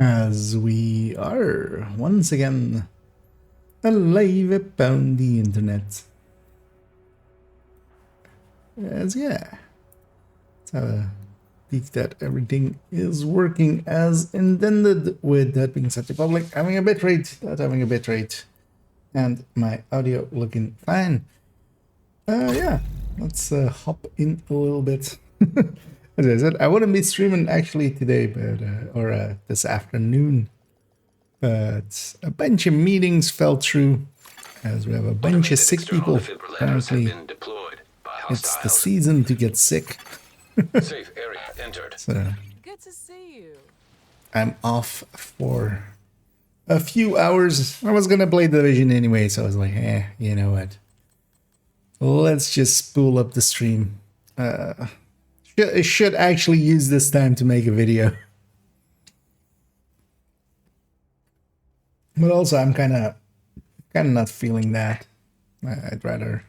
As we are once again alive upon the internet. As yeah, let's have a peek that everything is working as intended. With that being said, the public having a bitrate, not having a bitrate, and my audio looking fine. Yeah, let's hop in a little bit. As I said, I wouldn't be streaming actually today, but or this afternoon. But a bunch of meetings fell through as we have a bunch of sick people. Apparently, it's the season to get sick. Safe area entered. So Good to see you. I'm off for a few hours. I was gonna play Division anyway, so I was like, you know what? Let's just spool up the stream. I should actually use this time to make a video. But also, I'm kind of not feeling that. I'd rather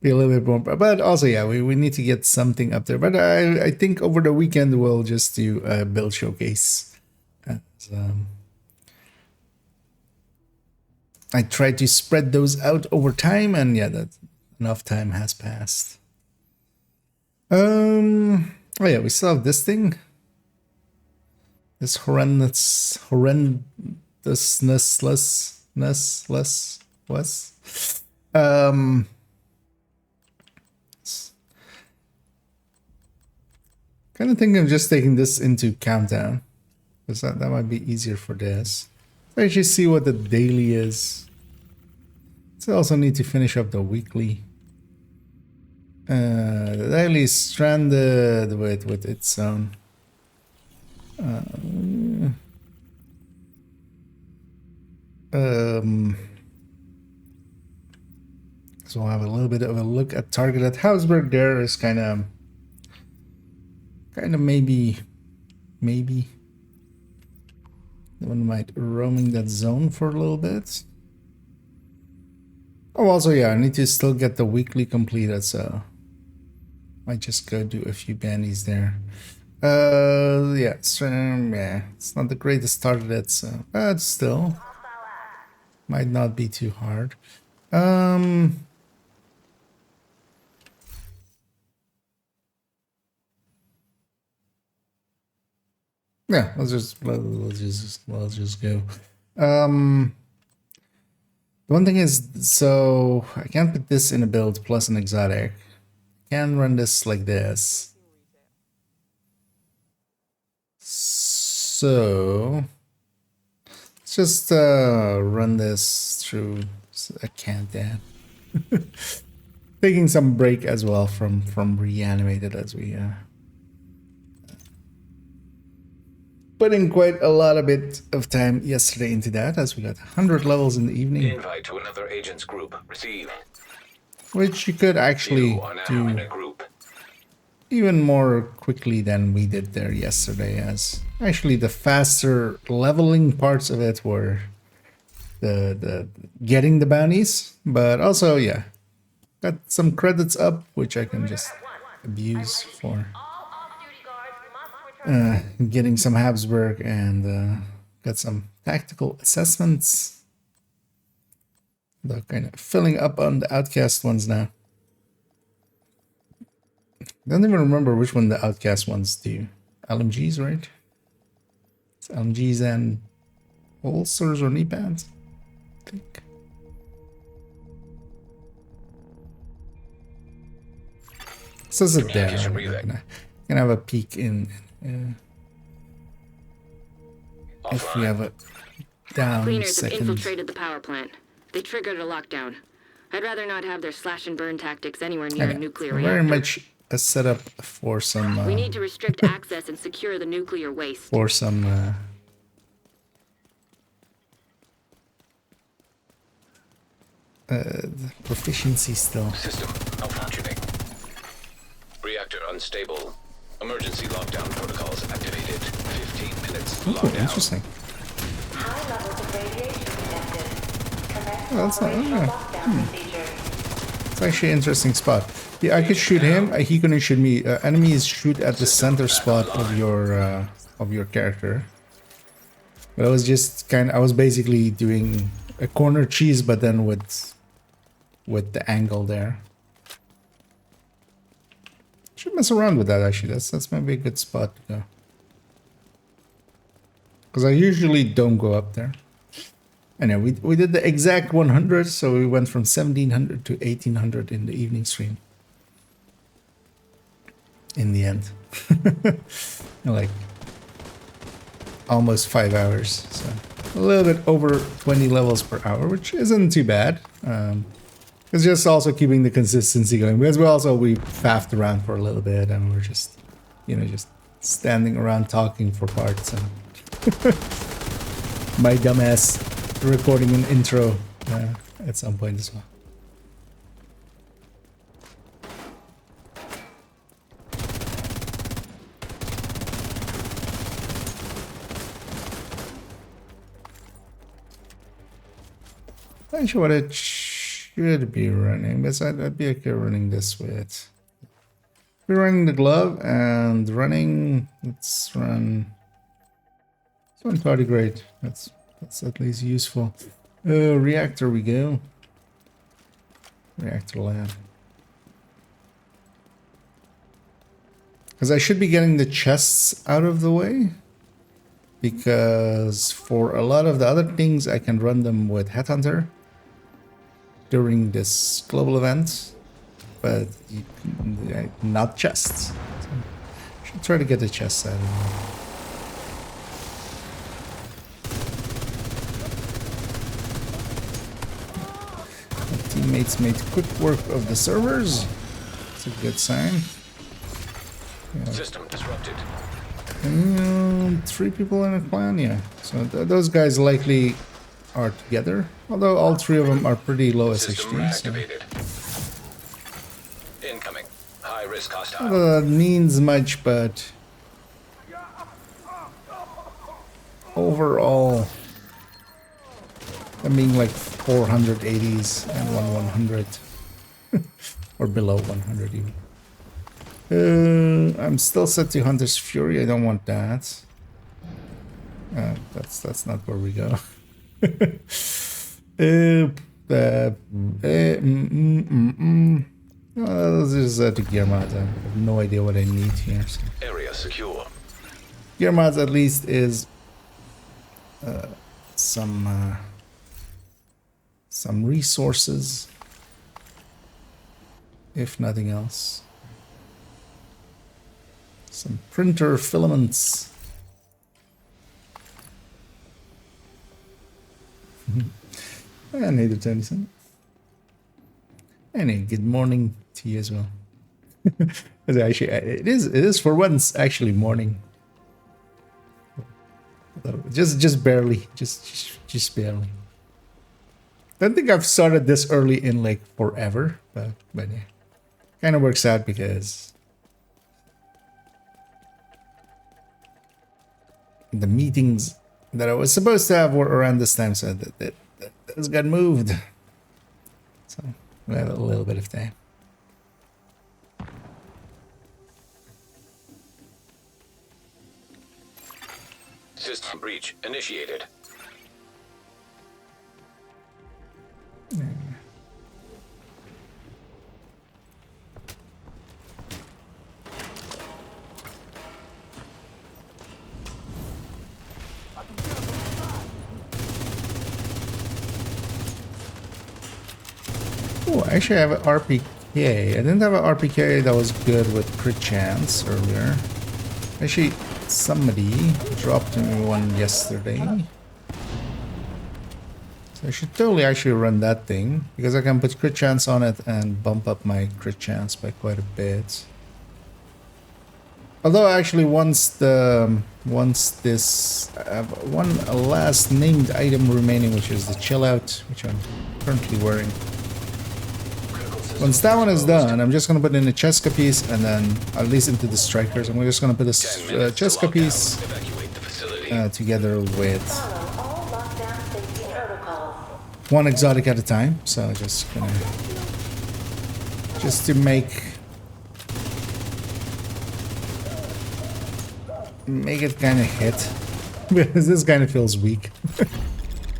be a little bit more. But also, yeah, we need to get something up there. But I think over the weekend we'll just do a build showcase. I tried to spread those out over time, and yeah, that enough time has passed. Oh yeah, we still have this thing. This horrendousness. Kind of thinking of just taking this into countdown, because that might be easier for this. So actually see what the daily is. So I also need to finish up the weekly. The daily is stranded with its own. So I'll have a little bit of a look at target at Hausberg. There is kind of maybe one might roaming that zone for a little bit. Oh, also yeah, I need to still get the weekly completed, so might just go do a few bandies there. Yeah, it's not the greatest target, so but still might not be too hard. Yeah, let's just go. The one thing is, so I can't put this in a build plus an exotic. I can run this like this. So let's just run this through. I can't then. Taking some break as well from reanimated as we put in quite a lot of bit of time yesterday into that, as we got 100 levels in the evening. Invite to another agent's group. Receive. Which you could actually do in a group. even more quickly than we did there yesterday, as actually the faster leveling parts of it were the getting the bounties, but also yeah, got some credits up which I can just abuse for getting some Habsburg, and got some tactical assessments. They're kind of filling up on the outcast ones now. I don't even remember which one the outcast ones do. LMGs, right? It's LMGs and holsters or knee pads, I think. Says it there. I'm gonna have a peek in. If we have a down Cleaners second. have infiltrated the power plant. They triggered a lockdown. I'd rather not have their slash and burn tactics anywhere near a nuclear reactor. Very much a setup for some. We need to restrict access and secure the nuclear waste. For some. Proficiency still. System malfunctioning. Reactor unstable. Emergency lockdown protocols activated. 15 minutes. Oh, Lockdown. interesting. High levels of radiation detected. Commence Oh, that's not. operational lockdown procedure. It's actually an interesting spot. Yeah, I could shoot him. He couldn't shoot me. Enemies shoot at the center spot of your character. But I was basically doing a corner cheese, but then with the angle there. Should mess around with that actually. That's maybe a good spot to go. Because I usually don't go up there. Anyway, we did the exact 100, so we went from 1700 to 1800 in the evening stream. In the end. Like almost 5 hours. So a little bit over 20 levels per hour, which isn't too bad. It's just also keeping the consistency going. Because we faffed around for a little bit and we're just, just standing around talking for parts. And my dumbass recording an intro at some point as well. Not sure what it should be running, but I'd be okay running this with. We're running the glove and running. Let's run tardigrade. That's at least useful. Reactor we go. Reactor lab. Because I should be getting the chests out of the way. Because for a lot of the other things, I can run them with Headhunter during this global event, but not chests. So I should try to get the chests out of there. Teammates made quick work of the servers. It's a good sign. Yeah. System disrupted. And 3 people in a clan, yeah. So those guys likely are together. Although all 3 of them are pretty low System SHD. reactivated. Incoming. High risk hostile. That means much, but overall, I mean like 480s and 100 or below 100 even. I'm still set to Hunter's Fury. I don't want that. That's not where we go. This is the gear mods. I have no idea what I need here. So. Area secure. Gear mods at least is some resources, if nothing else. Some printer filaments. And hey, Tennyson. And good morning to you as well. Actually, it is for once actually morning. Just barely, just barely. Don't think I've started this early in like forever, but yeah, kind of works out because the meetings that I was supposed to have were around this time, so that those got moved. So we have a little bit of time. System breach initiated. Oh, actually I have an RPK. I didn't have an RPK that was good with crit chance earlier. Actually, somebody dropped me one yesterday. So I should totally actually run that thing, because I can put crit chance on it and bump up my crit chance by quite a bit. Although actually once this I have one last named item remaining, which is the chill out, which I'm currently wearing. Once that one is done, I'm just gonna put in a Cheska piece and then at least into the strikers. I'm just gonna put a Cheska piece together with one exotic at a time. So just gonna to make it kind of hit. Because this kind of feels weak.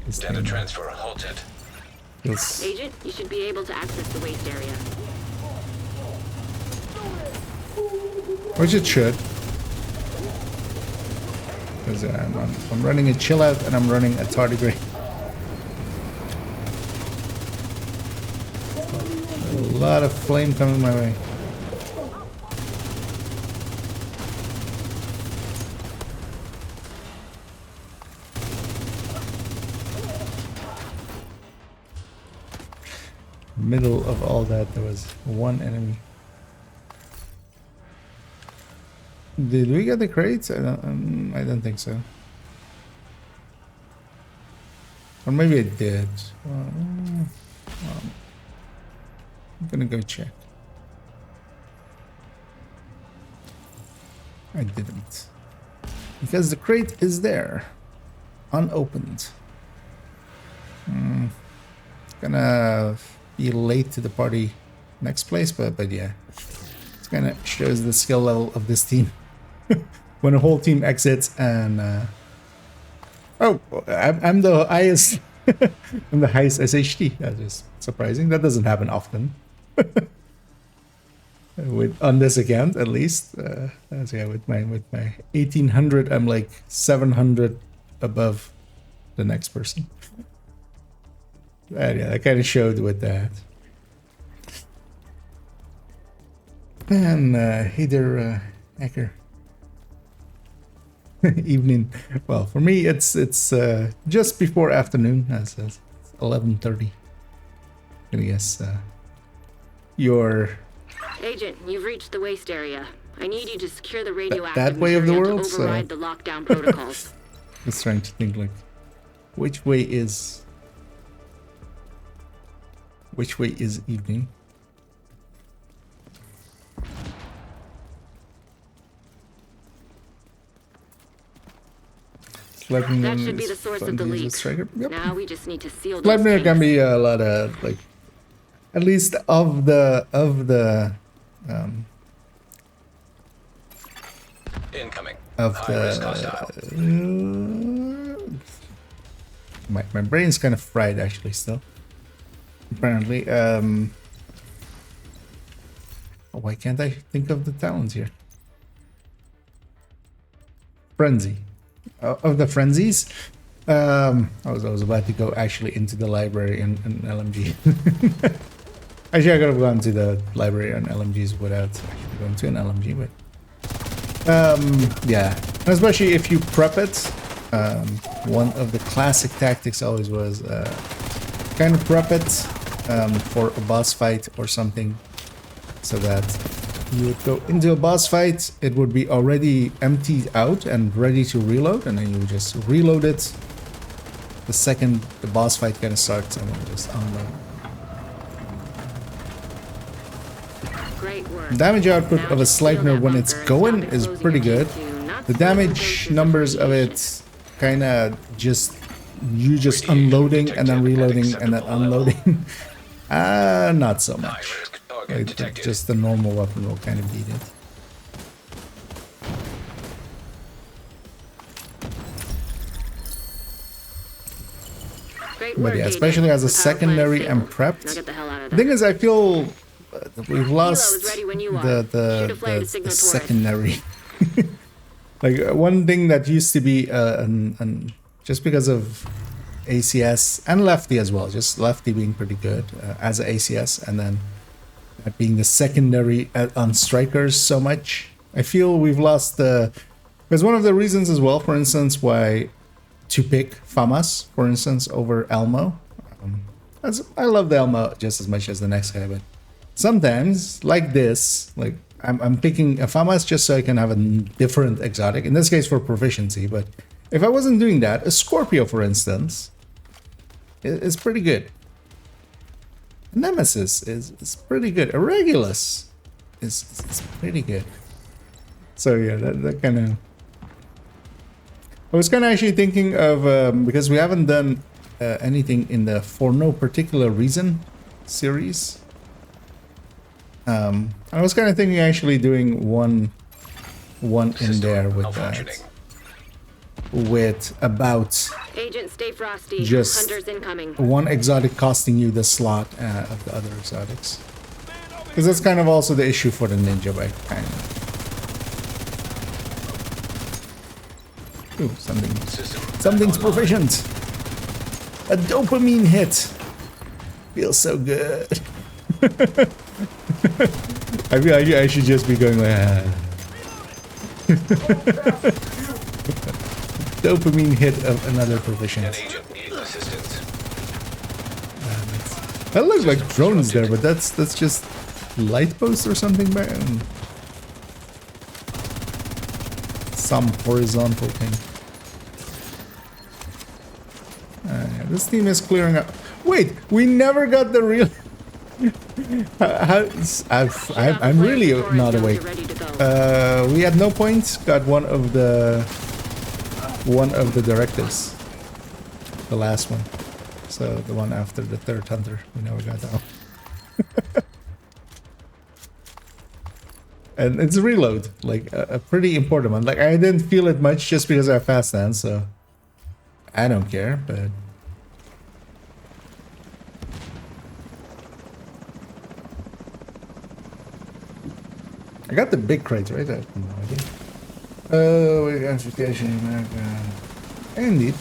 This Data thing transfer halted. feels... Agent, you should be able to access the waste area. Which it should. Because I'm running a chill out and I'm running a tardigrade. A lot of flame coming my way. Middle of all that, there was one enemy. Did we get the crates? I don't think so. Or maybe I did. I'm gonna go check. I didn't. Because the crate is there. Unopened. Gonna be late to the party next place, but yeah. It kind of shows the skill level of this team. When a whole team exits and... Oh, I'm the highest... I'm the highest SHT. That is surprising. That doesn't happen often. On this account, at least. So yeah, with my 1800, I'm like 700 above the next person. Yeah, that kind of showed with that. And hey there, hacker. Evening. Well, for me, it's just before afternoon. It's 11:30. I guess your Agent, you've reached the waste area. I need you to secure the radioactive that way of the material world. to override the lockdown protocols. I was trying to think like, which way is evening? That should be the source of the leak. Yep. Now we just need to seal those Leibniz can tanks. be a lot of like, at least of the Incoming. of High risk hostile. the my brain's kind of fried actually still. Apparently, why can't I think of the talents here? Frenzy. Of the frenzies, I was about to go actually into the library in LMG. Actually, I could have gone to the library on LMGs without actually going to an LMG, but yeah, and especially if you prep it. One of the classic tactics always was kind of prep it for a boss fight or something, so that you would go into a boss fight, it would be already emptied out and ready to reload, and then you would just reload it the second the boss fight kind of starts, and then just unload. Great work. Damage output Now of a just seal Sleipner that when it's bunker, going stop is exposing pretty your good. T2, not The split damage radiation numbers of radiation. it kind of just you just unloading and then reloading and then unloading. Not so High much. risk target Like, detected. just the normal weapon will kind of beat it. Great But work, yeah, Agent. especially as a The power plant secondary is and stable. prepped. Now get the hell out of The there. thing is, I feel we've lost is ready when you are. the, Shoot a flare to the signal Taurus. secondary. Like one thing that used to be just because of ACS and Lefty as well, just Lefty being pretty good as an ACS, and then being the secondary on strikers so much. I feel we've lost the... Because one of the reasons as well, for instance, why to pick FAMAS, for instance, over Elmo. I love the Elmo just as much as the next guy, but sometimes, like this, like I'm picking a FAMAS just so I can have a different exotic, in this case for proficiency, but if I wasn't doing that, a Scorpio, for instance, is pretty good. Nemesis is pretty good. A Regulus is pretty good. So yeah, that kind of... I was kind of actually thinking of, because we haven't done anything in the For No Particular Reason series. I was kind of thinking actually doing one in System there with malfunctioning. that. with about Agent, stay frosty. just Hunters incoming. one exotic costing you the slot of the other exotics. Because that's kind of also the issue for the ninja bike, kind of. Ooh, something's proficient. A dopamine hit. Feels so good. I feel like I should just be going like, dopamine hit of another proficient. An agent needs assistance. That looks like drones there, but that's just light posts or something, man. Some horizontal thing. This team is clearing up. Wait, we never got the real. I'm really not awake. We at no point got one of the directives. The last one. So the one after the third hunter. We never got that one. And it's a reload. Like a pretty important one. Like I didn't feel it much just because I have fast hands, so I don't care, but I got the big crates, right? I have no idea. Oh, identification, indeed.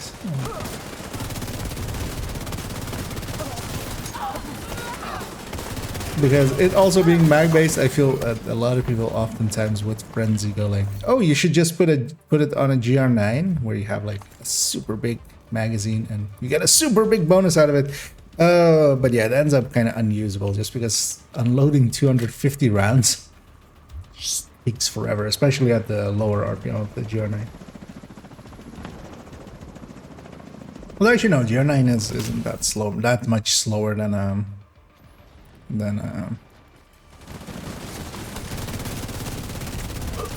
Because it also being mag based, I feel that a lot of people oftentimes with frenzy go like, "Oh, you should just put it on a GR9 where you have like a super big magazine and you get a super big bonus out of it." But yeah, it ends up kind of unusable just because unloading 250 rounds takes forever, especially at the lower RPM of the GR9. Well, actually, no, GR9 isn't that slow, that much slower than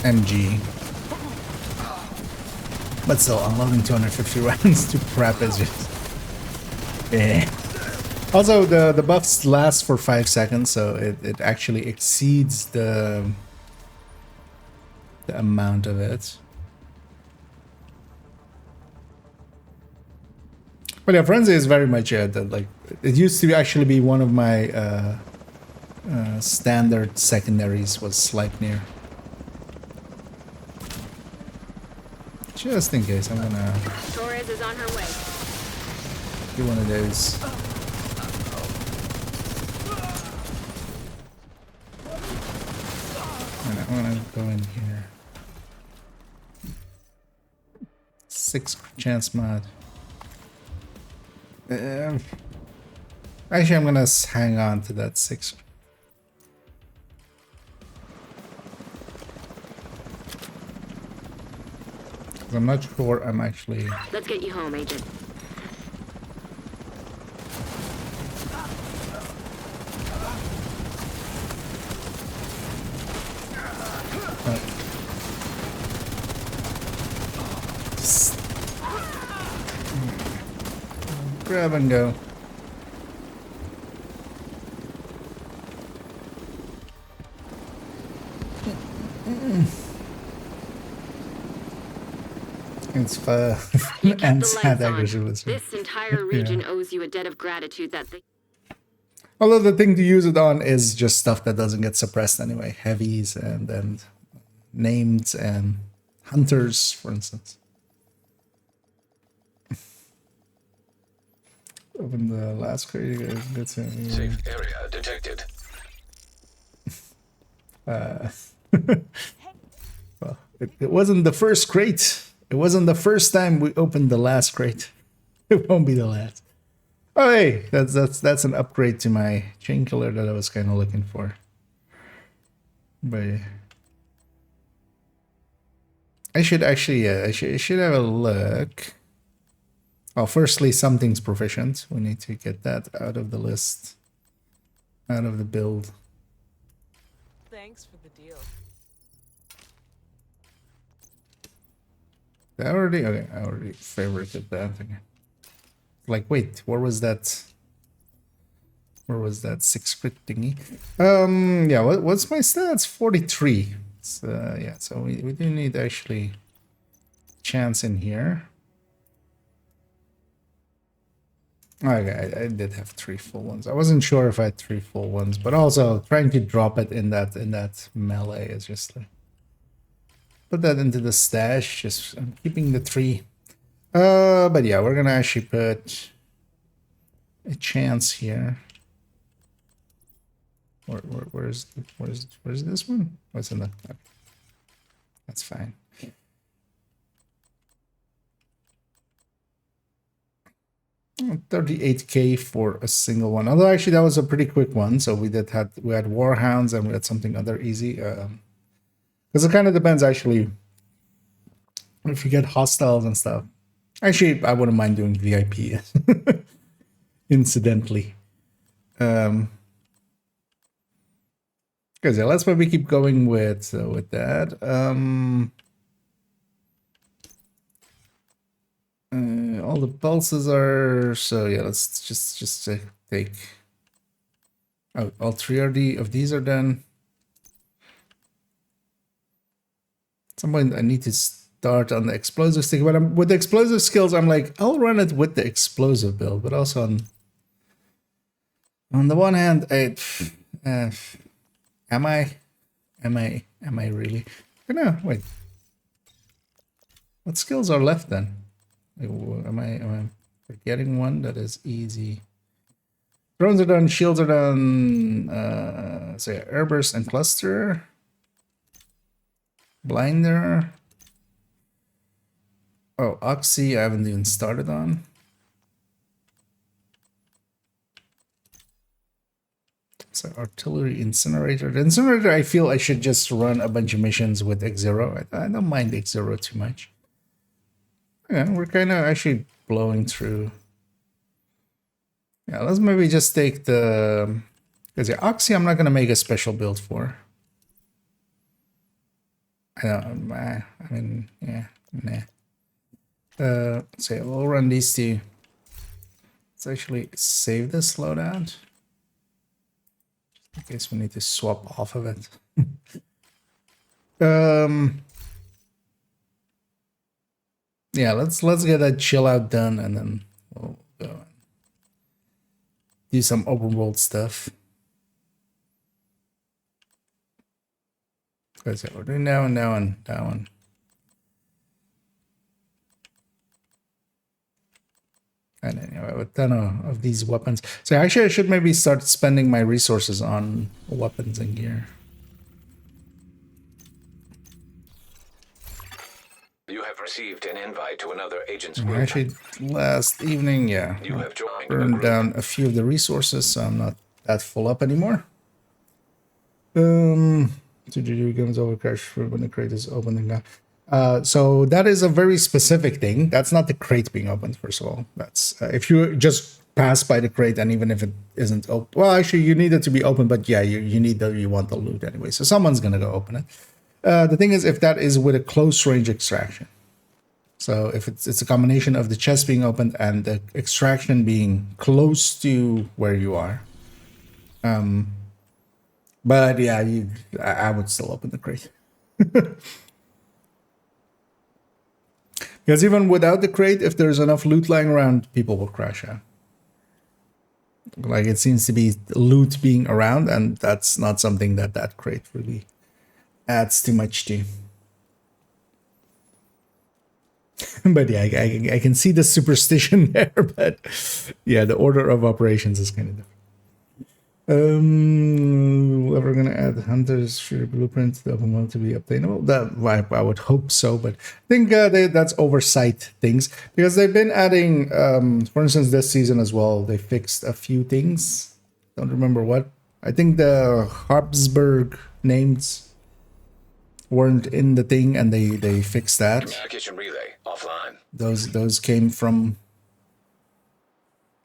MG. But still, unloading 250 rounds to prep is just... eh. Also, the buffs last for 5 seconds, so it actually exceeds the amount of it. But yeah, Frenzy is very much like it used to actually be one of my standard secondaries was Sleipnir. Just in case, I'm gonna Torres is on her way. do one of those. And I'm gonna go in here. 6 chance mod. Actually, I'm gonna hang on to that 6. I'm not sure I'm actually... Let's get you home, Agent. Just grab and go. It's fun. You kept And the sad lights on. aggression was This entire region owes you a debt of gratitude that they... Although the thing to use it on is just stuff that doesn't get suppressed anyway. Heavies and named and hunters, for instance. Open the last crate. You guys get to... Safe area detected. Well, it wasn't the first crate. It wasn't the first time we opened the last crate. It won't be the last. Oh hey, that's an upgrade to my chain killer that I was kind of looking for. But I should actually, I should have a look. Well, firstly, something's proficient. We need to get that out of the list, out of the build. Thanks for the deal. I already favorited that thing. Like, wait, where was that? Where was that 6 crit thingy? Yeah, what's my stats? 43. Yeah, so we do need actually chance in here. Okay, I did have 3 full ones. I wasn't sure if I had 3 full ones, but also trying to drop it in that melee is just like put that into the stash. Just I'm keeping the 3. But yeah, we're gonna actually put a chance here. Where's this one? What's in the? Okay. That's fine. 38k for a single one. Although actually that was a pretty quick one. So we had Warhounds and we had something other easy. Because it kind of depends actually if you get hostiles and stuff. Actually, I wouldn't mind doing VIP incidentally. Because yeah, let's maybe keep going with that. All the pulses are so yeah. Let's just take. Oh, all 3 of these are done. At some point, I need to start on the explosive stick, but with the explosive skills, I'm like, I'll run it with the explosive build, but also on the one hand, am I really? No, wait. What skills are left then? Am I forgetting one that is easy? Drones are done, shields are done. So yeah, airburst and cluster, blinder. Oh, Oxy, I haven't even started on. So artillery incinerator. The incinerator, I feel I should just run a bunch of missions with X0. I don't mind X0 too much. Yeah, we're kind of actually blowing through. Yeah, let's maybe just take the... Because yeah, Oxy I'm not going to make a special build for. I mean, yeah, nah. So yeah, we'll run these 2. Let's actually save this loadout. In case we need to swap off of it. Yeah, let's get that chill out done and then we'll go and do some open world stuff. Because yeah, we're doing that one, that one. And anyway, a ton of these weapons. So actually I should maybe start spending my resources on weapons and gear. You have received an invite to another agent's group. Actually, last evening, yeah, You have joined a burned group. down a few of the resources, so I'm not that full up anymore. 2 GG becomes over crash when the crate is opened and gone. So that is a very specific thing. That's not the crate being opened, first of all. That's if you just pass by the crate and even if it isn't open, well, actually you need it to be open, but yeah, you want the loot anyway. So someone's gonna go open it. The thing is, if that is with a close range extraction. So if it's a combination of the chest being opened and the extraction being close to where you are. But yeah, I would still open the crate. Because even without the crate, if there's enough loot lying around, people will crash out. Like it seems to be loot being around, and that's not something that crate really adds too much to. But yeah, I can see the superstition there, but yeah, the order of operations is kind of different. We're gonna add hunters for your blueprint to the open world to be obtainable. That I would hope so, but I think that's oversight things because they've been adding. For instance, this season as well, they fixed a few things. Don't remember what. I think the Habsburg names weren't in the thing, and they fixed that. Communication relay offline. Those came from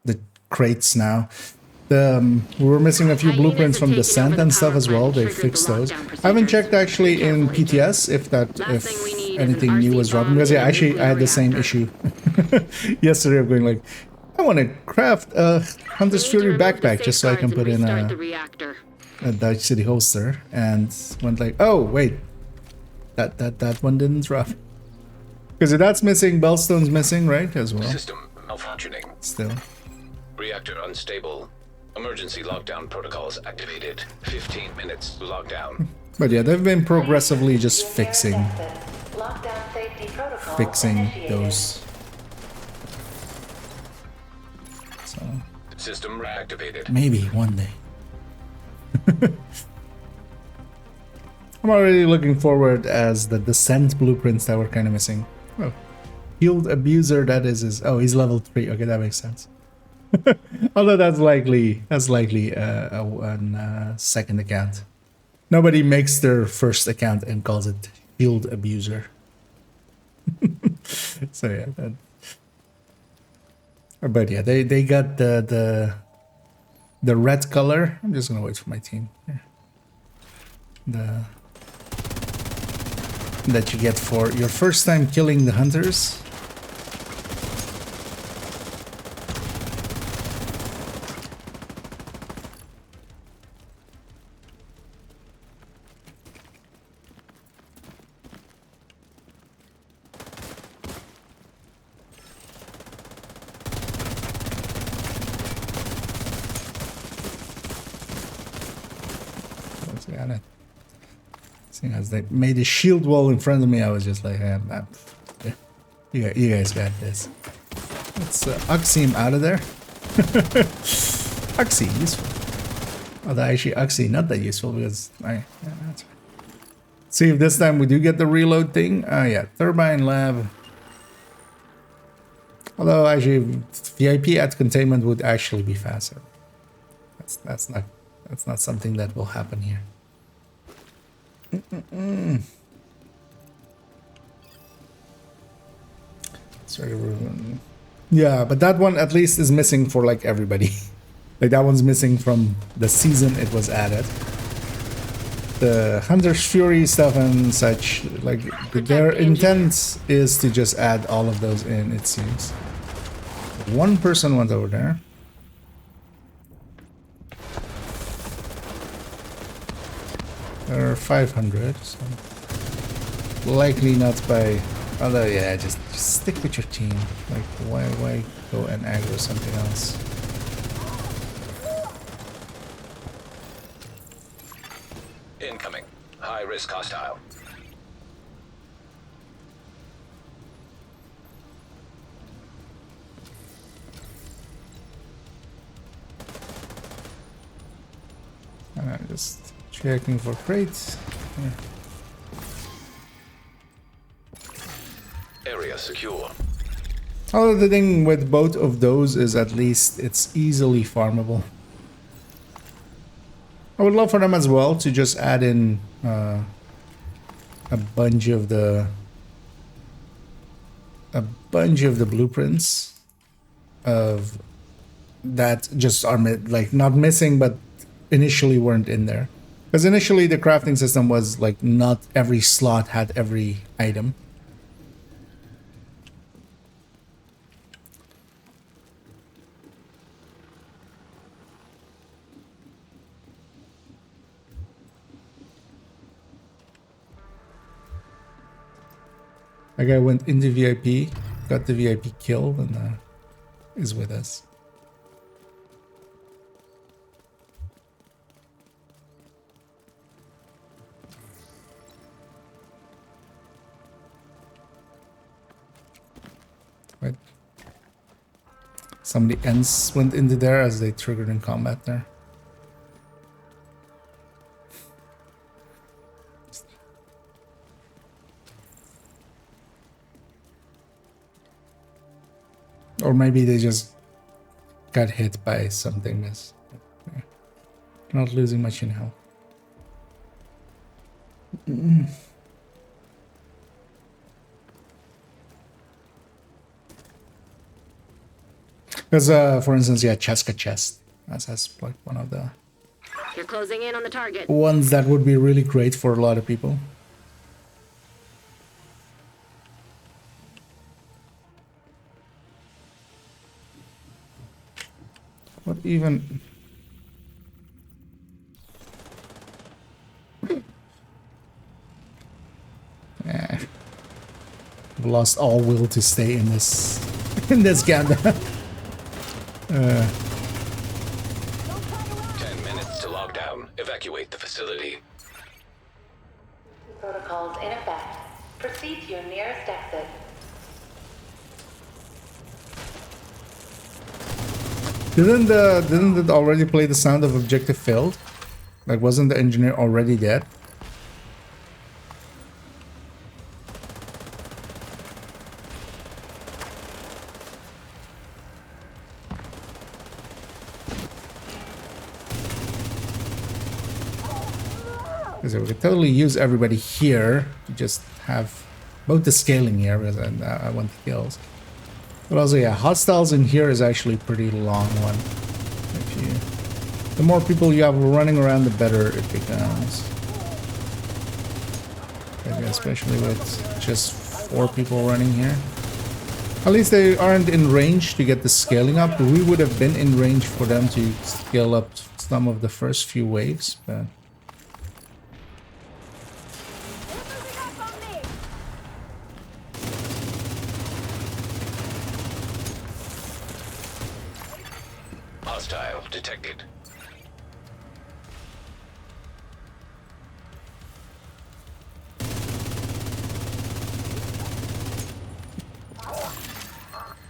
the crates now. We were missing a few blueprints from Descent and stuff as well. They fixed those. I haven't checked actually in PTS if anything new was dropping, because yeah, actually I had the same issue yesterday of going like, I want to craft a Hunter's Fury backpack just so I can put in a Dutch City holster, and went like, oh wait, that one didn't drop. Because if that's missing, Bellstone's missing, right? As well. System malfunctioning. Still. Reactor unstable. Emergency lockdown protocols activated. 15 minutes to lockdown. But yeah, they've been progressively just fixing Lockdown safety protocol initiated. those. So System reactivated. maybe one day. I'm already looking forward as the descent blueprints that were kind of missing. Oh, healed abuser. That is oh, he's level 3. Okay, that makes sense. Although that's likely a second account. Nobody makes their first account and calls it shield abuser. So yeah, but yeah, they got the red color. I'm just gonna wait for my team. Here. That you get for your first time killing the hunters. Seeing as they made a shield wall in front of me, I was just like, yeah, you guys got this. Let's Oxy him out of there. Oxy, useful. Although actually Oxy not that useful because yeah, that's fine. See if this time we do get the reload thing. Yeah, Turbine Lab. Although actually VIP at containment would actually be faster. That's not something that will happen here. Sorry, yeah, but that one at least is missing for like everybody. Like that one's missing from the season it was added. The Hunter's Fury stuff and such, like their intent is to just add all of those in, it seems. One person went over there. There are 500, so likely not by. Although yeah, just stick with your team. Like why go and aggro something else? Incoming. High risk hostile. Just checking for crates. Yeah. Area secure. Although the thing with both of those is at least it's easily farmable. I would love for them as well to just add in a bunch of the blueprints of that just are like not missing but initially weren't in there. Because initially the crafting system was like not every slot had every item. That guy went into VIP, got the VIP kill, and is with us. Right. Somebody else went into there as they triggered in combat there. Or maybe they just got hit by something that's not losing much in health. Because, for instance, yeah, Cheska Chest. That's like one of the You're closing in on the target. ones that would be really great for a lot of people. What even? lost all will to stay in this Ganda. 10 minutes to lockdown. Evacuate the facility. Protocols in effect. Proceed to your nearest exit. Didn't it already play the sound of objective failed? Like, wasn't the engineer already dead? So we could totally use everybody here to just have both the scaling areas and I want the kills. But also, yeah, hostiles in here is actually a pretty long one. The more people you have running around, the better it becomes. Especially with just 4 people running here. At least they aren't in range to get the scaling up. We would have been in range for them to scale up some of the first few waves, but... Hostile detected.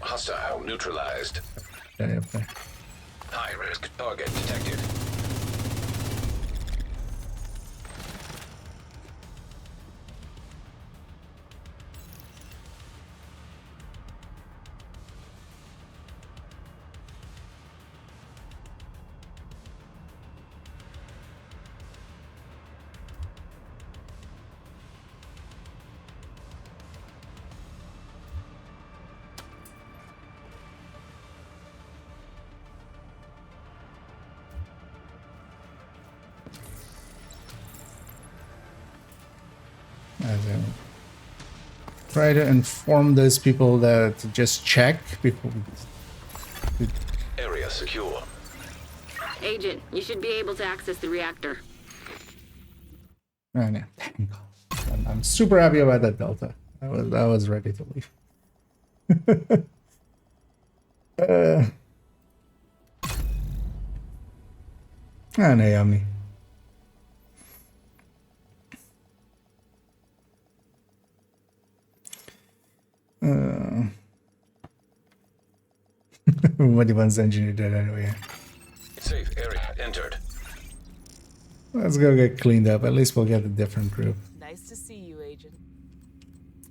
Hostile neutralized. Okay. High risk target detected. Try to inform those people that just check before. Area secure. Agent, you should be able to access the reactor. Oh, no. I'm super happy about that, Delta. I was ready to leave. Naomi. What one's engineer did anyway. Safe area entered. Let's go get cleaned up. At least we'll get a different group. Nice to see you, Agent.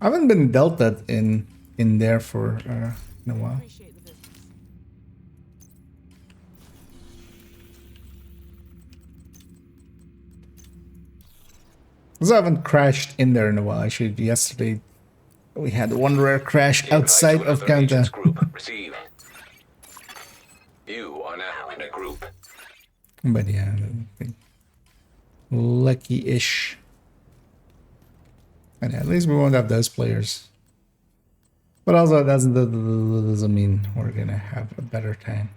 I haven't been dealt that in there for in a while. Appreciate the business. Because I haven't crashed in there in a while. Actually, yesterday we had one rare crash outside of Kanta. Group receive. You are now in a group. But yeah, lucky-ish. And at least we won't have those players. But also, that doesn't mean we're gonna have a better time.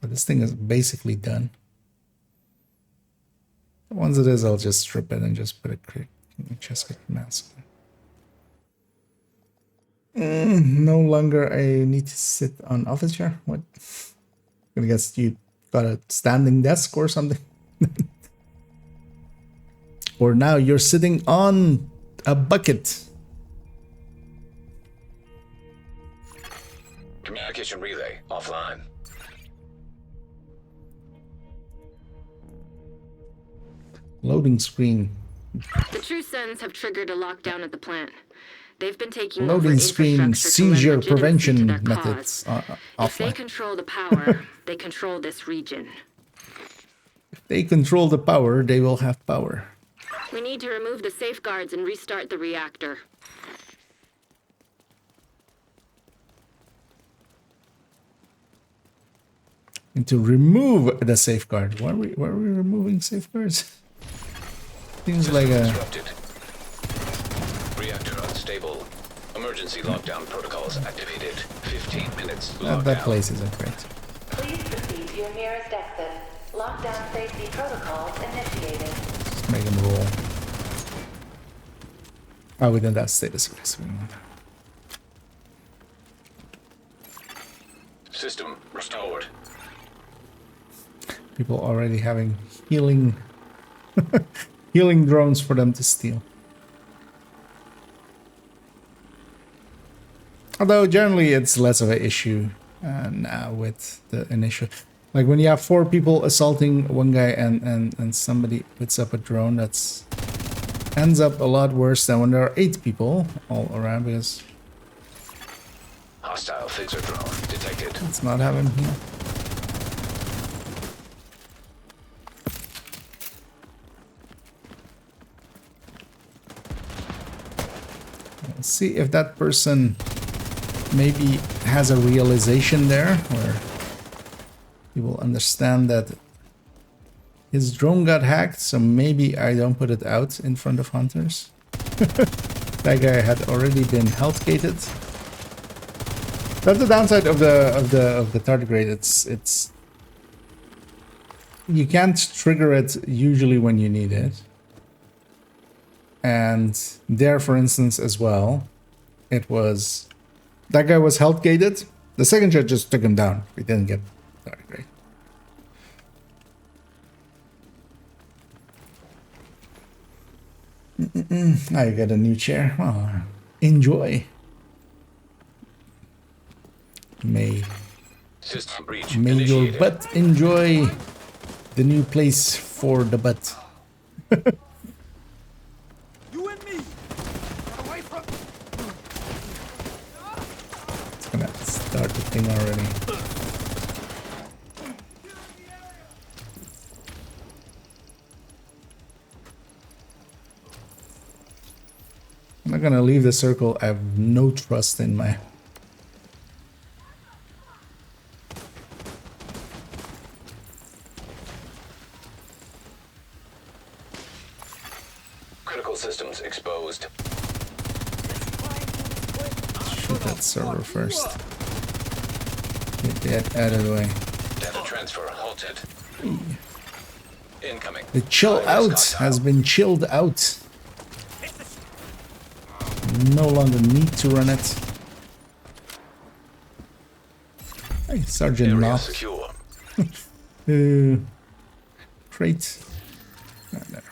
But this thing is basically done. Once it is, I'll just strip it and just put a chest mask. No longer I need to sit on office chair. What? I guess you got a standing desk or something. Or now you're sitting on a bucket. Communication relay offline. Loading screen. The True Sons have triggered a lockdown at the plant. They've been taking Loading over screen infrastructure to lend seizure legitimacy to prevention their methods cause. If they offline. control the power, they control this region. If they control the power, they will have power. We need to remove the safeguards and restart the reactor. And to remove the safeguard. Why are we removing safeguards? Seems like a... Disrupted. Reactor unstable. Emergency lockdown protocols activated. 15 minutes lockdown. That place isn't great. Please proceed to your nearest exit. Lockdown safety protocols initiated. Just make them roll. Oh, within that status. System restored. People already having healing healing drones for them to steal. Although generally it's less of an issue now with the initial. Like when you have 4 people assaulting one guy and somebody puts up a drone, that's ends up a lot worse than when there are 8 people all around, because Hostile phaser drone detected. it's not happening here. Let's see if that person maybe has a realization there where he will understand that his drone got hacked, so maybe I don't put it out in front of hunters. That guy had already been health gated. That's the downside of the tardigrade. It's you can't trigger it usually when you need it. And there, for instance, as well, it was that guy was health gated. The second shot just took him down. He didn't get tardigrade. I got a new chair. Oh, enjoy. May System breach your initiated. butt enjoy the new place for the butt. You and me. Get away from. It's gonna start the thing already. I'm not gonna leave the circle. I have no trust in my. Critical systems exposed. Shoot that server first. Get that out of the way. Data transfer halted. Incoming. The chill out has been chilled out. No longer need to run it. Hey, Sergeant Area Knopf. secure. Crate. Ah, there.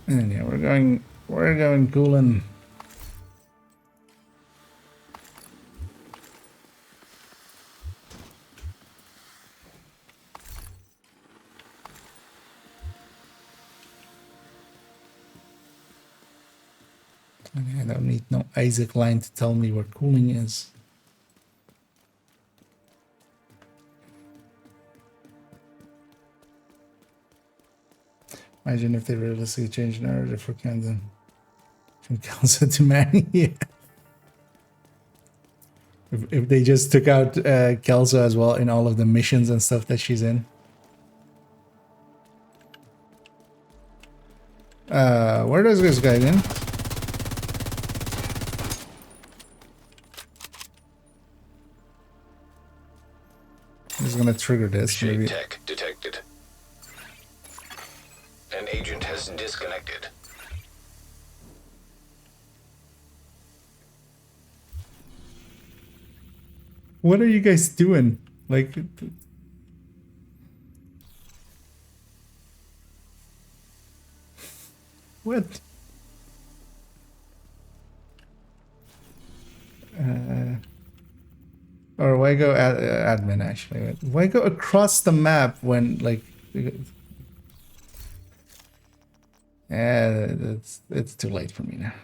And yeah, we're going cooling. Okay, I don't need no Isaac line to tell me where cooling is. Imagine if they realistically changed narrative for Camden. From Kelso to Manny. Yeah. If they just took out Kelso as well in all of the missions and stuff that she's in. Where does this guy in? He's gonna trigger this. Shade Maybe. tech detected. An agent has disconnected. What are you guys doing? Like, what? Or why go admin actually? Why go across the map when like? Yeah, it's too late for me now.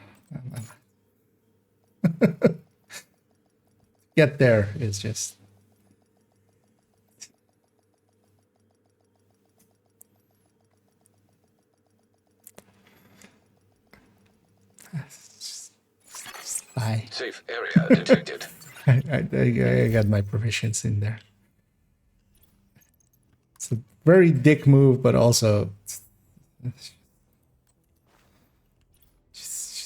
Get there is just. Bye. Safe area detected. I got my provisions in there. It's a very dick move, but also just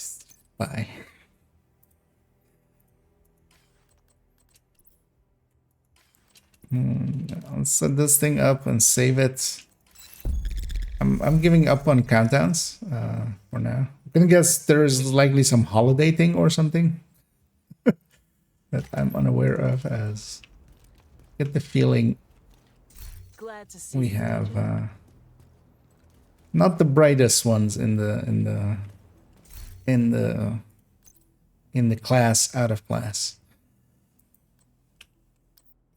bye. I'll set this thing up and save it. I'm I'm giving up on countdowns for now. I'm gonna guess there's likely some holiday thing or something that I'm unaware of. As get the feeling Glad to see we you, have Agent. not the brightest ones in the class out of class.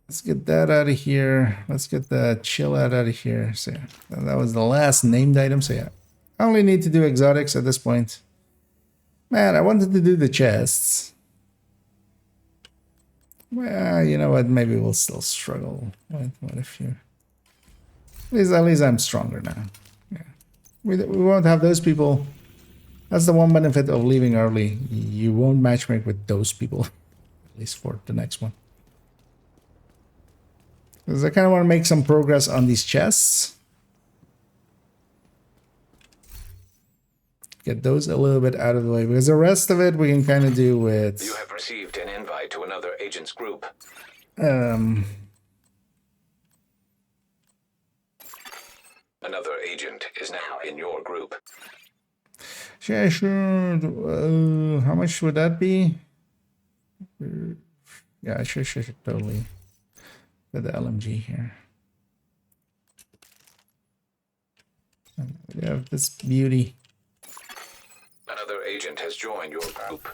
Let's get that out of here. Let's get the chill out of here. So yeah, that was the last named item. So yeah, I only need to do exotics at this point. Man, I wanted to do the chests. Well, you know what? Maybe we'll still struggle. What if you? At least I'm stronger now. Yeah, we won't have those people. That's the one benefit of leaving early. You won't matchmake with those people, at least for the next one. Because I kind of want to make some progress on these chests. Get those a little bit out of the way, because the rest of it we can kind of do with... You have received an invite to another agent's group. Another agent is now in your group. Yeah, sure. How much would that be? Yeah, sure, totally. With the LMG here. And we have this beauty. Another agent has joined your group.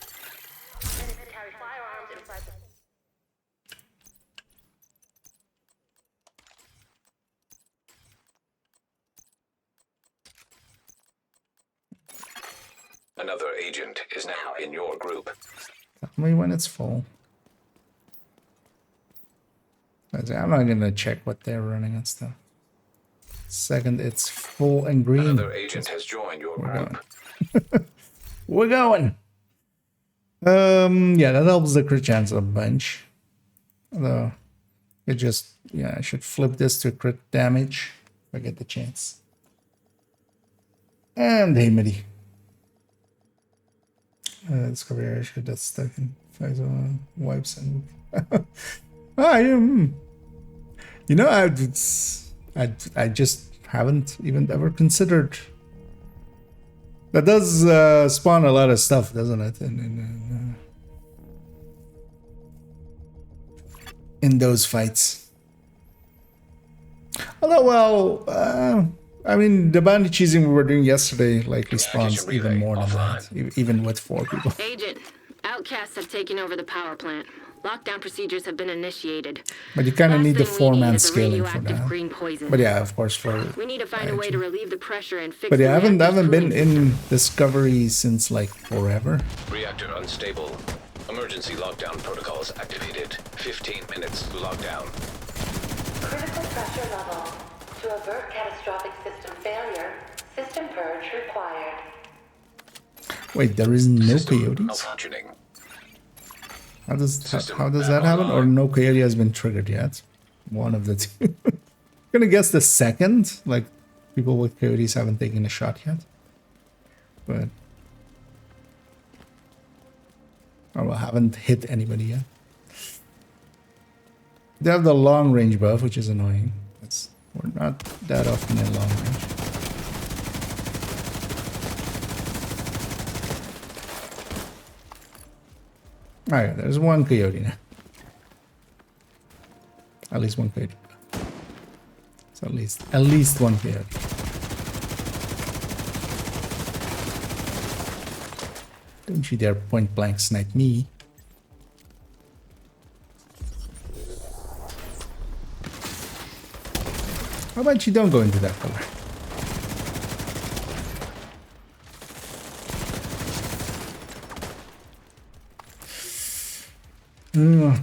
Another agent is now in your group. Tell me when it's full. I'm not gonna check what they're running and stuff. Second, it's full and green. Another agent has joined your group. We're going. Yeah, that helps the crit chance a bunch. Although, it just, yeah, I should flip this to crit damage if I get the chance. And hey, MIDI. Discovery area should that's stuck in Pfizer wipes and you know, I just haven't even ever considered. That does spawn a lot of stuff, doesn't it? In those fights. Although, well, I mean, the bounty cheesing we were doing yesterday likely spawns even more than that, even with 4 people. Agent, outcasts have taken over the power plant. Lockdown procedures have been initiated. But you kind of need the Last thing we 4-man is a scaling for radioactive that. green poison. But yeah, of course, for... We need to find a way to relieve the pressure and fix But yeah, I the haven't reactor's been cooling in Discovery since like forever. Reactor unstable. Emergency lockdown protocols activated. 15 minutes to lockdown. Critical pressure level. To avert catastrophic system failure, system purge required. Wait, there is no System coyotes? malfunctioning. How does that happen? Or no coyote has been triggered yet? One of the two. I'm gonna guess the second. Like, people with coyotes haven't taken a shot yet. But... or well, haven't hit anybody yet. They have the long range buff, which is annoying. We're not that often in long range. Alright, there's one coyote now. At least one coyote. So at least one coyote. Don't you dare point blank snipe me. How about you don't go into that color?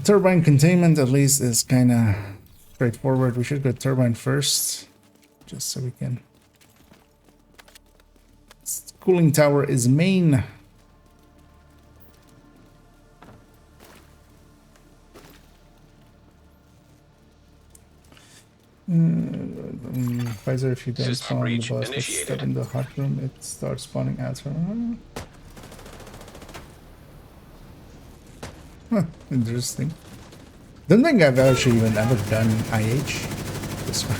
Turbine containment at least is kind of straightforward. We should go turbine first, just so we can... Cooling tower is main. Pfizer, if you don't System spawn the breach boss, let's initiated. step in the hot room, it starts spawning ads. Huh, interesting. Don't think I've actually even ever done IH this one.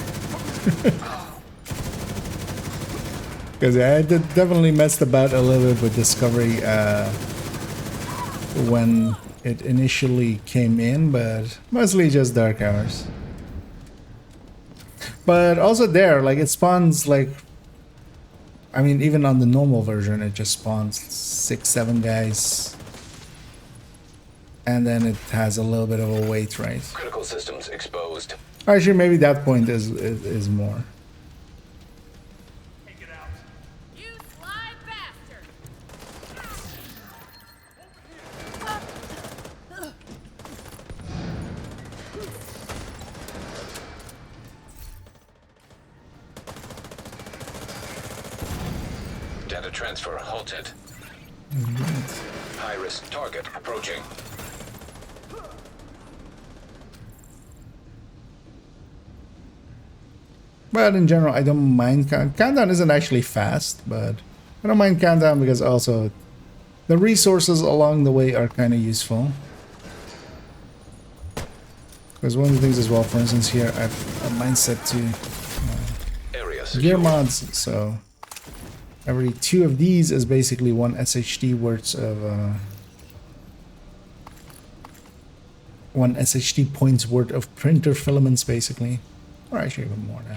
Because I definitely messed about a little bit with Discovery when it initially came in, but mostly just Dark Hours. But also there, like, it spawns, like, I mean, even on the normal version, it just spawns 6-7 guys. And then it has a little bit of a wait, right? Critical systems exposed. Actually, maybe that point is more. You sly bastard! Data transfer halted. High-risk target approaching. But in general, I don't mind countdown isn't actually fast, but I don't mind countdown because also the resources along the way are kind of useful. Because one of the things as well, for instance, here I have a mindset to gear mods, so every 2 of these is basically 1 SHD worth of 1 SHD points worth of printer filaments, basically, or actually even more now.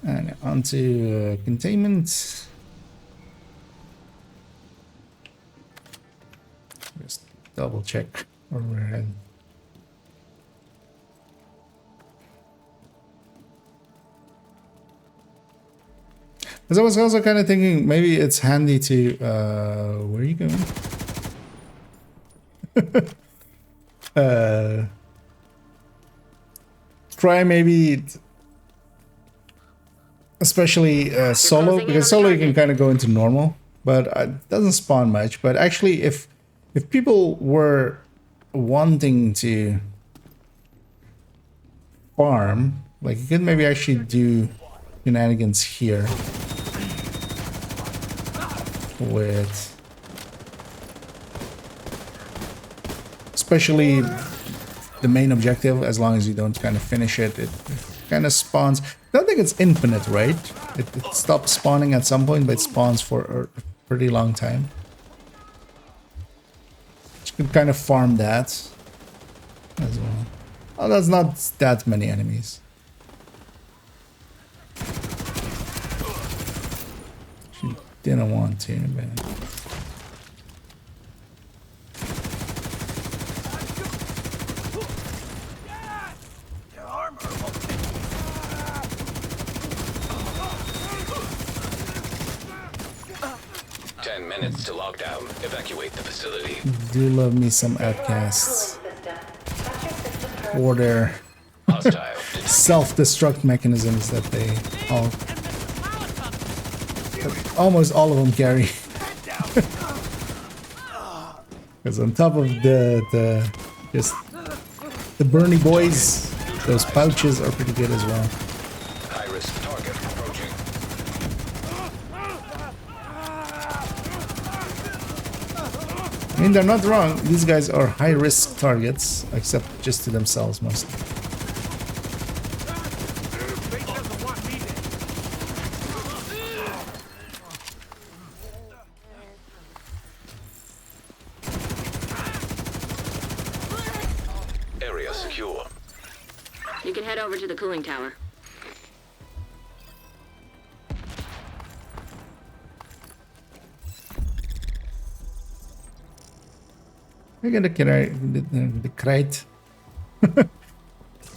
And onto containment. Just double check where we're heading. Because I was also kind of thinking maybe it's handy to where are you going? Try maybe especially solo, because solo you can kind of go into normal, but it doesn't spawn much. But actually, if people were wanting to farm, like, you could maybe actually do shenanigans here with especially the main objective. As long as you don't kind of finish it, it kind of spawns. I don't think it's infinite, right? It stops spawning at some point, but it spawns for a pretty long time. You can kind of farm that as well. Oh, that's not that many enemies. She didn't want to, but... Minutes to lockdown. Evacuate the facility. Do love me some outcasts. Or their self-destruct mechanisms that they all... that almost all of them carry. Because on top of the just the Bernie boys, those pouches are pretty good as well. High-risk target approaching. I mean, they're not wrong. These guys are high-risk targets, except just to themselves mostly. Area secure. You can head over to the cooling tower. I get the crate.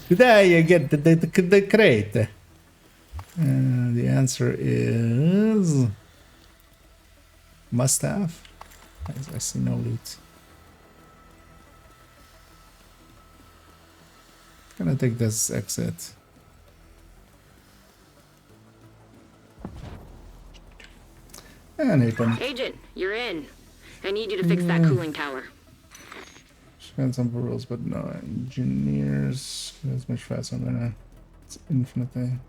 Did I get the crate? The answer is must have. I see no loot. Gonna take this exit. And open. Agent, you're in. I need you to fix that cooling tower. Spend some rules, but no engineers. It's much faster than it's infinite thing.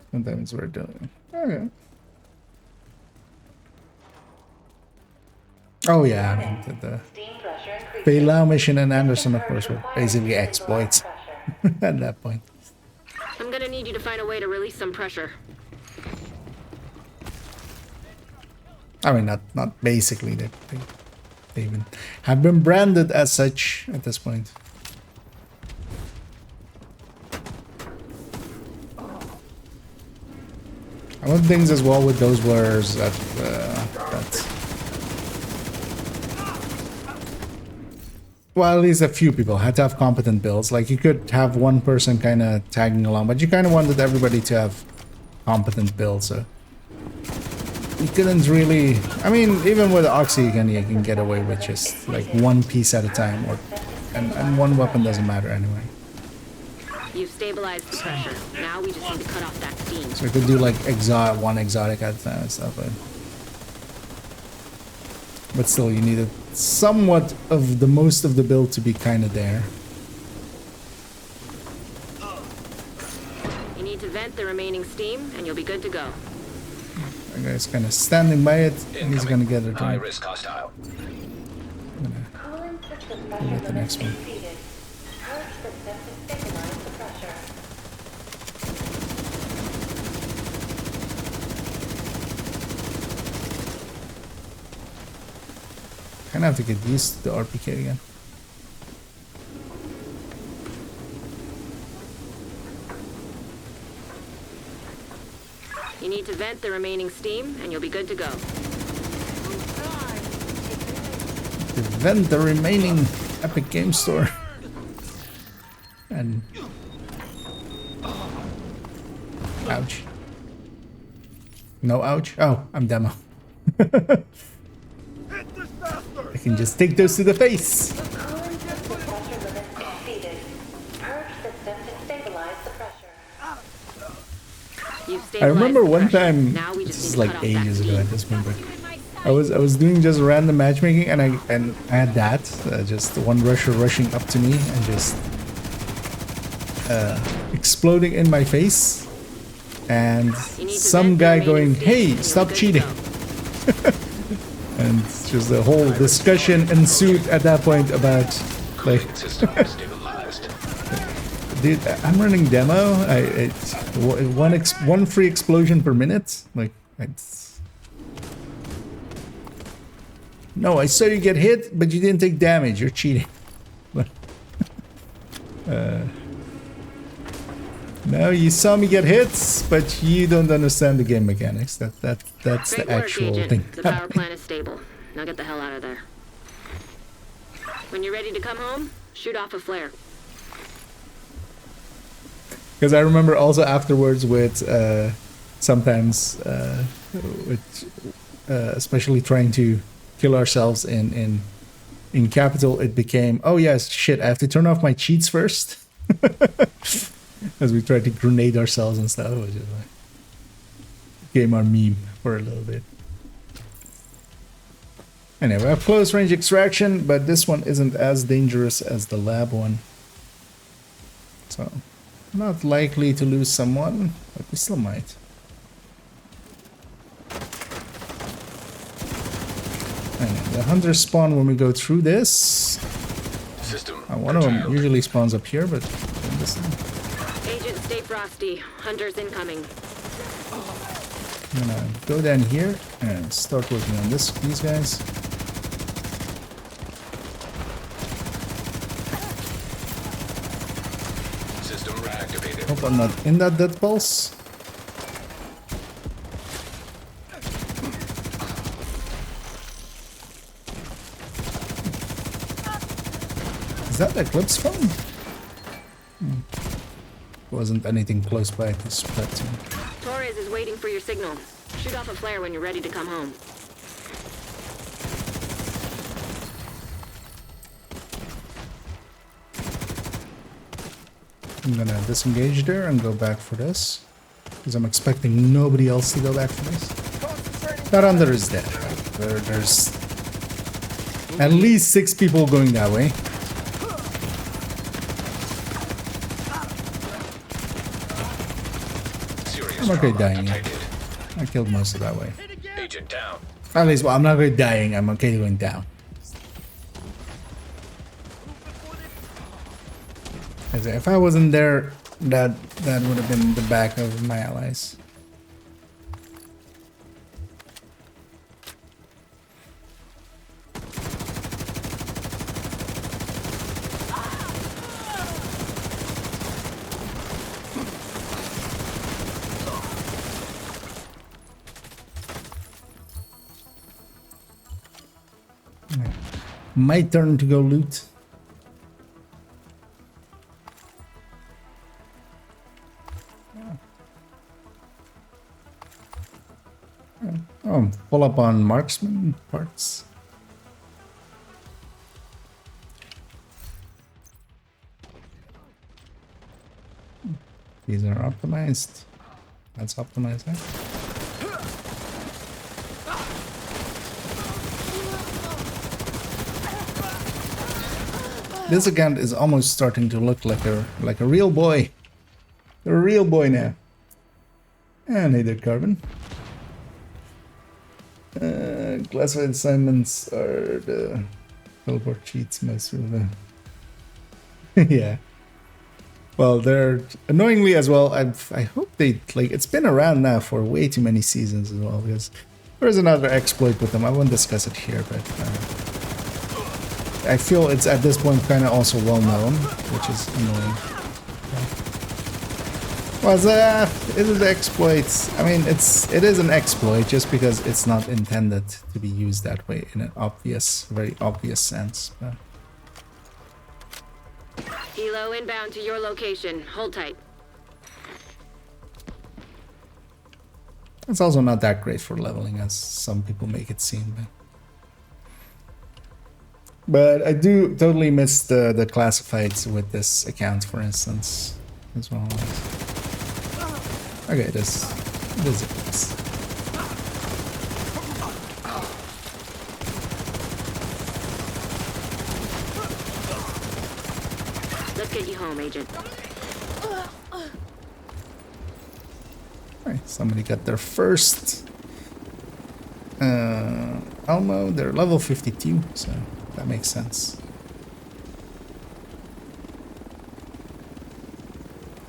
Sometimes we're doing. Okay. Oh yeah, I mean the Bailout mission and Anderson, of course, were basically exploits at that point. I'm gonna need you to find a way to release some pressure. I mean, not basically. They even have been branded as such at this point. And one of the things as well with those was that well, at least a few people had to have competent builds. Like, you could have one person kind of tagging along, but you kind of wanted everybody to have competent builds. So you couldn't really. I mean, even with Oxy, you can get away with just like one piece at a time, and one weapon doesn't matter anyway. You've stabilized the pressure. Now we just need to cut off that steam. So you could do like one exotic at a time and stuff, but still, you needed somewhat of the most of the build to be kind of there. You need to vent the remaining steam, and you'll be good to go. That guy's kind of standing by it, and he's gonna get it High done. risk hostile. Coolant system We'll pressure get the next one. limits exceeded. Purge system to stabilize the pressure. Kind of have to get used to the RPK again. You need to vent the remaining steam, and you'll be good to go. To vent the remaining Epic Game Store. And ouch. No ouch? Oh, I'm demo. I can just take those to the face. Coolant system pressure limits exceeded. Purge system to stabilize the pressure. You've I stabilized remember the one pressure. time, Now we this just is need to like cut off that ages ago steam. at this point, but I was doing just random matchmaking, and I had that just one rusher rushing up to me and just exploding in my face, and You need to some vent the guy remaining going, steam, "Hey, and you'll stop be good to cheating!" go. And just the whole discussion ensued at that point about like, System stabilized. dude, I'm running demo. One free explosion per minute. Like, no, I saw you get hit, but you didn't take damage. You're cheating. No, you saw me get hits, but you don't understand the game mechanics. That's Great the work, actual Agent. thing. The power plant is stable. Now get the hell out of there. When you're ready to come home, shoot off a flare. Because I remember also afterwards with sometimes especially trying to kill ourselves in Capital, it became, oh yes, shit, I have to turn off my cheats first. As we tried to grenade ourselves and stuff. It was just like, became our meme for a little bit. Anyway, we have close range extraction, but this one isn't as dangerous as the lab one. So, not likely to lose someone, but we still might. Anyway, the hunters spawn when we go through this. System. One of them curtailed. usually spawns up here, but this time. Agent, stay frosty. Hunters incoming. I'm gonna go down here and start working on these guys. System reactivated. Hope I'm not in that dead pulse. Is that Eclipse phone? Wasn't anything close by to spread to. Torres is waiting for your signal. Shoot off a flare when you're ready to come home. I'm gonna disengage there and go back for this. Because I'm expecting nobody else to go back for this. That under is dead. There's at least 6 people going that way. Serious I'm okay trauma dying. detected. I killed most of that way. Agent down. At least, well, I'm not going dying. I'm okay going down. As if I wasn't there, that would have been the back of my allies. My turn to go loot. Oh, pull up on marksman parts. These are optimized. Let's optimize that. This account is almost starting to look like a real boy. A real boy now. And hey there, Carbon. Classified assignments are the teleport cheats most of the yeah. Well, they're annoyingly as well. I hope they like. It's been around now for way too many seasons as well. Because there's another exploit with them. I won't discuss it here, but I feel it's at this point kind of also well known, which is annoying. Well, it is exploits. I mean, it is an exploit just because it's not intended to be used that way in an obvious, very obvious sense. But Helo inbound to your location. Hold tight. it's also not that great for leveling as some people make it seem. But I do totally miss the classifieds with this account, for instance, as well. Okay, this is it. Let's get you home, Agent. Alright, somebody got their first Elmo. They're level 52, so that makes sense.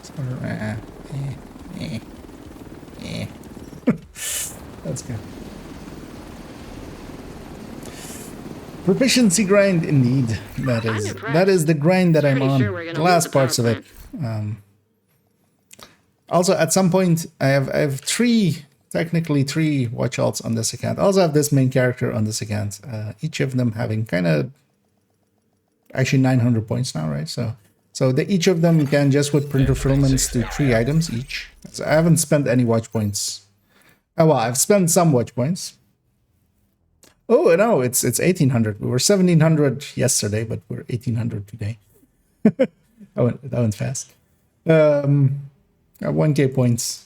So, that's good. Proficiency grind, indeed. That is the grind that I'm on. The last parts of it. Also, at some point, I have technically three watch alts on this account. I also have this main character on this account. Each of them having kind of actually 900 points now, right? So each of them can just with printer filaments do 3 items each. So I haven't spent any watch points. Oh, well, I've spent some watch points. Oh no, it's 1800. We were 1700 yesterday, but we're 1800 today. that went fast. 1k points.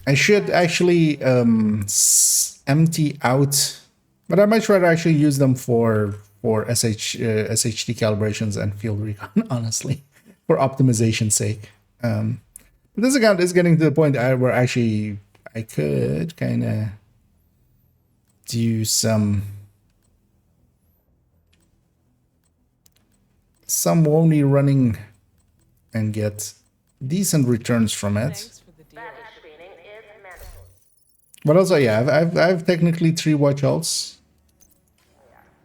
I should actually empty out, but I might try to actually use them for SHD calibrations and field recon, honestly, for optimization's sake. But this account is getting to the point where actually I could kind of do some Wony running and get decent returns from it. But also, yeah, I've technically 3 watch alts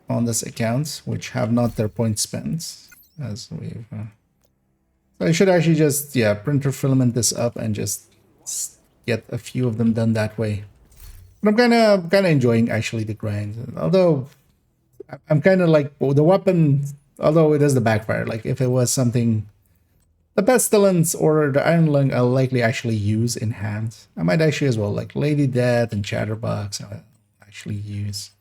on this account, which have not their points spent, as we've. So I should actually just printer filament this up and just get a few of them done that way. But I'm kind of enjoying actually the grind, although I'm kind of like the weapon. Although it is the backfire, like if it was something, the pestilence or the iron lung, I'll likely actually use in hand. I might actually as well, like Lady Death and Chatterbox. I'll actually use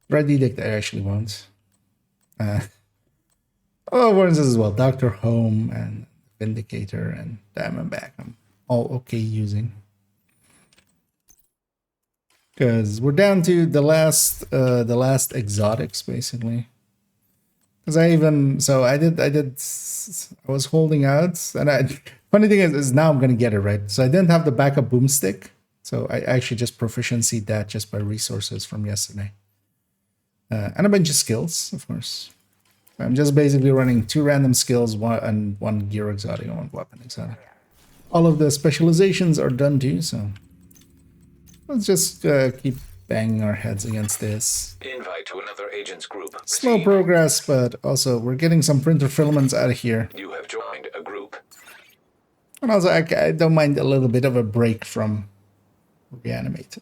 Red Edict. I actually won't. Oh, for instance as well, Dr. Home and Vindicator and Diamondback. I'm all okay using. Because we're down to the last exotics basically. Because I was holding out, and funny thing is now I'm gonna get it right. So I didn't have the backup boomstick, so I actually just proficiency'd that just by resources from yesterday, and a bunch of skills, of course. I'm just basically running 2 random skills, one gear exotic and 1 weapon exotic. All of the specializations are done too, so let's just keep banging our heads against this. Invite to another agent's group. Slow progress, but also we're getting some printer filaments out of here. You have joined a group. And also I don't mind a little bit of a break from reanimate.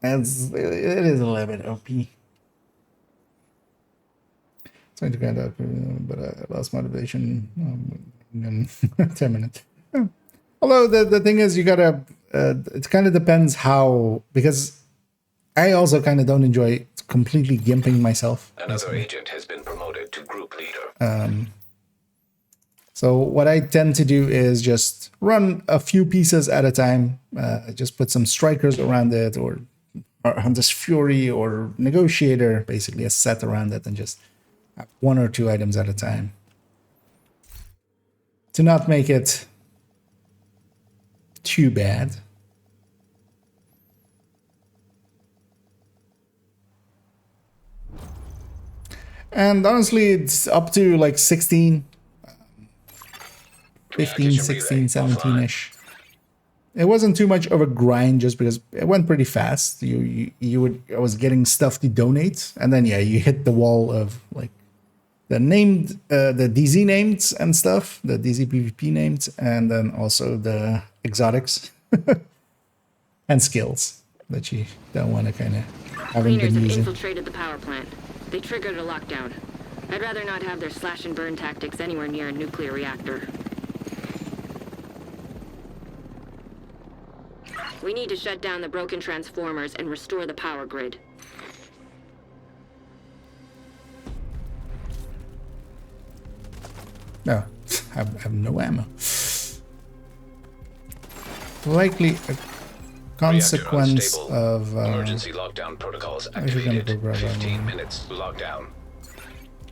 it is a little bit OP. Trying to grind out, but I lost motivation in 10 minutes. Yeah. Although the thing is, you gotta, it kind of depends how, because I also kind of don't enjoy completely gimping myself. Another agent has been promoted to group leader. So what I tend to do is just run a few pieces at a time, just put some strikers around it, or Hunter's Fury or Negotiator, basically a set around it, and just have 1 or 2 items at a time. To not make it too bad. And honestly, it's up to like 16, 15, 16, 17-ish. It wasn't too much of a grind just because it went pretty fast. I was getting stuff to donate, and then yeah, you hit the wall of like the named, the DZ names and stuff, the DZ PvP names, and then also the exotics and skills that you don't want to kind of haven't Cleaners been have using. infiltrated the power plant. They triggered a lockdown. I'd rather not have their slash and burn tactics anywhere near a nuclear reactor. We need to shut down the broken transformers and restore the power grid. No, I have no ammo. Likely a consequence Reactor unstable. of Emergency lockdown protocols actually gonna activated. go grab 15 ammo. minutes lockdown.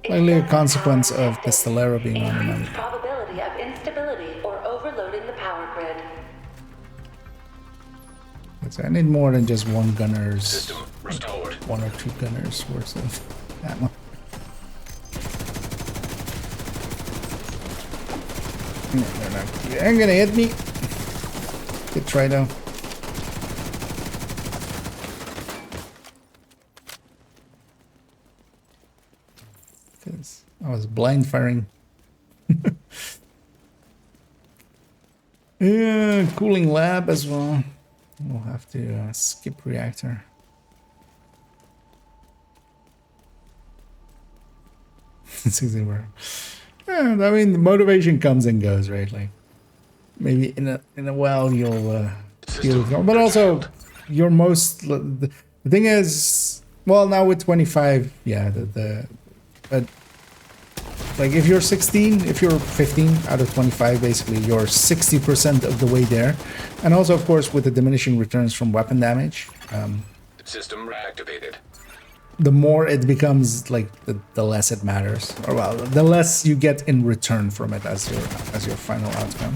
Likely a consequence of Pistolero being on Increased another. probability of instability or overloading the power grid. So I need more than just one gunner's, System restored. 1 or 2 gunners worth of ammo. No, they're not. You ain't gonna hit me. Good try though. Because I was blind firing. Yeah, cooling lab as well. We'll have to skip reactor. Yeah, I mean, the motivation comes and goes, right? Like maybe in a while you'll feel it going, but also your most. The thing is, well, now with 25, yeah, but like if you're 16, if you're 15 out of 25, basically you're 60% of the way there, and also of course with the diminishing returns from weapon damage. System reactivated. The more it becomes like the less it matters, or well, the less you get in return from it as your final outcome.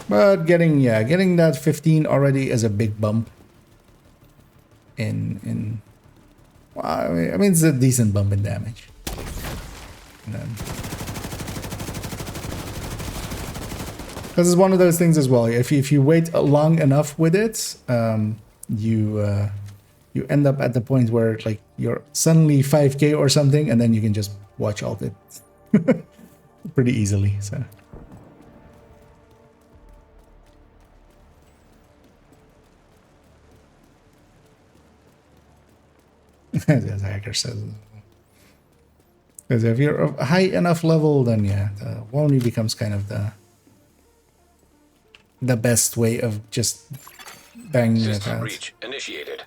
But getting that 15 already is a big bump. Well, I mean it's a decent bump in damage. And then, because it's one of those things as well. If you wait long enough with it, you end up at the point where like you're suddenly 5k or something, and then you can just watch alt it pretty easily. So. As Hacker says. Because if you're a high enough level, then yeah, the Wony becomes kind of the best way of just banging it System out. breach initiated.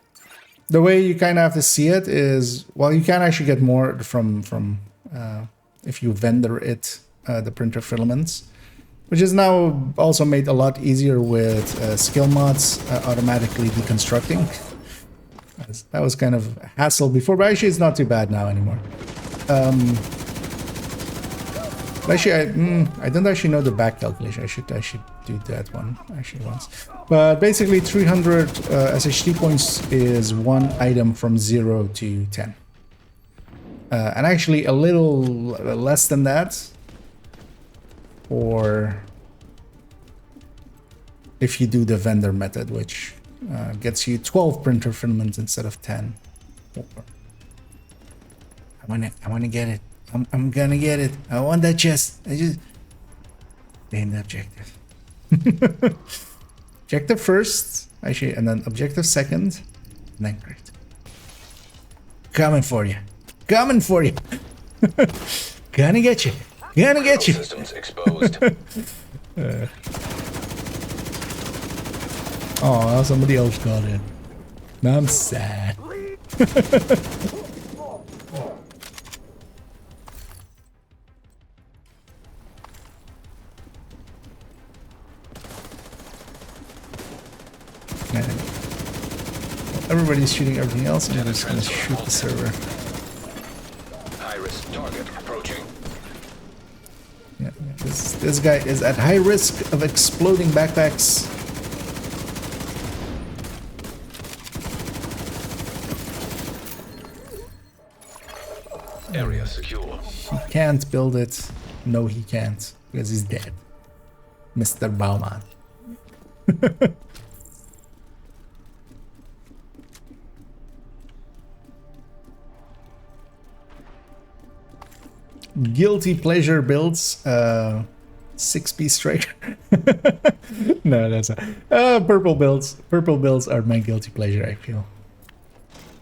The way you kind of have to see it is, well, you can actually get more from if you vendor it, the printer filaments, which is now also made a lot easier with skill mods automatically deconstructing. That was kind of a hassle before, but actually it's not too bad now anymore. Actually, I don't actually know the back calculation. I should do that one actually once. But basically, 300 SHT points is one item from 0 to 10, and actually a little less than that, or if you do the vendor method, which gets you 12 printer filaments instead of 10. I wanna get it. I'm gonna get it. I want that chest. I just gain the objective. Objective first, actually, and then objective second, and then great. Coming for you. Coming for you. Gonna get you. Gonna get you. Systems exposed. Oh, somebody else got it. Now I'm sad. Everybody's shooting everything else, and I'm just gonna shoot the server. High-risk target approaching. Yeah, this guy is at high risk of exploding backpacks. Area secure. He can't build it. No, he can't, because he's dead. Mr. Baumann. Guilty pleasure builds. 6-piece striker. No, that's not. Purple builds. Purple builds are my guilty pleasure, I feel.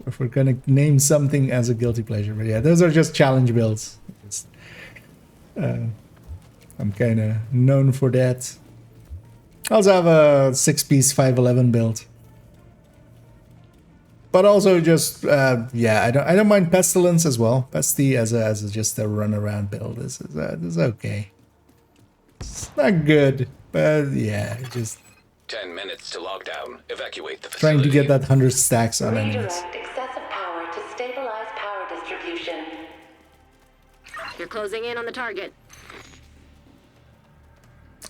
If we're gonna name something as a guilty pleasure. But yeah, those are just challenge builds. I'm kind of known for that. I also have a 6-piece 511 build. But also just yeah, I don't mind Pestilence as well. Pesty as just a run around build is okay. It's not good, but yeah, just 10 minutes to lockdown. Evacuate the facility. trying to get that 100 stacks on enemies. Redirect excessive power to stabilize power distribution. You're closing in on the target.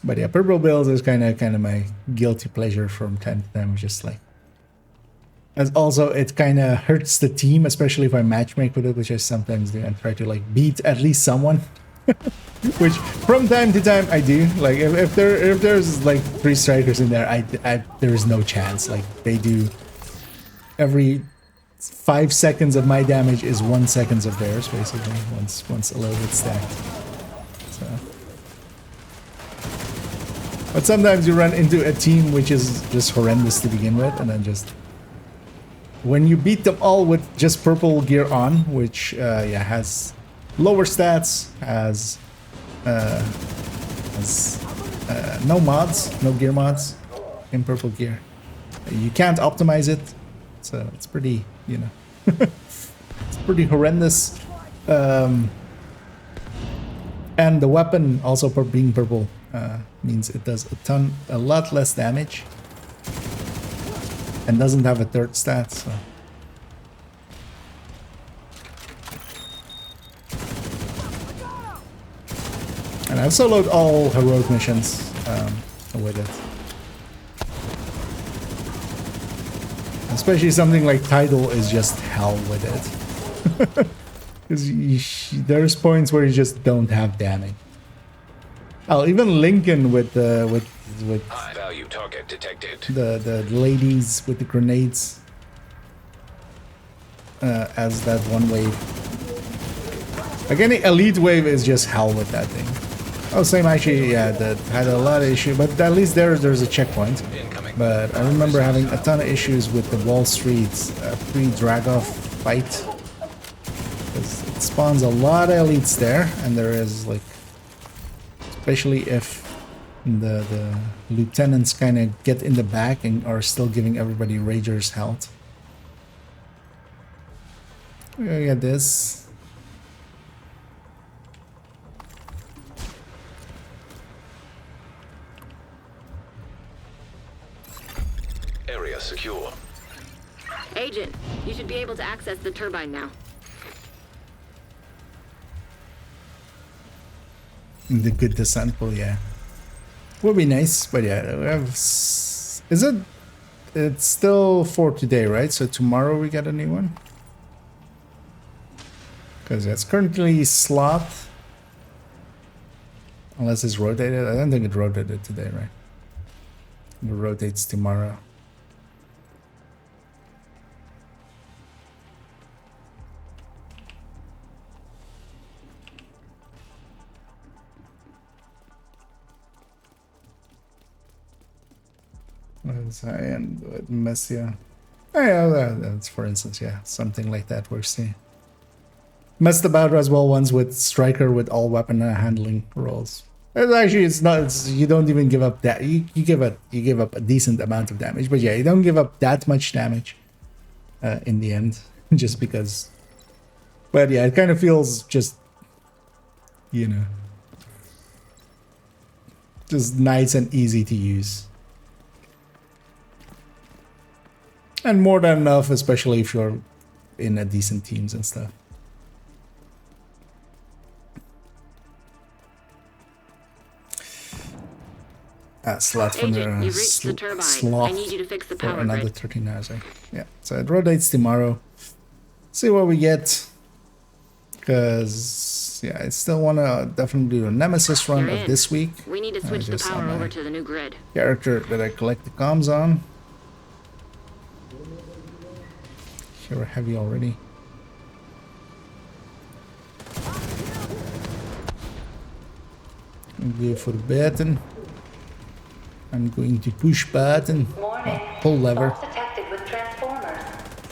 But yeah, purple builds is kind of my guilty pleasure from time to time. Just like, as also it kind of hurts the team, especially if I matchmake with it, which I sometimes do, and try to like beat at least someone. Which from time to time I do. Like if there's like 3 strikers in there, there is no chance. Like they do every 5 seconds of my damage is 1 second of theirs, basically. Once a little bit stacked. So. But sometimes you run into a team which is just horrendous to begin with, and then just when you beat them all with just purple gear on, which yeah, has lower stats, has no mods, no gear mods in purple gear. You can't optimize it, so it's pretty, you know, it's pretty horrendous. And the weapon also for being purple means it does a lot less damage, and doesn't have a third stat. So. And I've soloed all heroic missions with it. Especially something like Tidal is just hell with it. Because there's points where you just don't have damage. Oh, even Lincoln with High value target detected. the ladies with the grenades as that one wave. Like any elite wave is just hell with that thing. Oh, same actually, yeah, that had a lot of issues, but at least there's a checkpoint. But I remember having a ton of issues with the Wall Street pre-drag-off fight. Because it spawns a lot of elites there, and there is like, especially if the lieutenants kind of get in the back and are still giving everybody Rager's health. We're gonna get this. Area secure. Agent, you should be able to access the turbine now. The good descent pool, yeah. Would be nice, but yeah, we have... Is it... It's still for today, right? So tomorrow we get a new one? Because it's currently slot. Unless it's rotated. I don't think it rotated today, right? It rotates tomorrow. That's high-end with Messia. Oh, yeah, that's for instance, yeah, something like that we're seeing. Messed about as well ones with striker with all weapon handling rolls. Actually, it's not. You don't even give up that. You give up a decent amount of damage, but yeah, you don't give up that much damage in the end, just because. But yeah, it kind of feels just, you know, just nice and easy to use, and more than enough, especially if you're in a decent teams and stuff. Slot for Agent, you've reached the turbine. sloth I need you to fix the for power another grid. 13 hours. Yeah, so it rotates tomorrow. See what we get. Because, yeah, I still want to definitely do a Nemesis run You're of in. this week. We need to switch the just on power my over to the new grid. character that I collect the comms on. Here we're heavy already. Go for the button. I'm going to push button. Warning. Pull lever. Faults detected with transformers.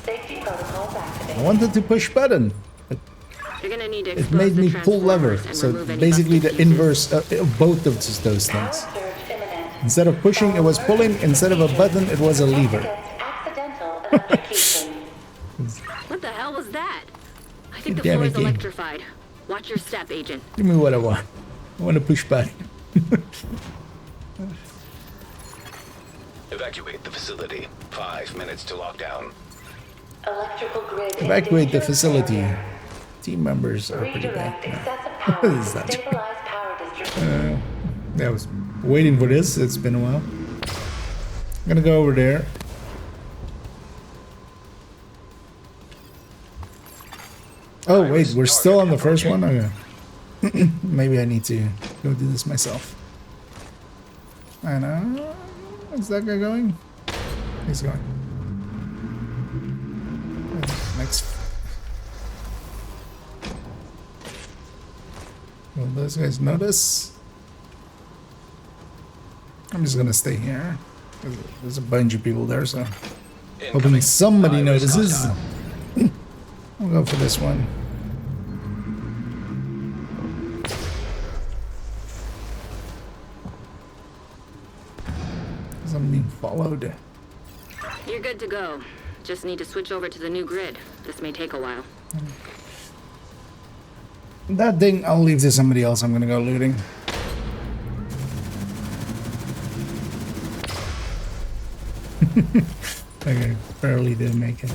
Safety protocols I activated. wanted to push button, but You're gonna need to it expose made the me pull lever. transformers and So remove any basically busted the pieces. inverse of both of those Power things. surge imminent. Instead of pushing, it was pulling. Instead of a button, it was a lever. Against accidental electrocution. What the hell was that? I think the Damn floor it, is game. electrified. Watch your step, Agent. Give me what I want. I want to push button. Evacuate the facility. 5 minutes to lockdown. Electrical grid. in Evacuate the danger of facility. failure. Team members are pretty bad. Redirect Yeah. excessive power What to is that? stabilize power distribution. I was waiting for this. It's been a while. I'm gonna go over there. Oh wait, we're still on the first one? Okay. Maybe I need to go do this myself. I know. Is that guy going? He's going. Next. Will those guys notice? I'm just gonna stay here. There's a bunch of people there, so hoping Incoming. somebody High-risk notices. hostile. I'll go for this one. Because I'm being followed. You're good to go. Just need to switch over to the new grid. This may take a while. That thing, I'll leave to somebody else. I'm gonna go looting. Okay, barely did make it.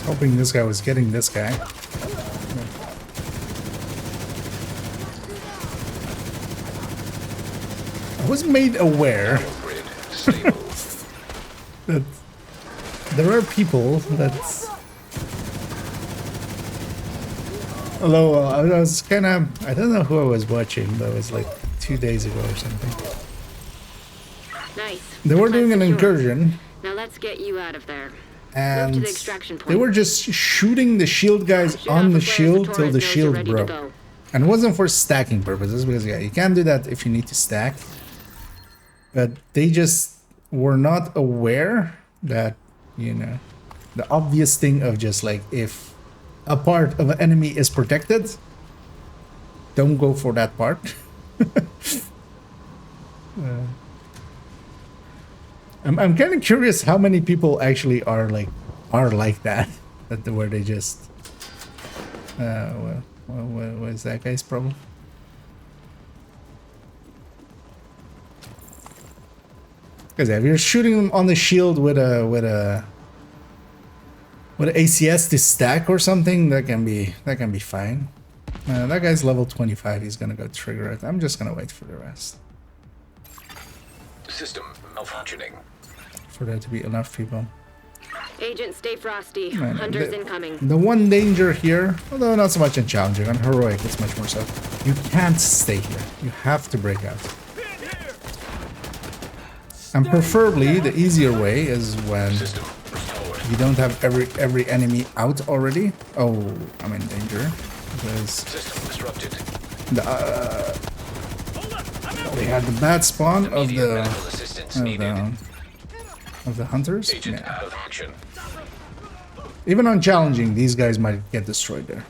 Hoping this guy was getting this guy. I was made aware Grid stable. that there are people that. Although I was kind of, I don't know who I was watching, but it was like 2 days ago or something. Nice. They were The doing an plant's secure. incursion, Now let's get you out of there. and Move to the extraction point. they were just shooting the shield guys Shoot on off the a flare shield so till Torres the knows you're shield ready to broke. go. And it wasn't for stacking purposes, because yeah, you can do that if you need to stack. But they just were not aware that, you know, the obvious thing of just like, if a part of an enemy is protected, don't go for that part. I'm kind of curious how many people actually are like that, where they just what is that guy's problem? Because if you're shooting them on the shield with a with ACS to stack or something, that can be fine. That guy's level 25. He's gonna go trigger it. I'm just gonna wait for the rest. System malfunctioning. For there to be enough people. Agent, stay frosty. Man, Hunters incoming. The one danger here, although not so much in challenging, on heroic it's much more so. You can't stay here. You have to break out. And preferably the easier way is when System restored. you don't have every enemy out already. Oh, I'm in danger because System disrupted. we had the bad spawn of Immediate the medical assistance needed. of the hunters. Agent Yeah. out of action. Even on challenging, these guys might get destroyed there.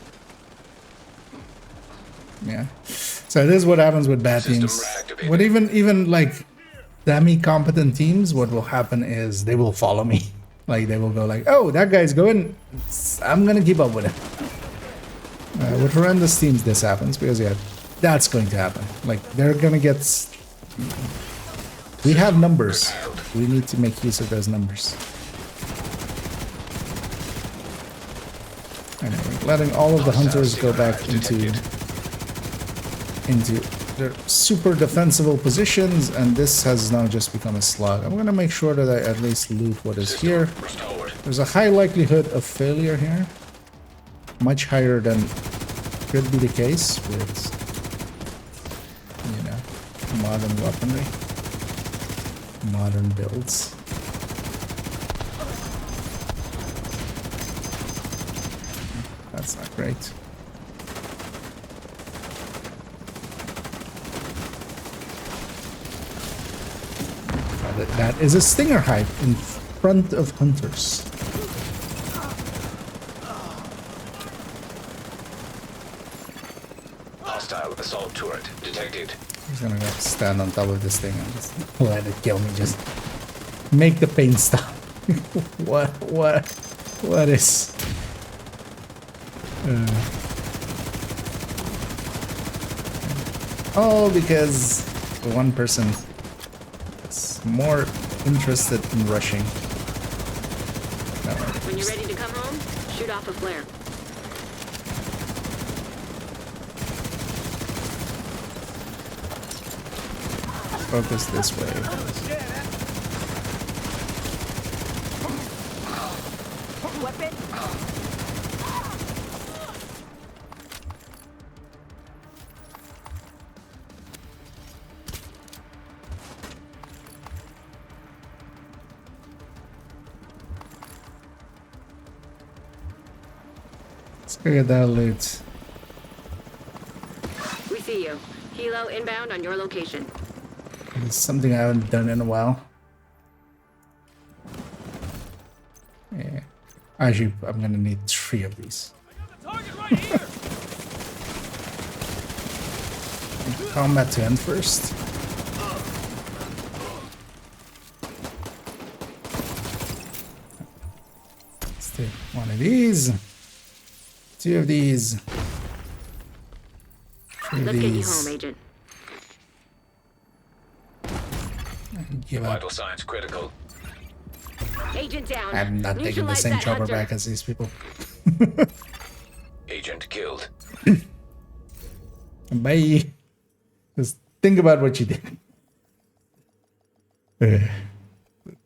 Yeah. So this is what happens with bad System teams. reactivated. What even like semi-competent teams, what will happen is they will follow me. Like they will go like, oh, that guy's going, I'm gonna keep up with him. With horrendous teams this happens because yeah, that's going to happen. Like they're gonna get. We have numbers. We need to make use of those numbers. Anyway, letting all of the hunters go back into their super defensible positions, and this has now just become a slog. I'm gonna make sure that I at least loot what is here. Restored. There's a high likelihood of failure here. Much higher than could be the case with, you know, modern weaponry. Modern builds. That's not great. That is a stinger hive in front of hunters. Hostile assault turret detected. He's gonna go stand on top of this thing and just let it kill me. Just make the pain stop. What is? Oh, because the one person is more interested in rushing. No. When you're ready to come home, shoot off a flare. Focus this way. Let's go get that loot. We see you. Helo inbound on your location. It's something I haven't done in a while. Yeah. Actually, I'm gonna need 3 of these. Target right here. Combat to end first. Let's take 1 of these. 2 of these. 3 of Let's get you these. home, Agent. Give up. Vital signs critical. Agent down. I'm not taking the Neutralize same that chopper hunter. back as these people. Agent killed. Bye. Just think about what you did.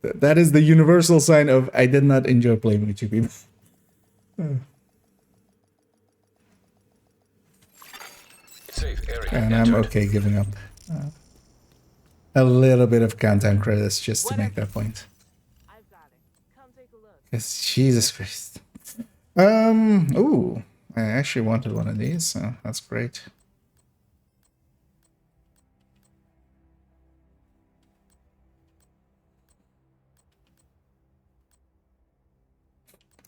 That is the universal sign of I did not enjoy playing with you people. Safe area And I'm entered. okay giving up a little bit of content credits just to make that point. I've got it. Come take a look. Because Jesus Christ. Ooh. I actually wanted one of these, so that's great.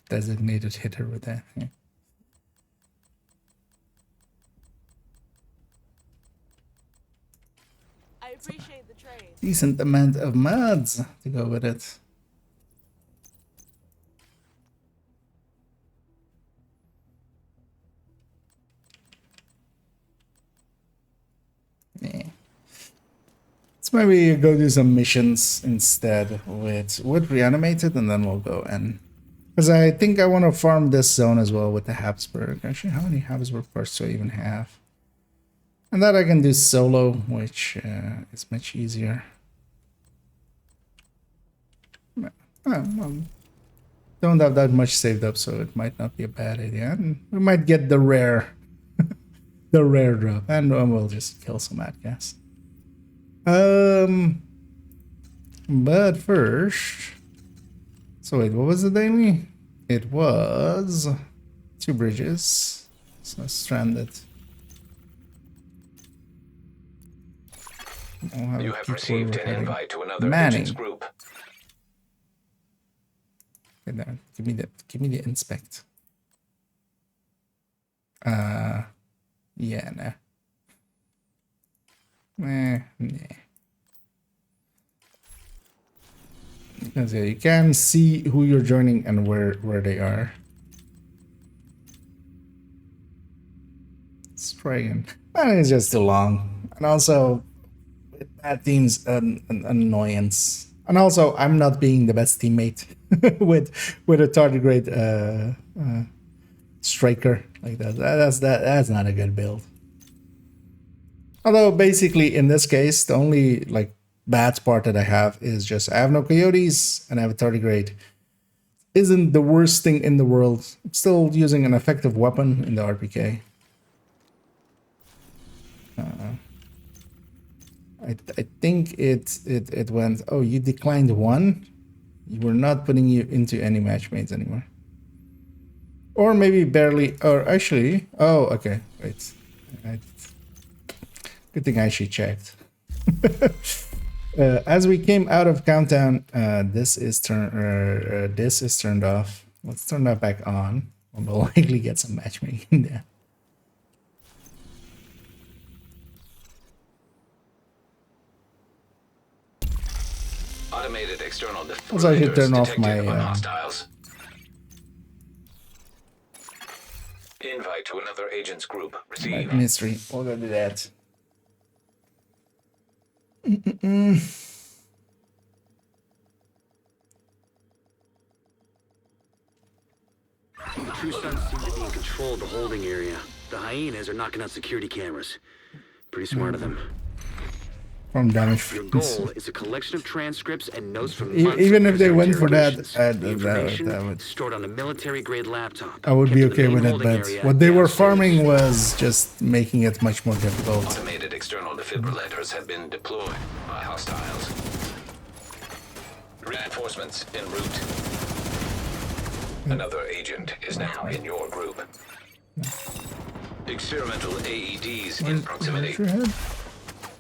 Designated hitter with that. Yeah. I appreciate the trade. Decent amount of mods to go with it. Yeah. Let's maybe go do some missions instead with Reanimated, and then we'll go and Because I think I want to farm this zone as well with the Habsburg. Actually, how many Habsburg parts do I even have? And that I can do solo, which is much easier. Well, don't have that much saved up, so it might not be a bad idea. And we might get the rare, the rare drop, and we'll just kill some Adgas. But first, so wait, what was the daily? It was 2 bridges, so stranded. You have received an invite to another Manning. agents group. Okay, there. Give me the inspect. Yeah, no. Nah. Because you can see who you're joining and where they are. Let's try again. It's just too long, and also bad teams an annoyance. And also, I'm not being the best teammate with a tardigrade striker like that. That's not a good build. Although basically in this case, the only like bad part that I have is just I have no coyotes and I have a tardigrade. Isn't the worst thing in the world. I'm still using an effective weapon in the RPK. I think it went, oh, you declined 1? We're not putting you into any matchmates anymore. Or maybe barely, or actually, oh, okay, wait. Good thing I actually checked. As we came out of countdown, this is turned off. Let's turn that back on. We'll likely get some matchmaking there. Automated external Also, I should defibrillators turn off detected my on hostiles. Invite to another agents group. Receive. mystery. We'll go do that. The True Sons seem to be in control of the holding area. The hyenas are knocking out security cameras. Pretty smart of them. From damage. Your goal is a collection of transcripts and notes from Even if they went for that, the information that would stored on a military-grade laptop. I would be kept in okay the main with it, holding but area what they were downstairs. farming was just making it much more difficult. Automated external defibrillators have been deployed by hostiles. Reinforcements en route. Another agent is now in your group. Experimental AEDs in proximity. Your head?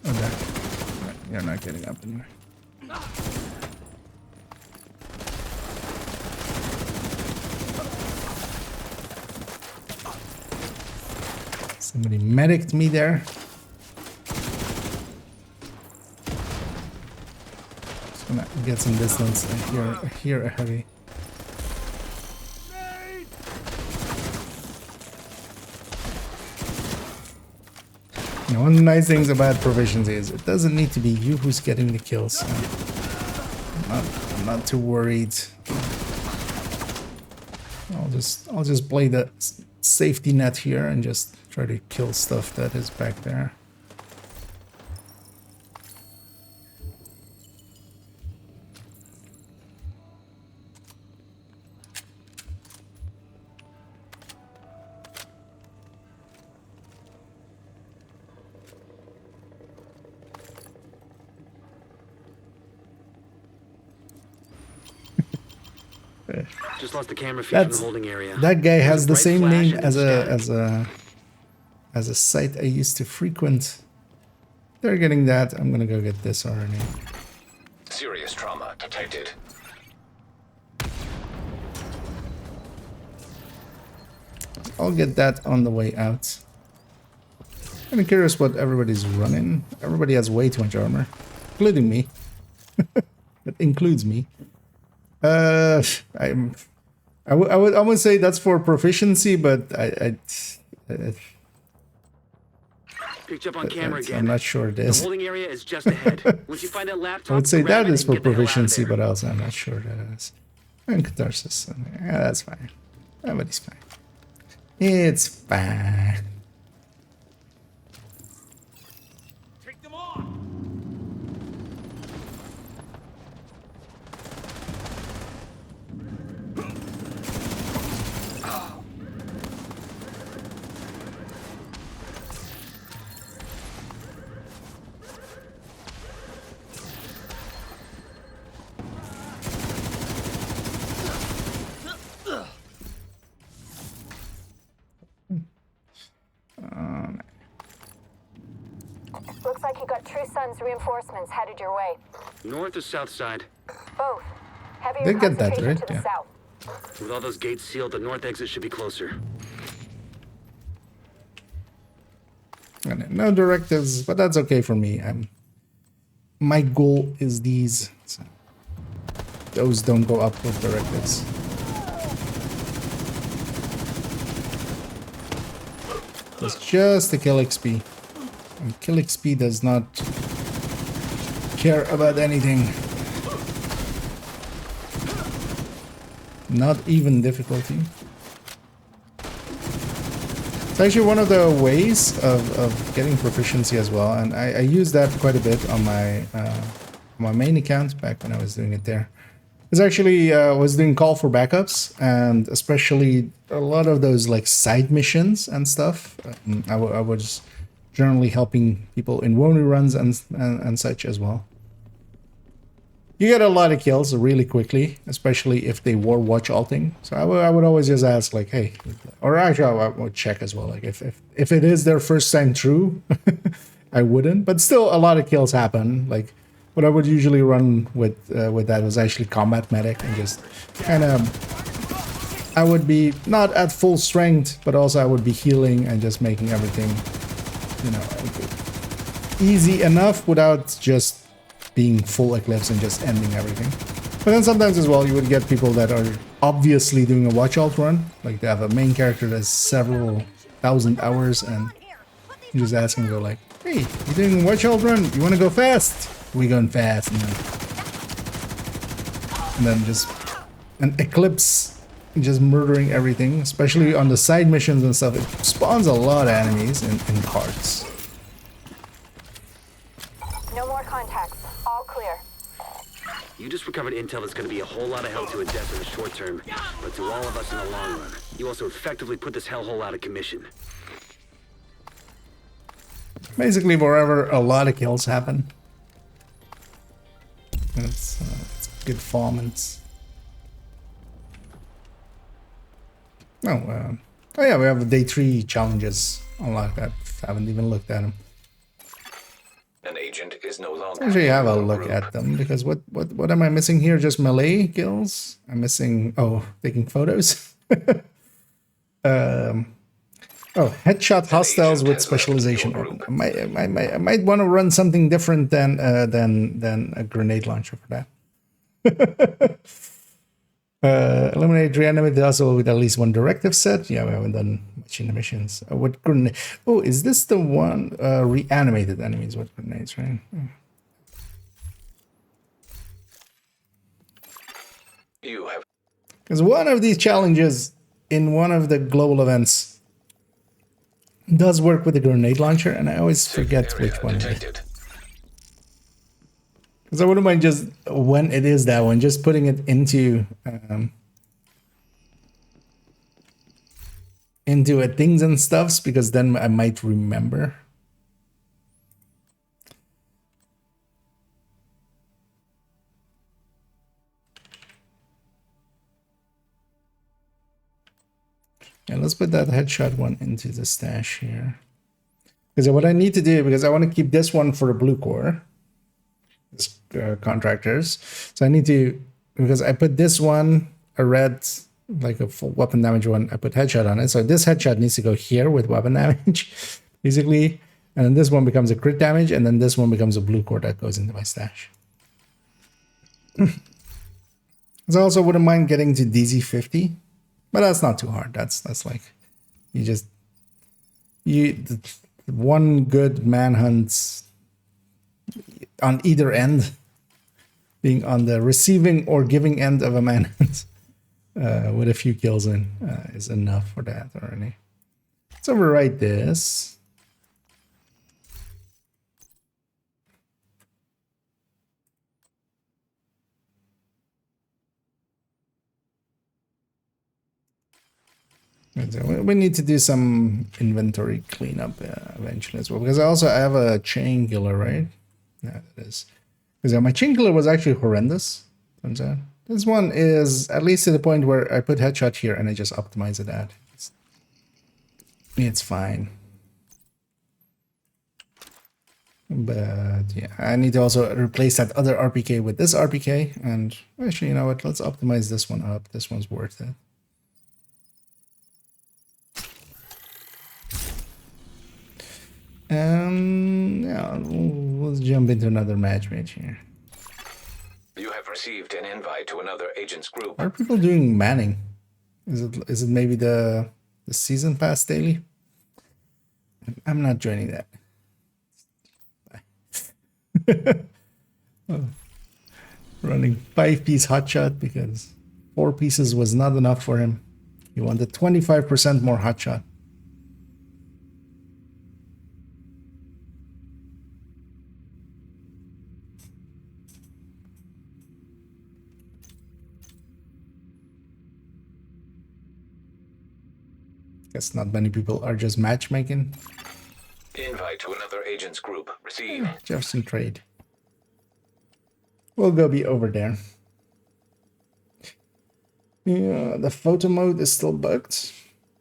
Okay. Right, you're not getting up in there. Somebody medicked me there. Just gonna get some distance. I hear a heavy. You know, one of the nice things about proficiency is it doesn't need to be you who's getting the kills. So I'm not too worried. I'll just play the safety net here and just try to kill stuff that is back there. Just lost the camera feed from the That's, holding area. that guy has the Bright same flash name and as static. a site I used to frequent. They're getting that. I'm gonna go get this RNA. Serious trauma detected. I'll get that on the way out. I'm curious what everybody's running. Everybody has way too much armor, including me. That includes me. I would say that's for proficiency, but Picked up on camera again. I'm not sure it The is. holding area is just ahead. Once you find that laptop, I would say grab that it is and for get the hell out of proficiency, there. but also I'm not sure that is. And catharsis. Yeah, that's fine. Everybody's fine. It's fine. Take them on! Looks like you got True Sun's reinforcements headed your way. North or south side? Both. Heavier They get that, concentration right? to the Yeah. south. With all those gates sealed, the north exit should be closer. And no directives, but that's okay for me. My goal is these. So those don't go up with directives. It's just the kill XP. And kill XP does not care about anything. Not even difficulty. It's actually one of the ways of getting proficiency as well, and I use that quite a bit on my main account back when I was doing it there. It's actually was doing call for backups, and especially a lot of those like side missions and stuff. I was generally helping people in Wony runs and such as well. You get a lot of kills really quickly, especially if they were watch alting. So I would always just ask like, hey, or actually I would check as well. Like if it is their first time through, I wouldn't. But still, a lot of kills happen. Like what I would usually run with that was actually combat medic and just kind of. I would be not at full strength, but also I would be healing and just making everything, you know, easy enough without just being full eclipse and just ending everything. But then sometimes as well you would get people that are obviously doing a watch alt run, like they have a main character that's several thousand hours, and you just ask them, go like, hey, you doing a watch alt run? You want to go fast? We going fast, and then just an eclipse, just murdering everything, especially on the side missions and stuff. It spawns a lot of enemies in carts. No more contacts. All clear. You just recovered intel that's going to be a whole lot of help to Odessa in the short term, but to all of us in the long run. You also effectively put this hellhole out of commission. Basically, wherever a lot of kills happen, it's good performance. Oh yeah, we have the day 3 challenges unlocked. I haven't even looked at them. An agent is no longer. Actually, have a in your look group. at them, because what am I missing here? Just melee kills? I'm missing. Oh, taking photos. Oh, headshot hostiles with specialization. I might want to run something different than a grenade launcher for that. Eliminate reanimate also with at least one directive set. Yeah, we haven't done much in the missions. What grenade? Oh, is this the one reanimated enemies with grenades, right? You have Because one of these challenges in one of the global events does work with the grenade launcher, and I always forget area which one it is. detected. Because I wouldn't mind just, when it is that one, just putting it into a things and stuffs, because then I might remember. Yeah, let's put that headshot one into the stash here. Because what I need to do, because I want to keep this one for the blue core, this, contractors. So I need to, because I put this one, a red, like a full weapon damage one, I put headshot on it. So this headshot needs to go here with weapon damage, basically. And then this one becomes a crit damage, and then this one becomes a blue core that goes into my stash. So I also wouldn't mind getting to DZ50. But that's not too hard. That's like, one good manhunt on either end, being on the receiving or giving end of a manhunt, with a few kills in is enough for that already. Let's overwrite this. We need to do some inventory cleanup eventually as well, because I also have a chain killer, right? Yeah, it is. Because my chain killer was actually horrendous, turns out. This one is at least to the point where I put headshot here and I just optimize it at. It's fine. But yeah, I need to also replace that other RPK with this RPK. And actually, you know what? Let's optimize this one up. This one's worth it. Yeah, let's jump into another match here. You have received an invite to another agent's group. Are people doing Manning? Is it maybe the season pass daily? I'm not joining that. Running 5-piece hotshot because 4 pieces was not enough for him. He wanted 25% more hotshot. Guess not many people are just matchmaking. Invite to another agent's group. Receive. Jefferson trade. We'll go be over there. Yeah, the photo mode is still bugged.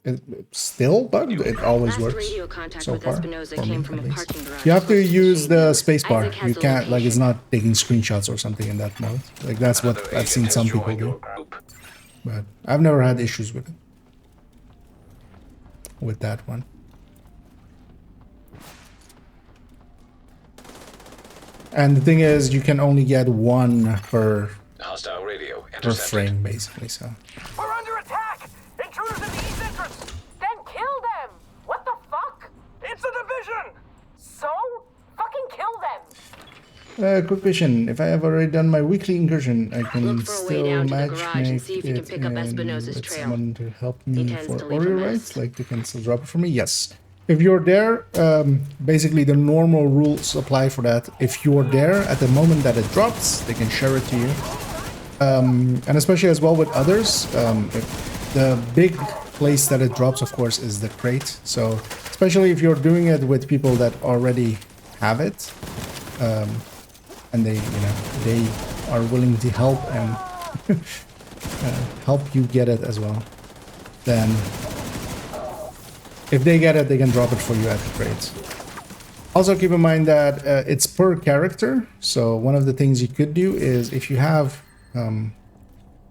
It's still bugged. It always Last works. radio contact So with far, Espinosa for me, came from at a least. parking garage. You have to close use the Shady. spacebar. Isaac has You the can't, like, it's location. not taking screenshots or something in that mode. Like, that's what Another I've seen agent some has people joined your do. group. But I've never had issues with it. With that one. And the thing is, you can only get one per Hostile radio intercepted. frame, basically, so. We're under attack! Intruders in the east entrance! Then kill them! What the fuck? It's a division! So? Fucking kill them! Quick question. If I have already done my weekly incursion, I can Look for a way still down to the match garage and make see if you can it pick up and Espinosa's with trail. someone to help He me tends for to leave a order mess. rights. Like, they can still drop it for me. Yes. If you're there, basically the normal rules apply for that. If you're there at the moment that it drops, they can share it to you. And especially as well with others, if the big place that it drops, of course, is the crate. So especially if you're doing it with people that already have it, and they are willing to help and help you get it as well, then if they get it, they can drop it for you at the crates. Also keep in mind that it's per character. So one of the things you could do is if you have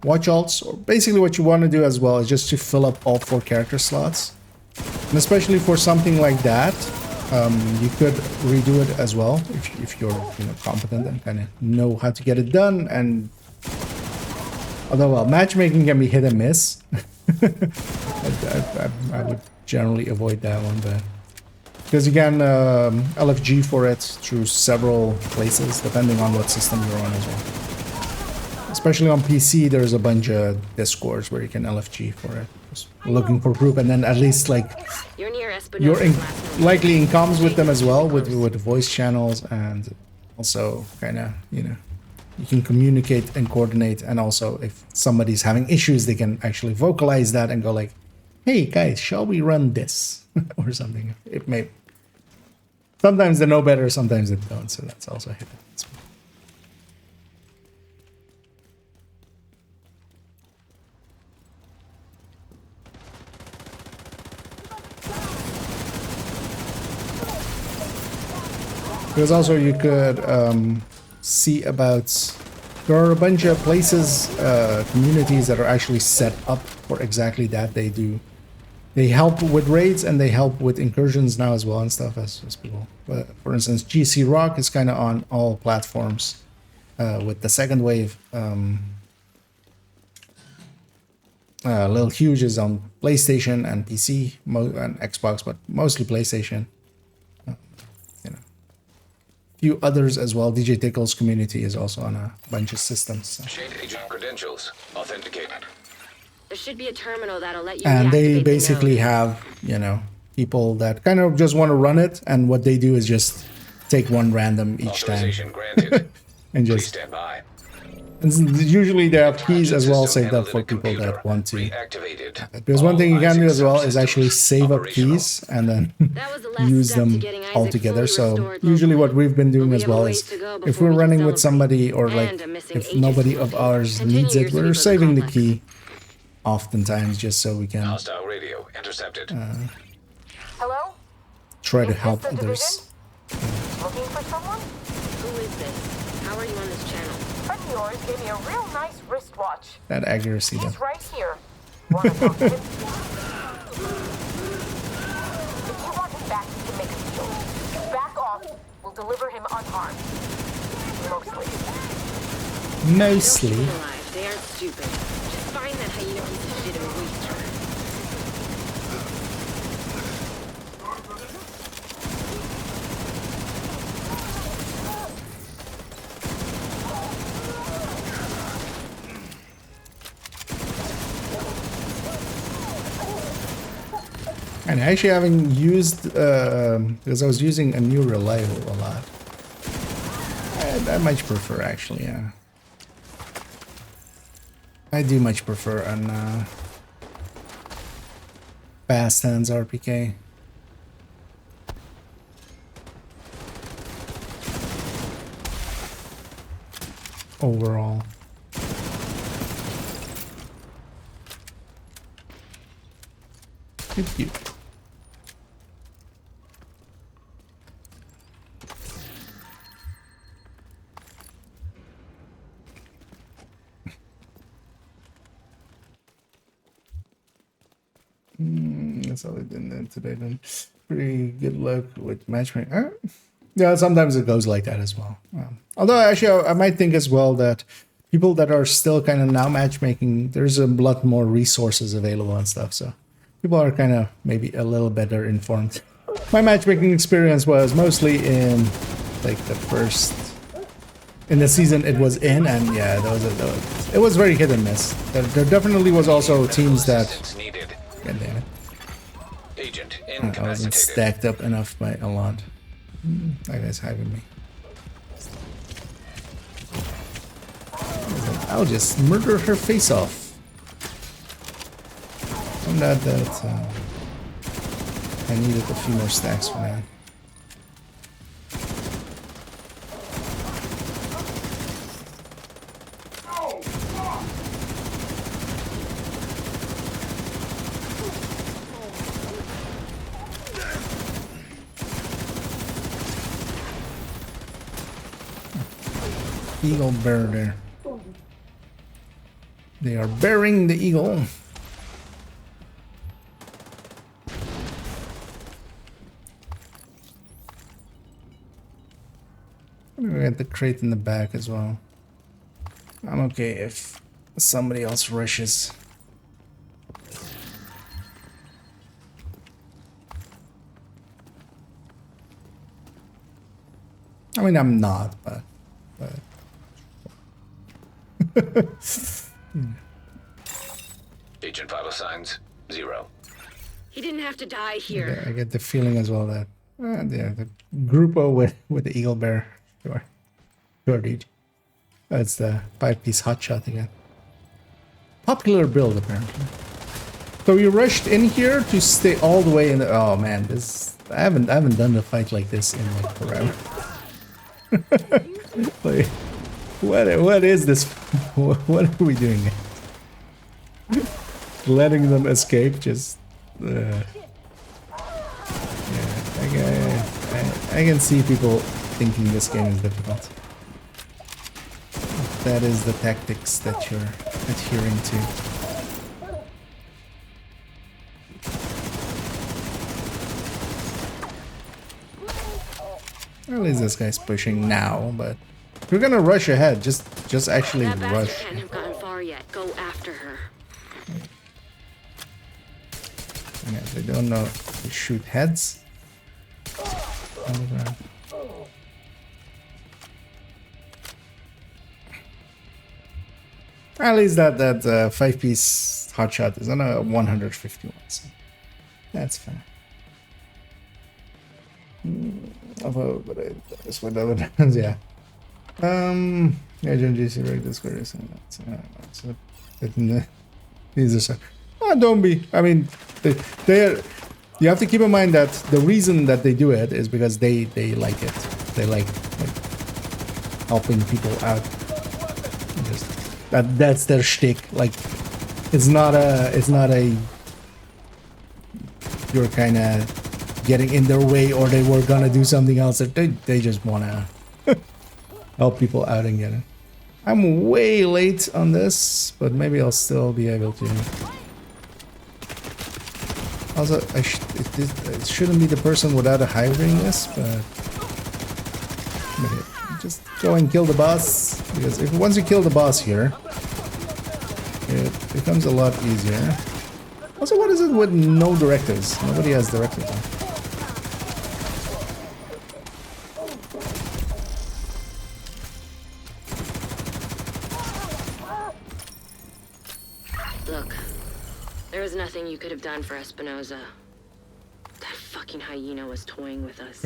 watch alts, or basically what you want to do as well is just to fill up all 4 character slots. And especially for something like that, you could redo it as well if you're competent and kind of know how to get it done. And although, well, matchmaking can be hit and miss. I would generally avoid that one, but because you can LFG for it through several places depending on what system you're on as well. Especially on PC, there's a bunch of discords where you can LFG for it. Just looking for group, and then at least like You're near you're Espinosa's last known likely in comms with them as well with voice channels, and also kind of you can communicate and coordinate. And also if somebody's having issues, they can actually vocalize that and go like, hey guys, shall we run this or something. It may sometimes they know better, sometimes they don't, so that's also hidden. Because also you could see about, there are a bunch of places, communities that are actually set up for exactly that. They help with raids and they help with incursions now as well and stuff as people. But for instance, GC Rock is kind of on all platforms with the second wave. Lil Huge is on PlayStation and PC and Xbox, but mostly PlayStation. Few others as well. DJ Tickle's community is also on a bunch of systems. So. Shade agent credentials authenticated. There should be a terminal that'll let you And they reactivate the basically node. have, you know, people that kind of just want to run it, and what they do is just take one random each time Authorization granted. and Please just. stand by. And usually they have keys as well System saved up for analytic people computer that want to. reactivated. Because one All thing you can do as well ISIC is actually subsystems save up operational. keys and then That was the last use step to them getting Isaac all together. fully So restored usually locally. what we've been doing But we as have a well ways is to go if before we're we can running with celebrate. somebody or like And a missing if agent nobody to of locate. ours Continue needs your it, sweep we're of the saving the complex. key oftentimes just so we can Hostile radio intercepted. Hello? try to Is this help the others. division? Looking for someone? Who is this? How are you on this channel? Friend of yours gave me a real nice wristwatch. That accuracy though. He's right here. Wanna talk to him? If you want him back, you can make a deal. Back off. We'll deliver him unharmed. Mostly. Mostly. Keep them alive. They aren't stupid. Just find that hyena piece of shit and waste her. And actually having used, because I was using a new reliable a lot. I much prefer actually, yeah. I do much prefer on Fast Hands RPK. Overall. Thank you. That's all I did today then. Pretty good luck with matchmaking. Yeah, sometimes it goes like that as well. Although actually I might think as well that people that are still kind of now matchmaking, there's a lot more resources available and stuff. So people are kind of maybe a little better informed. My matchmaking experience was mostly in like the first, in the season it was in, and yeah, it was very hit and miss. There definitely was also teams that, Assistance needed. god damn it, Agent I wasn't incapacitated. stacked up enough by a lot. That guy's hiding me. I'll just murder her face off. I'm not that. I needed a few more stacks for that. Eagle bear there. They are burying the eagle. We got the crate in the back as well. I'm okay if somebody else rushes. I mean, I'm not, but Agent vital signs 0. He didn't have to die here. I get the feeling as well that the Grupo with the eagle bear. Sure, dude. That's the 5-piece hotshot again. Popular build apparently. So we rushed in here to stay all the way in the. Oh man, this I haven't done a fight like this in like forever. Like, what is this? What are we doing? Letting them escape? Just. Yeah, I can see people thinking this game is difficult. That is the tactics that you're adhering to. At least this guy's pushing now, but if you're gonna rush ahead, just actually That bastard rush. can't have gotten far yet. Go after her. Yeah, they don't know to shoot heads on the ground. At least that 5-piece hotshot is on a 151, so that's fine. Although, but that's what other ones, yeah. Yeah, John JC right Discord is so these are so. Oh, don't be. I mean, they are. You have to keep in mind that the reason that they do it is because they like it. They like helping people out. Just that's their shtick. Like, it's not a you're kind of getting in their way or they were gonna do something else. They just wanna help people out and get it. I'm way late on this, but maybe I'll still be able to. Also, it shouldn't be the person without a high ring this, but just go and kill the boss, because once you kill the boss here, it becomes a lot easier. Also, what is it with no directives? Nobody has directives. Look, there was nothing you could have done for Espinosa. That fucking hyena was toying with us.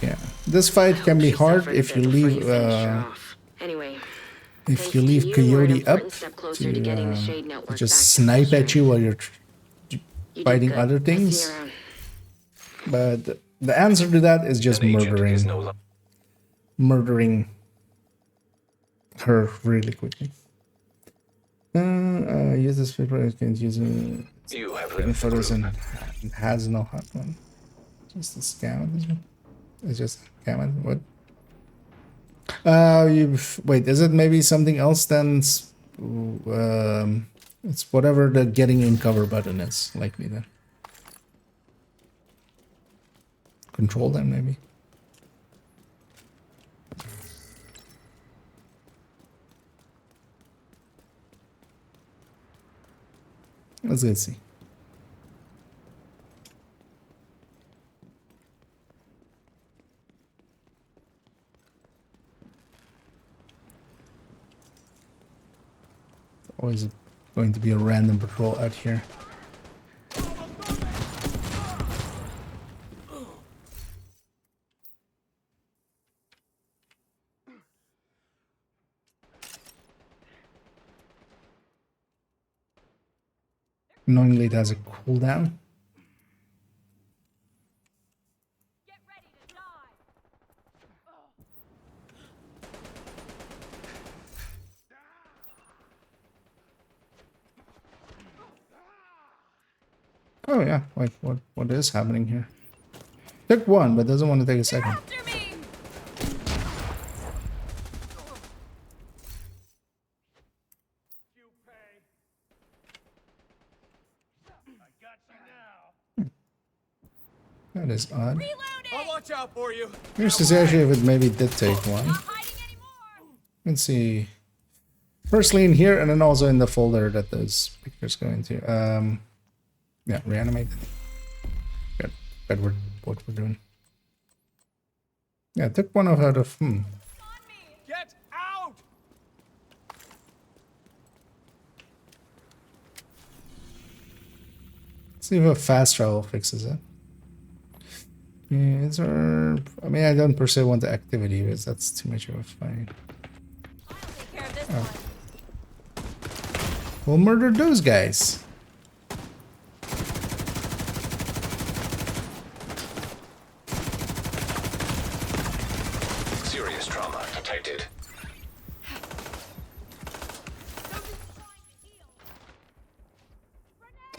Yeah, this fight can be hard if you leave. Anyway, if you leave Coyote up to just snipe at you while you're fighting other things. But the answer to that is just murdering her really quickly. Use this paper. I can use it. You have Taking photos and has no hot one. Just a scam. This one. It's just scam. What? Wait. Is it maybe something else than? It's whatever the getting in cover button is. Likely then. Control them maybe. Let's see. It's always going to be a random patrol out here. Knowingly it has a cooldown. Get ready to die. Oh yeah, like what is happening here? Took one, but doesn't want to take a second. After me. That is odd. Reloading. I'll watch out for you. Here's to see actually if it maybe did take one. Not hiding anymore. Let's see. Firstly in here, and then also in the folder that those pictures go into. Yeah, reanimate. Good. Good what we're doing. Yeah, took one out of Get out! Let's see if a fast travel fixes it. Yeah, is there... I mean, I don't per se want the activity, because that's too much of a fight. I'll take care of this one. We'll murder those guys. Serious trauma detected.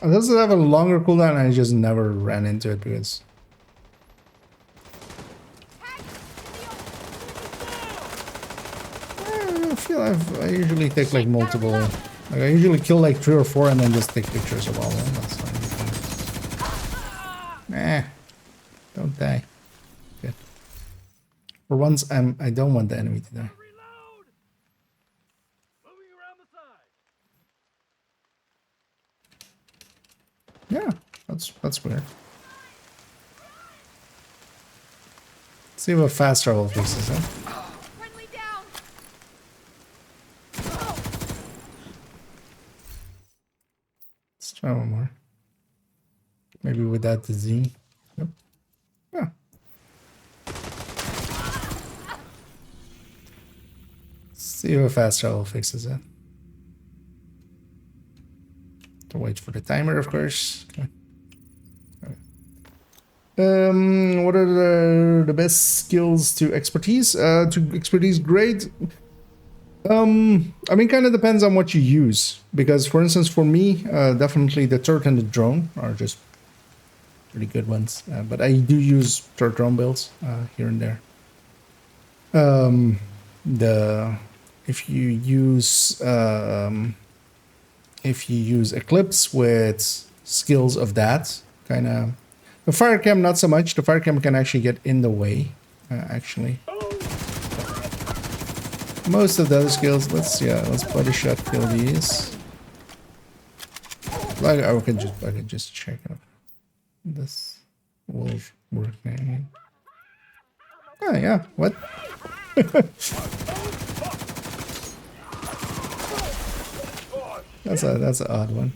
Does it have a longer cooldown? I just never ran into it because... I feel I usually take like multiple... Like I usually kill like 3 or 4 and then just take pictures of all of them. That's fine. Don't die. Good. For once, I don't want the enemy to die. Reload! Moving around the side. Yeah, that's weird. Let's see what fast travel fixes it. Friendly down. with that Z. Yep. Yeah. See if fast travel fixes it. To wait for the timer, of course. Okay. What are the best skills to expertise? To expertise grade. I mean, kind of depends on what you use. Because, for instance, for me, definitely the turret and the drone are just pretty good ones. But I do use turret drone builds here and there. If you use Eclipse with skills of that, kind of. The fire cam, not so much. The fire cam can actually get in the way, actually. Most of the other skills, let's body shot kill these. Like I can just check out this will work now. Oh yeah, what? that's an odd one.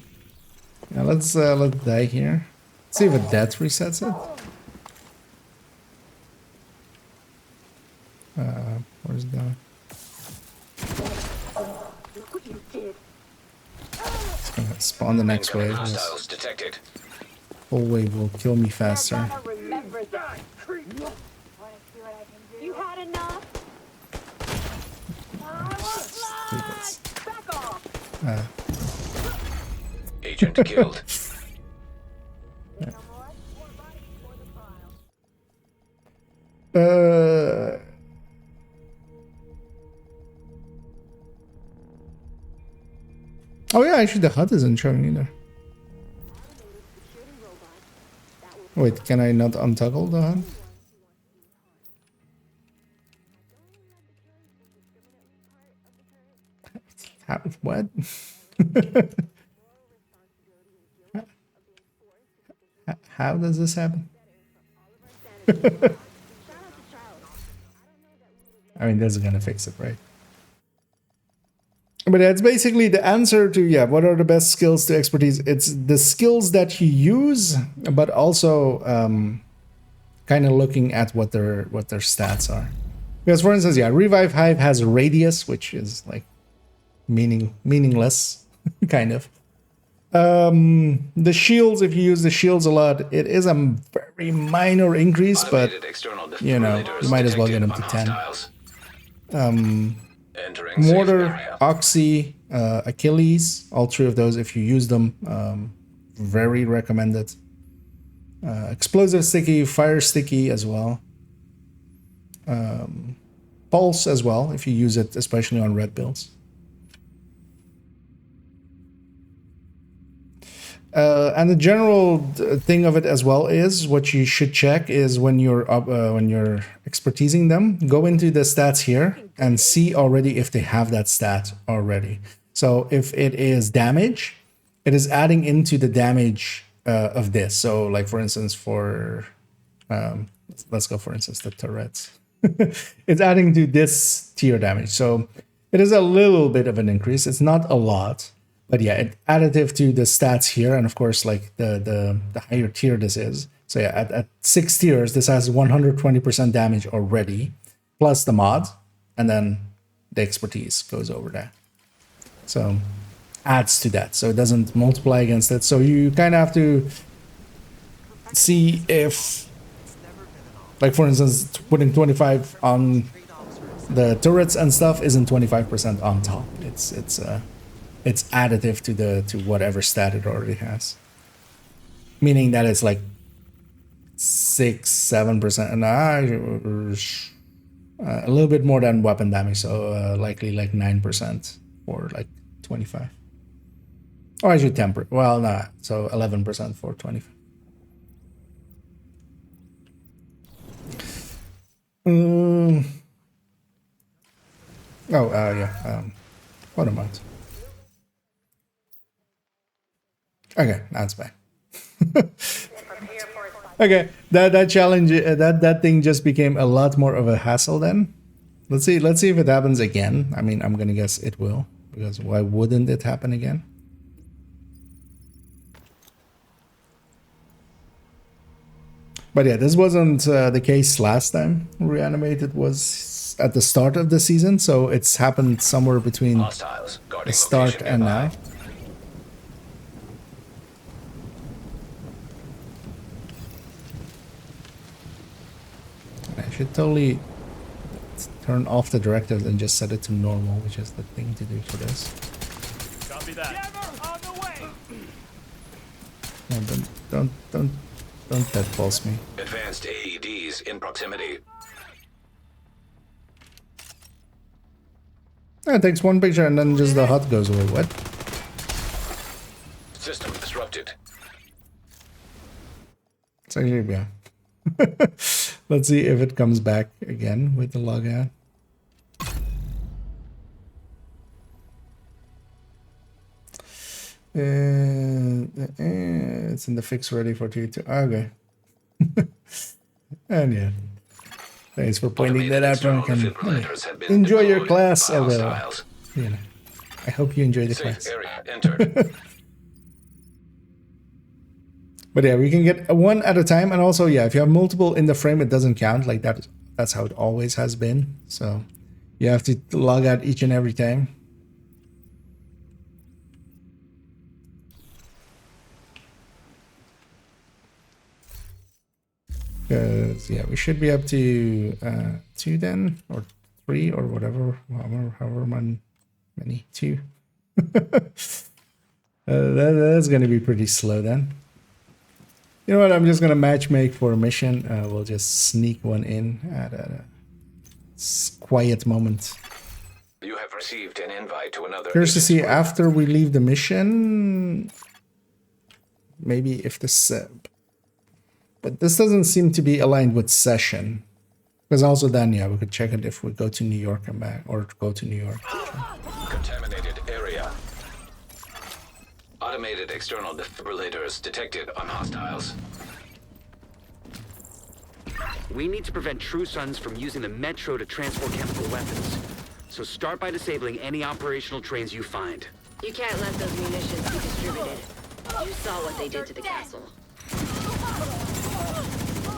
Yeah, let's die here. See if a death resets it. Where's it going? It's gonna spawn the next wave. Hostiles detected. Whole wave will kill me faster. You had enough? Agent killed. Oh yeah, actually the HUD isn't showing either. Wait, can I not untoggle the HUD? What? How does this happen? I mean, this is gonna fix it, right? But that's basically the answer to, yeah, what are the best skills to expertise? It's the skills that you use, but also kind of looking at what their stats are. Because, for instance, yeah, Revive Hive has radius, which is like meaningless, kind of. The shields, if you use the shields a lot, it is a very minor increase, but you know, you might as well get them to 10. Mortar, Oxy, Achilles, all three of those, if you use them, very recommended. Explosive sticky, fire sticky as well. Pulse as well, if you use it, especially on red builds. And the general thing of it as well is what you should check is when you're expertising them, go into the stats here and see already if they have that stat already. So if it is damage, it is adding into the damage of this. So like for instance, for let's go for instance the turrets. It's adding to this tier damage. So it is a little bit of an increase. It's not a lot. But yeah, it additive to the stats here, and of course, like the higher tier this is. So yeah, at 6 tiers, this has 120% damage already, plus the mod, and then the expertise goes over that. So adds to that. So it doesn't multiply against it. So you kind of have to see if, like for instance, putting 25 on the turrets and stuff isn't 25% on top. It's additive to whatever stat it already has. Meaning that it's like 6-7%, and a little bit more than weapon damage, so likely like 9% or like 25. Or I should temper. Well, nah, so 11% for 25. Yeah. What a month. Okay, that's bad. Okay, that challenge, that thing just became a lot more of a hassle then. Let's see if it happens again. I mean, I'm gonna guess it will, because why wouldn't it happen again? But yeah, this wasn't the case last time Reanimated was at the start of the season, so it's happened somewhere between Hostiles guarding the start location and nearby. now. I should totally turn off the directives and just set it to normal, which is the thing to do for this. Copy that. Jammer on the way. No, don't dead pulse me. Advanced AEDs in proximity. Yeah, it takes one picture and then just the HUD goes away. What? System disrupted. It's actually, yeah. Let's see if it comes back again with the logout. It's in the fix ready for T2. Okay. And yeah. Thanks for pointing that out, Frank. Enjoy your class over there. You know, I hope you enjoy the class. Area entered. But yeah, we can get one at a time, and also, yeah, if you have multiple in the frame, it doesn't count. Like that. That's how it always has been. So you have to log out each and every time. Because yeah, we should be up to 2 then, or 3, or whatever, however many 2. That's gonna be pretty slow then. You know what? I'm just gonna match make for a mission. We'll just sneak one in at a quiet moment. You have received an invite to another. Curious to see agent's after we leave the mission. Maybe if this, but this doesn't seem to be aligned with session. Because also then, yeah, we could check it if we go to New York and back, or go to New York. contaminated area. Automated external defibrillators detected on hostiles. We need to prevent True Sons from using the Metro to transport chemical weapons. So start by disabling any operational trains you find. You can't let those munitions be distributed. You saw what they did to the castle.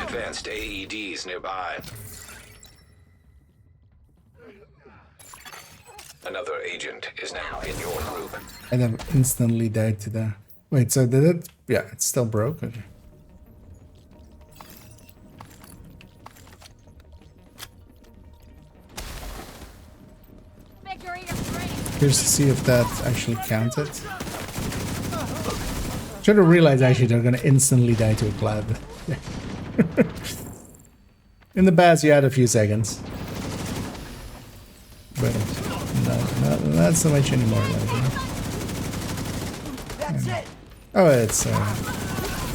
Advanced AEDs nearby. Another agent is now in your group. And then instantly died to the... Wait, so did it... Yeah, it's still broke? Okay. Curious to see if that actually counted. Should have realized actually they're gonna instantly die to a cloud. In the past you had a few seconds. But not so much anymore. Like, you know? That's it. Oh,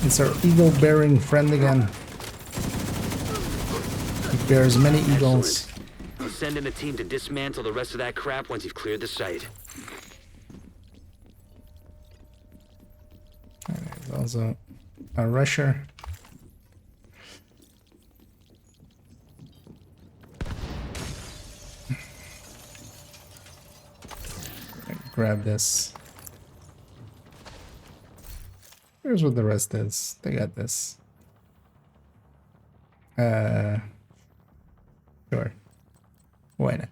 it's our eagle-bearing friend again. He bears many eagles. I'll send in a team to dismantle the rest of that crap once you've cleared the site. There's also a rusher. Grab this. Here's what the rest is. They got this. Sure. Why not?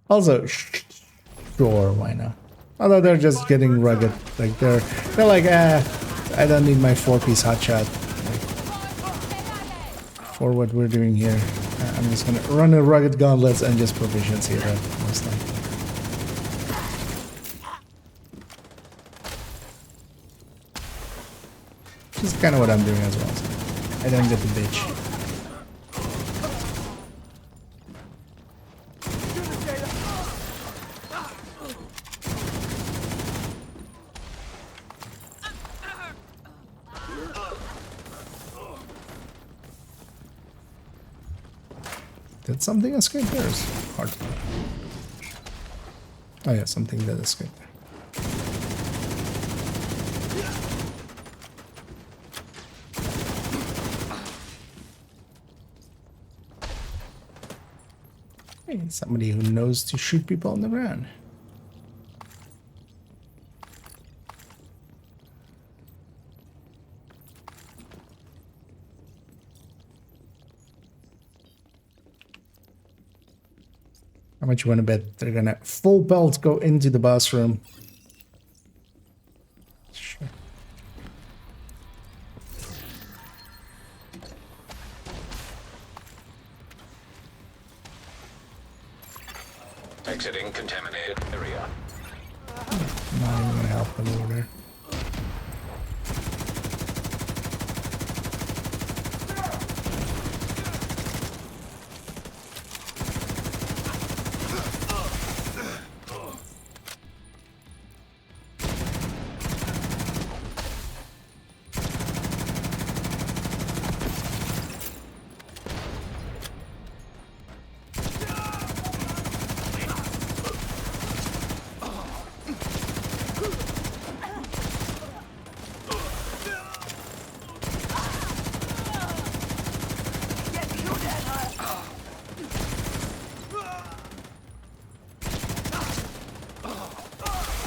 Also, sure, why not? Although they're just getting rugged. Like they're like, I don't need my 4-piece hotshot. Like, for what we're doing here. I'm just gonna run a rugged gauntlets and just proficiency that most likely. Which is kind of what I'm doing as well. So I don't get the bitch. Did something escape there? It's hard to know. Oh yeah, something did escape there. Hey, somebody who knows to shoot people on the ground. How much you want to bet they're gonna full belt go into the boss room? Sure. Exiting contaminated area. Not even gonna help them over there.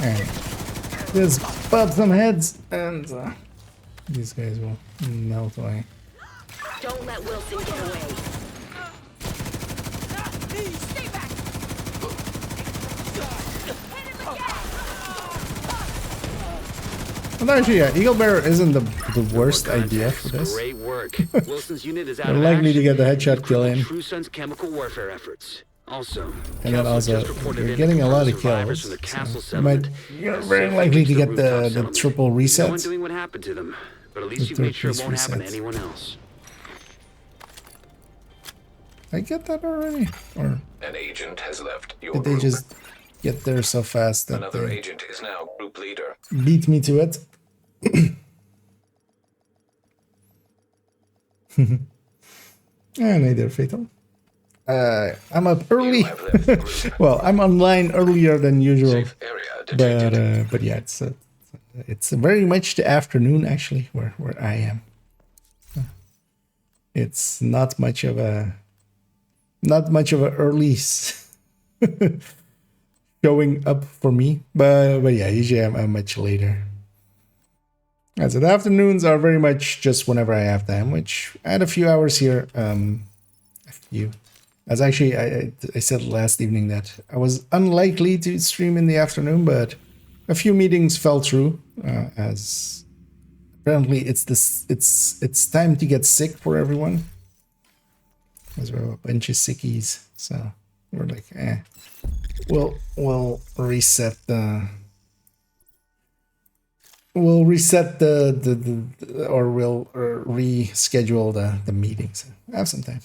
Alright. Just pop some heads and these guys will melt away. Don't let Wilson get away. Stay back! Well, actually, yeah, Eagle Bearer isn't the worst idea for this. Great work. Wilson's unit is out They're of likely to action. get the headshot kill in. True Sun's chemical warfare efforts. Also, And then Council also, just reported you're in getting a lot of survivors kills. from the castle So you're settlement. very Safely likely to keeps get rooftop the settlement. triple No reset. one doing what happened to them, but at The least you've made sure it third won't happen to piece anyone else. I get that already? Or An agent has left your did they group. just get there so fast that Another they agent is now group leader. beat me to it? And they're fatal. I'm up early. You have left the group. Well, I'm online earlier than usual, Safe area detected. but yeah, it's very much the afternoon actually where I am. It's not much of a early showing up for me, but yeah, usually I'm much later. And so the afternoons are very much just whenever I have time, which I had a few hours here. A few. As actually, I said last evening that I was unlikely to stream in the afternoon, but a few meetings fell through. As apparently it's time to get sick for everyone. As well, a bunch of sickies, so we're like, we'll reset the. We'll reset or we'll reschedule the meetings. I have some time.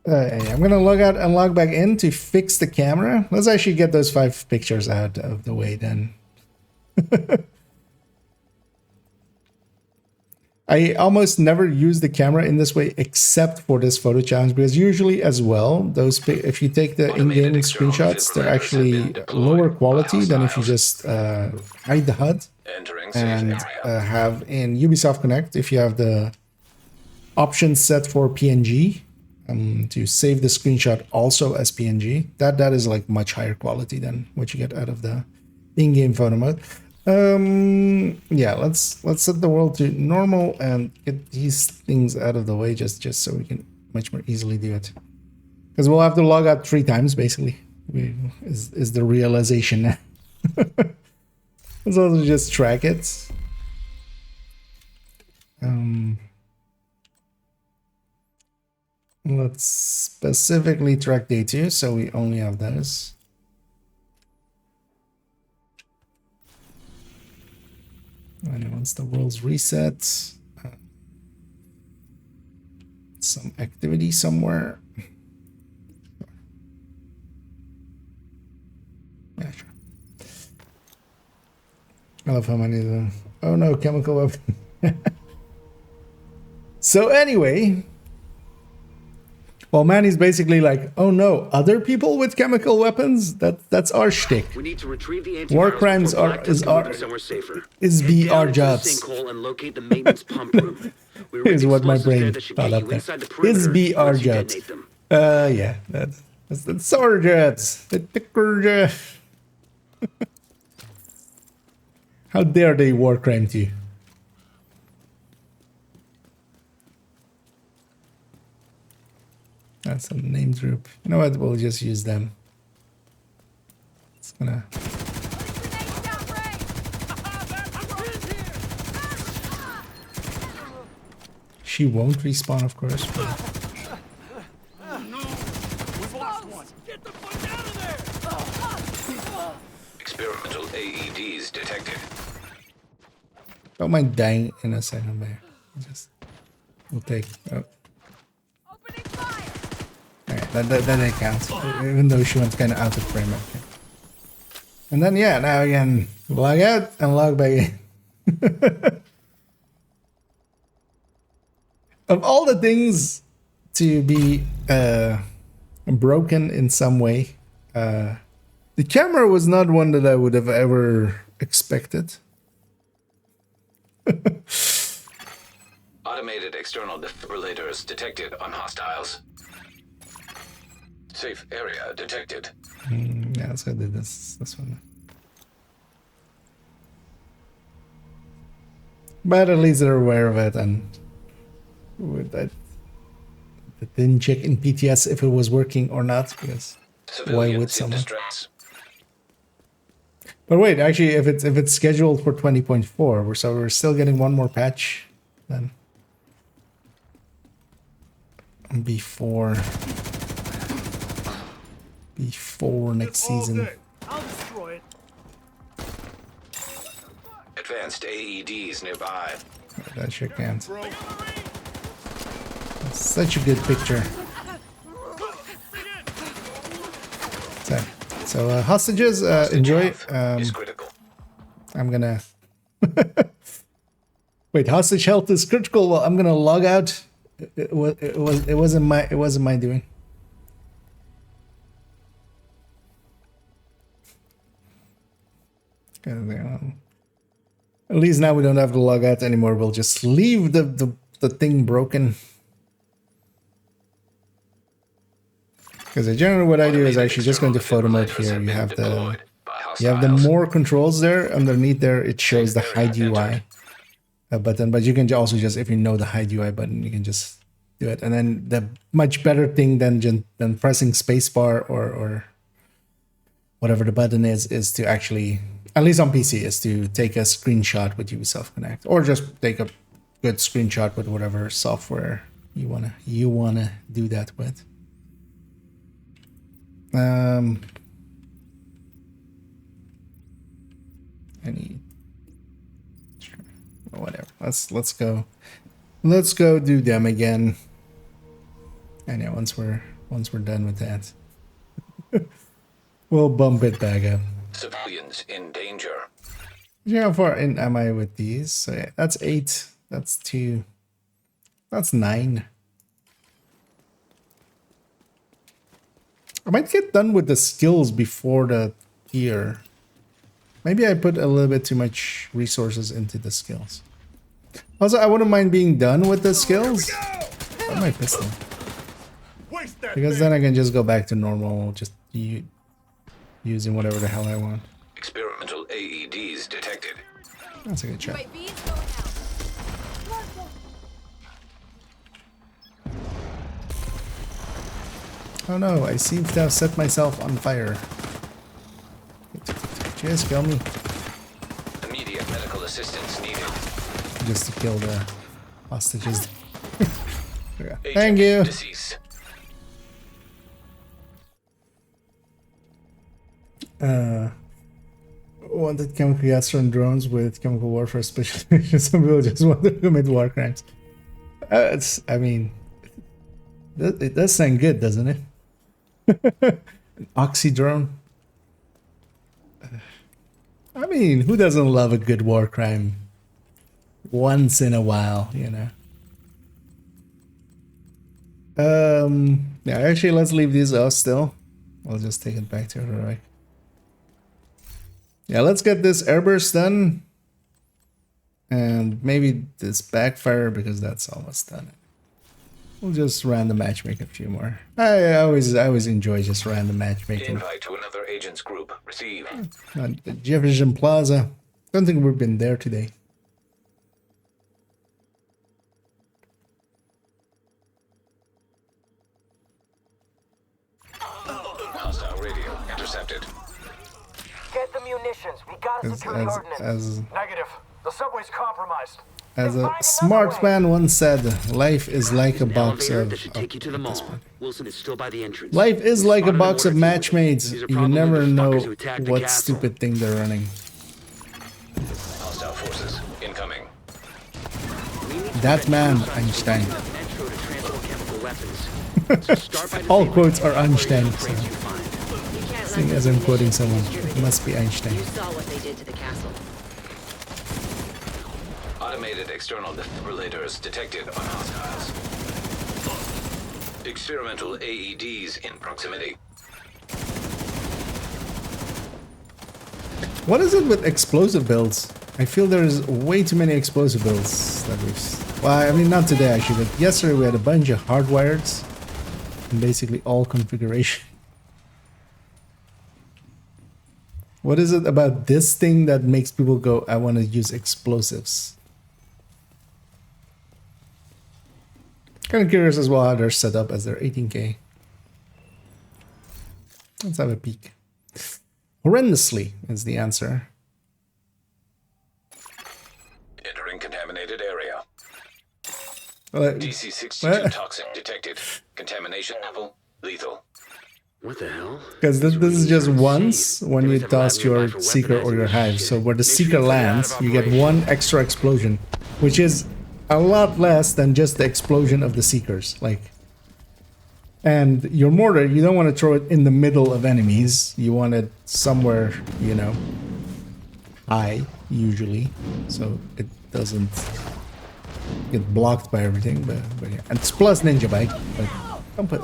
I'm gonna log out and log back in to fix the camera. Let's actually get those 5 pictures out of the way then. I almost never use the camera in this way except for this photo challenge, because usually as well, those if you take the in-game screenshots, they're actually lower quality than if you just hide the HUD Entering safe and area. have in Ubisoft Connect, if you have the option set for PNG, to save the screenshot also as PNG, that is like much higher quality than what you get out of the in-game photo mode. Yeah, let's set the world to normal and get these things out of the way just so we can much more easily do it. Because we'll have to log out 3 times basically. Is the realization. Let's also just track it. Let's specifically track day 2, so we only have those. And once the world's reset, some activity somewhere. Yeah, sure. I love how many oh no, chemical weapon. So anyway, well, Manny's basically like, oh no, other people with chemical weapons? That's our shtick. We need to retrieve the War antivirus crimes before are Black Tusk is can move our it somewhere safer. is Head be down our into the jobs. sinkhole and locate the maintenance pump room. We Here's rig what my explosives brain there that should thought get up you there. inside the Is perimeter be our once you jobs. detonate them. Yeah, that's our jets. The ticker jet. How dare they war crime to you? That's a name group. You know what? We'll just use them. It's gonna. She won't respawn, of course. But... We've lost one. Get the fuck out of there! Experimental AEDs detected. Don't mind dying in a second there. Just we'll take. Oh. Opening fire! Alright, that counts. Even though she went kind of out of frame. Okay. And then yeah, now again, log out and log back in. Of all the things to be broken in some way, the camera was not one that I would have ever expected. Automated external defibrillators detected on hostiles. Safe area detected. Yeah, so I did this one. But at least they're aware of it, and with that, they didn't check in PTS if it was working or not, because why would Civilians in someone? distress. But wait, actually, if it's scheduled for 20.4, we're still getting one more patch then before next season. I'll destroy it. Advanced AEDs nearby. That sure can't. That's such a good picture. So hostages, enjoy. Is critical. I'm gonna wait. Hostage health is critical. Well, I'm gonna log out. It wasn't my doing. At least now we don't have to log out anymore. We'll just leave the thing broken. Because generally what I do is actually just going to photo mode here. You have the more controls there. Underneath there, it shows the hide UI button. But you can also just, if you know the hide UI button, you can just do it. And then the much better thing than pressing spacebar or whatever the button is to actually, at least on PC, is to take a screenshot with Ubisoft Connect, or just take a good screenshot with whatever software you wanna do that with. Whatever. Let's go do them again. And yeah, once we're done with that, we'll bump it back up. Civilians in danger. Yeah, how far in am I with these? So yeah, that's 8. That's 2. That's 9. I might get done with the skills before the gear. Maybe I put a little bit too much resources into the skills. Also, I wouldn't mind being done with the skills. Where's my pistol? Because then I can just go back to normal, just using whatever the hell I want. Experimental AEDs detected. That's a good shot. Oh no, I seem to have set myself on fire. Just kill me. Immediate medical assistance needed. Just to kill the hostages. Thank you. Deceased. Wanted chemical gas from drones with chemical warfare specialization. Some people just want to commit war crimes. I mean, it does sound good, doesn't it? An oxy drone. I mean, who doesn't love a good war crime? Once in a while, you know. Yeah, actually, let's leave these out still. I'll just take it back to the right. Yeah, let's get this airburst done. And maybe this backfire, because that's almost done. We'll just random matchmake a few more. I always enjoy just random matchmaking. Invite to another agent's group. Receive. Jefferson Plaza. Don't think we've been there today. radio intercepted. Get the munitions. We gotta secure the ordnance. Negative. The subway's compromised. As a smart man once said, life is like a box Elevator of... that should take you to the mall. Wilson is still by the entrance. Life is like a Spotted box of an order. matchmates. These are You probably never the know fuckers who attacked the what castle. stupid thing they're running. Hostile forces incoming. That man, Einstein. Metro to transport chemical weapons. So start by All disabling quotes are all Einstein, radio so- frames you find. You can't let Seeing them as I'm finish quoting someone, distributing. it must be Einstein. You saw what they did to the castle. Automated external defibrillators detected on hostiles. Experimental AEDs in proximity. What is it with explosive builds? I feel there's way too many explosive builds that we've... Well, I mean, not today actually, but yesterday we had a bunch of hardwireds in basically all configuration. What is it about this thing that makes people go, I want to use explosives? Kind of curious as well how they're set up as their 18K. Let's have a peek. Horrendously is the answer. Entering contaminated area. Well, DC-62 toxin detected. Contamination level lethal. What the hell? because this is just once when you They must have a toss lab your nearby for seeker or your weaponizing hive. this So shit. where the Make sure seeker you put it out lands, of you get operation. one extra explosion, which is a lot less than just the explosion of the seekers. Like, and your mortar, you don't want to throw it in the middle of enemies. You want it somewhere, you know, high usually, so it doesn't get blocked by everything. But yeah, and it's plus ninja bike. But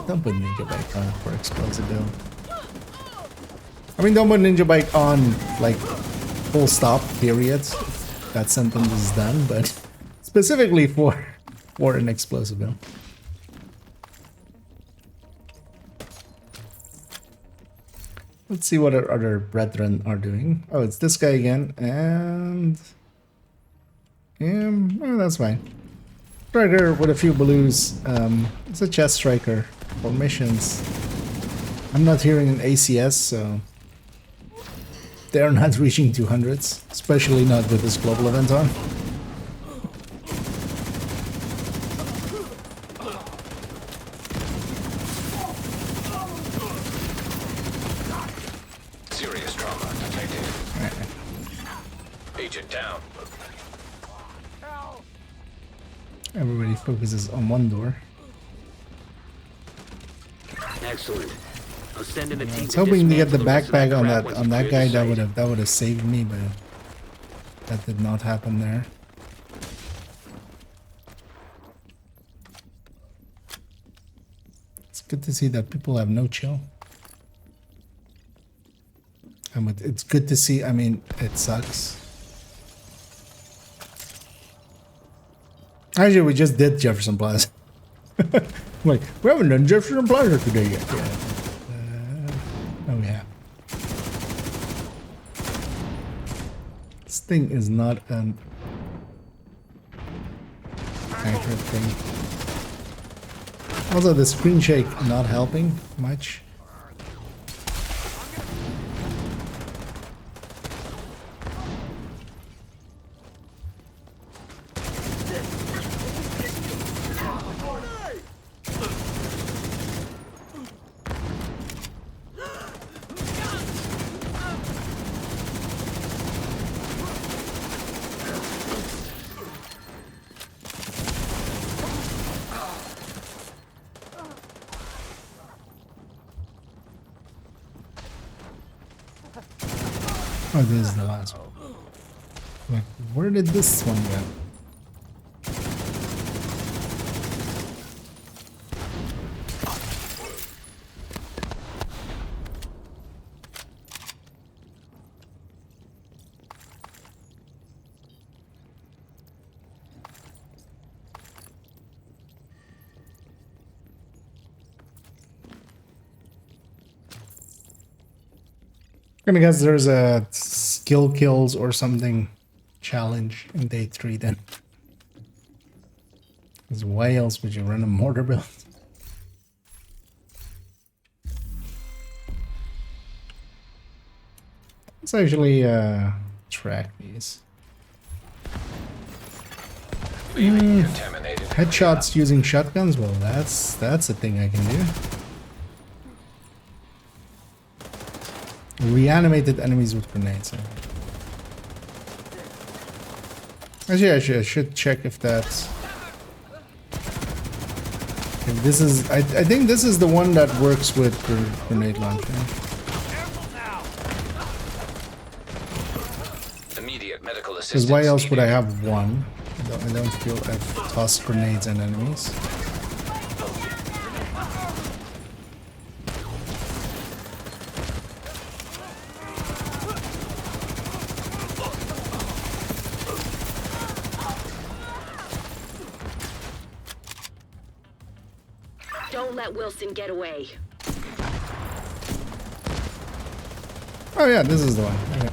don't put ninja bike on for explosive build. I mean, don't put ninja bike on like full stop period. That sentence is done, but specifically for an explosive build. Let's see what our other brethren are doing. Oh, it's this guy again, and oh, that's fine. Striker with a few blues. It's a chest striker for missions. I'm not hearing an ACS, so they're not reaching 200s, especially not with this global event on. Serious trauma detected. Agent down. Everybody focuses on one door. Excellent. I'll send in a team I was hoping to get the dismantle rest of backpack on crap that once you clear guy. the site. That would have saved me, but that did not happen there. It's good to see that people have no chill. And it's good to see. I mean, it sucks. Actually, we just did Jefferson Plaza. Like, we haven't done Jefferson Plaza today yet. Yeah. Oh yeah. This thing is not an accurate thing. Also, the screen shake not helping much. Oh, this is the last one. Like, where did this one go? I'm gonna guess there's a skill kills or something challenge in day 3 then. Because why else would you run a mortar build? Let's actually track these. Contaminated. Headshots using shotguns? Well, that's a thing I can do. Reanimated enemies with grenades. Actually, I should check if that's... If this is... I think this is the one that works with grenade launcher. Immediate medical Because assistance why else would I needed. have one? I don't feel I've tossed grenades at enemies. Don't let Wilson get away. Oh yeah, this is the one. Okay.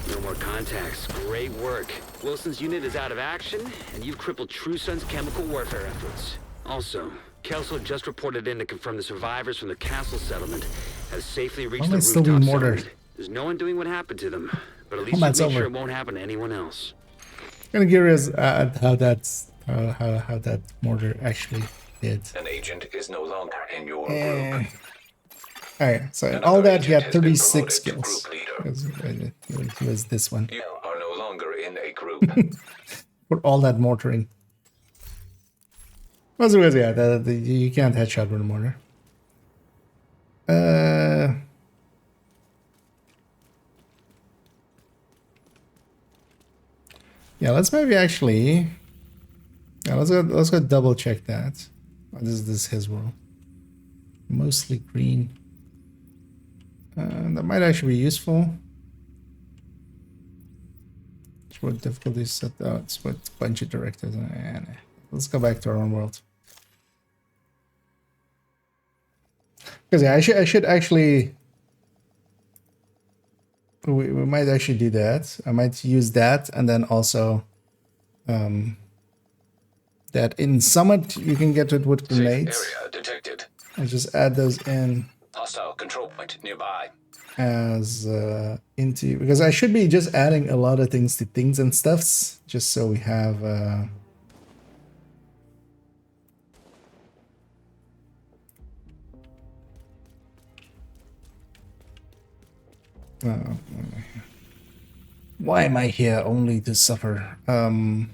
No more contacts. Great work. Wilson's unit is out of action, and you've crippled True Sun's chemical warfare efforts. Also, Kelso just reported in to confirm the survivors from the castle settlement have safely reached the Might still be rooftop mortared. settlement. There's no one doing what happened to them, but at least Combat's you make sure over. it won't happen to anyone else. Kind of curious at how that's how that mortar actually did. An agent is no longer in your Eh. group. Alright, so in Another all that he agent had has been 36 promoted to skills. group It was this one. You are no longer in a group. For all that mortaring. Otherwise, yeah, you can't headshot with a mortar. Yeah, let's maybe actually. Yeah, let's go double check that. Oh, this is his world. Mostly green. That might actually be useful. What difficulty set out? It's what bunch of directives. Let's go back to our own world. Because yeah, I should actually. We might actually do that. I might use that, and then also, that in Summit you can get it with Safe grenades. area detected. I just add those in Hostile control point nearby. as into, because I should be just adding a lot of things to things and stuffs, just so we have. Why am I here only to suffer? And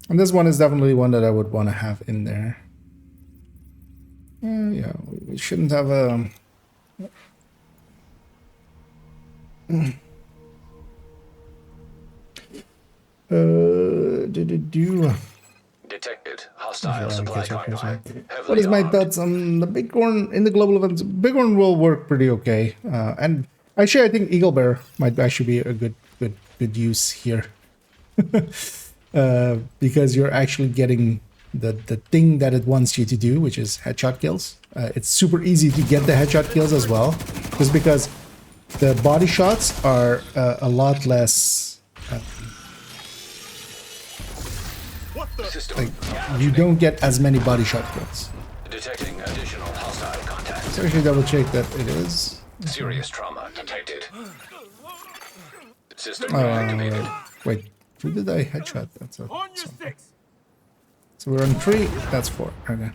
this one is definitely one that I would want to have in there. Yeah, we shouldn't have a. Detected hostile supply convoy. What is my thoughts on the Bighorn in the global events? Bighorn will work pretty okay, and actually, I think Eagle Bear might actually be a good use here, because you're actually getting the thing that it wants you to do, which is headshot kills. It's super easy to get the headshot kills as well, just because the body shots are a lot less. Like, you don't get as many body shot kills. Detecting additional hostile contacts. Let's actually double check that it is. Serious trauma detected. System activated. Wait, who did I headshot? That's a, so we're on 3. That's 4. Okay.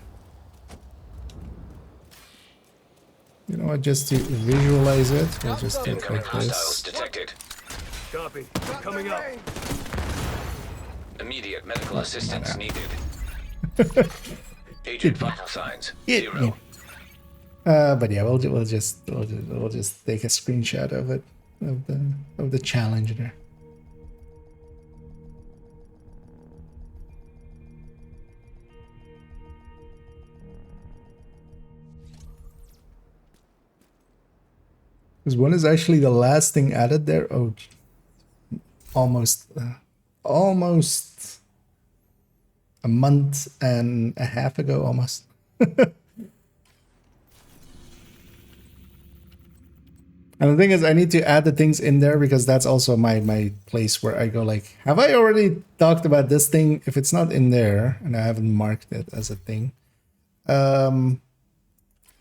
You know what? Just to visualize it, we'll just do it Incoming like hostiles this. detected. Copy. Coming up. Immediate medical assistance needed. Agent vital signs 0. But yeah, we'll just take a screenshot of it, of the challenge there. Because one is actually the last thing added there. Oh, almost a month and a half ago, almost. And the thing is, I need to add the things in there because that's also my place where I go like, have I already talked about this thing? If it's not in there and I haven't marked it as a thing, I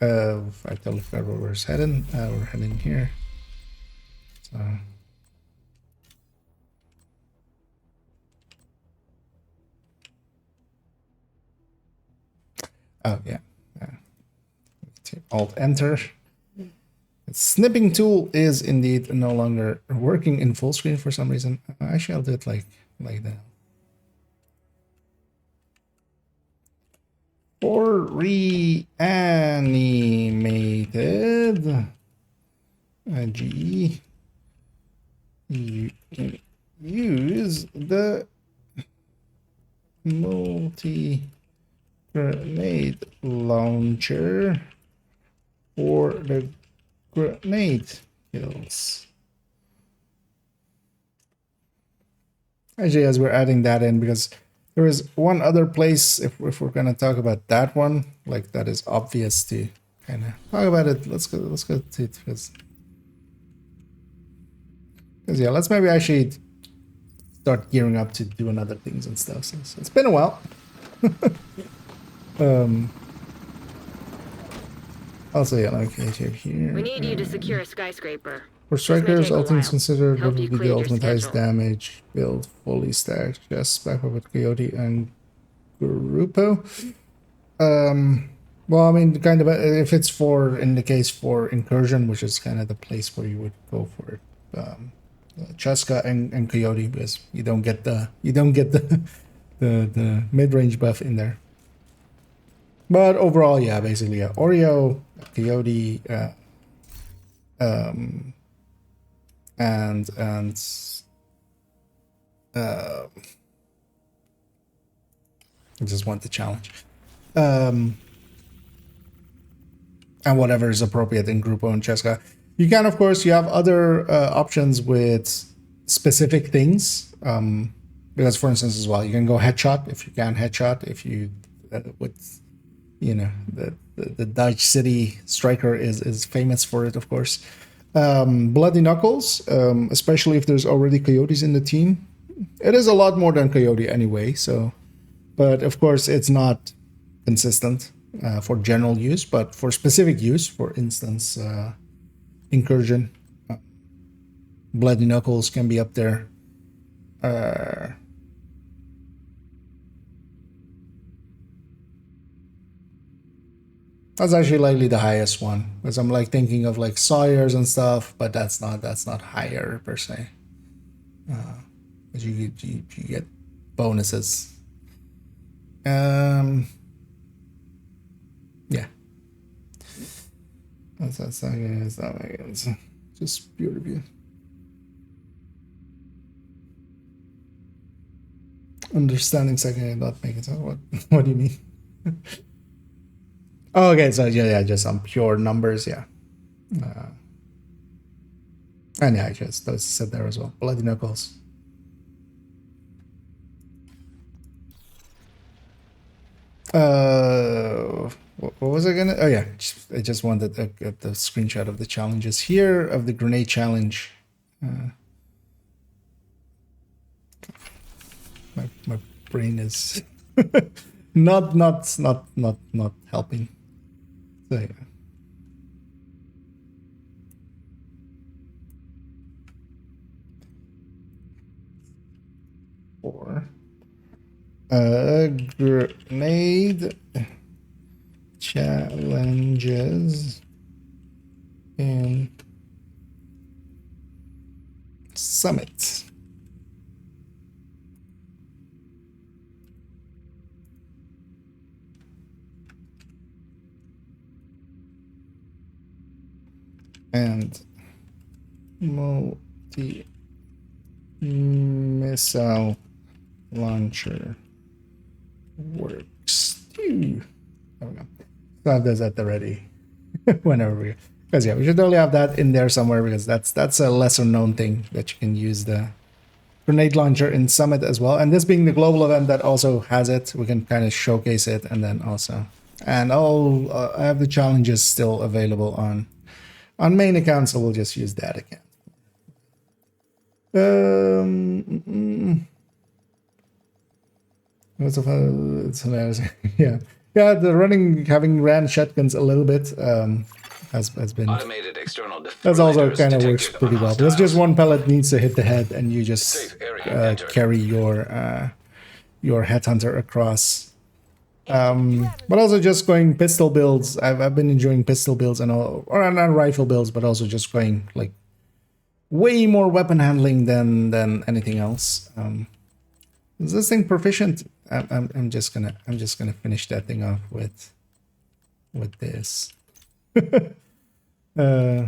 totally forgot where we're heading. We're heading here. So. Oh yeah. Alt enter. The snipping tool is indeed no longer working in full screen for some reason. Actually, I'll do it like that. For reanimated GE, you can use the multi-grenade launcher for the grenade kills. Actually, as we're adding that in, because there is one other place, if we're going to talk about that one, like that is obvious to kind of talk about it. Let's go to it because yeah, let's maybe actually start gearing up to doing other things and stuff. So it's been a while. Also, yeah, okay, here. We need you to secure a skyscraper. For strikers, all things considered, what Help you would be clear the your ultimate highest schedule. damage? Build fully stacked, just back up with Coyote and Grupo. Well, I mean, kind of, if it's in the case for incursion, which is kind of the place where you would go for it. Cheska and Coyote, because you don't get the the mid-range buff in there. But overall, yeah, basically, Oreo, Coyote, and I just want the challenge, and whatever is appropriate in Grupo and Cheska. You can, of course, you have other options with specific things, because, for instance, as well, you can go headshot if you can headshot. If you with, you know, the Dutch City striker is famous for it, of course. Bloody Knuckles, especially if there's already Coyotes in the team. It is a lot more than Coyote anyway, so, but of course it's not consistent for general use, but for specific use, for instance, incursion, Bloody Knuckles can be up there. That's actually likely the highest one, because I'm like thinking of like Sawyers and stuff, but that's not higher per se. Because you get bonuses. Yeah. That's not it's just pure review. Understanding second, not making sense. What do you mean? Oh, okay, so yeah, just some pure numbers, yeah. And yeah, I just those said there as well. Bloody Knuckles. What was I gonna? Oh yeah, I just wanted the screenshot of the challenges here of the grenade challenge. My brain is not helping. So yeah. For grenade challenges in Summit. And multi-missile launcher works too. There we go. So I have those at the ready whenever we, because yeah, we should totally have that in there somewhere, because that's a lesser known thing that you can use the grenade launcher in Summit as well. And this being the global event that also has it, we can kind of showcase it, and then also, and I have the challenges still available on On main account, so we'll just use that account. What's it's hilarious. Yeah, having ran shotguns a little bit has been. Automated external That's also kind of detected works on pretty well. There's just one pellet needs to hit the head, and you just Safe area entered. carry your headhunter across. But also just going pistol builds. I've been enjoying pistol builds and all, or not rifle builds, but also just going like way more weapon handling than anything else. Is this thing proficient? I'm just gonna finish that thing off with this. Okay,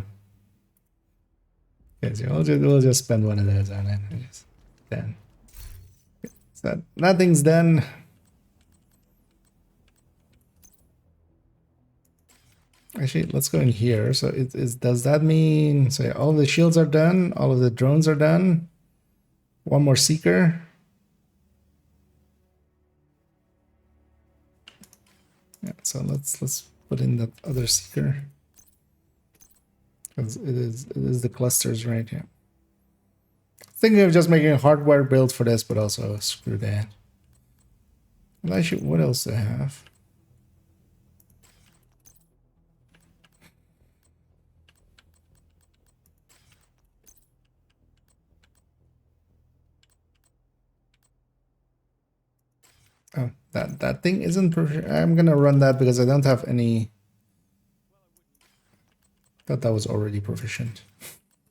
so we'll just spend one of those on it. Then so nothing's done. Actually, let's go in here. So does that mean so all the shields are done, all of the drones are done? One more seeker. Yeah, so let's put in that other seeker. Because it is the clusters right here. Thinking of just making a hardware build for this, but also screw that. And actually, what else do I have? Oh, that thing isn't proficient. I'm gonna run that because I don't have any. Thought that was already proficient.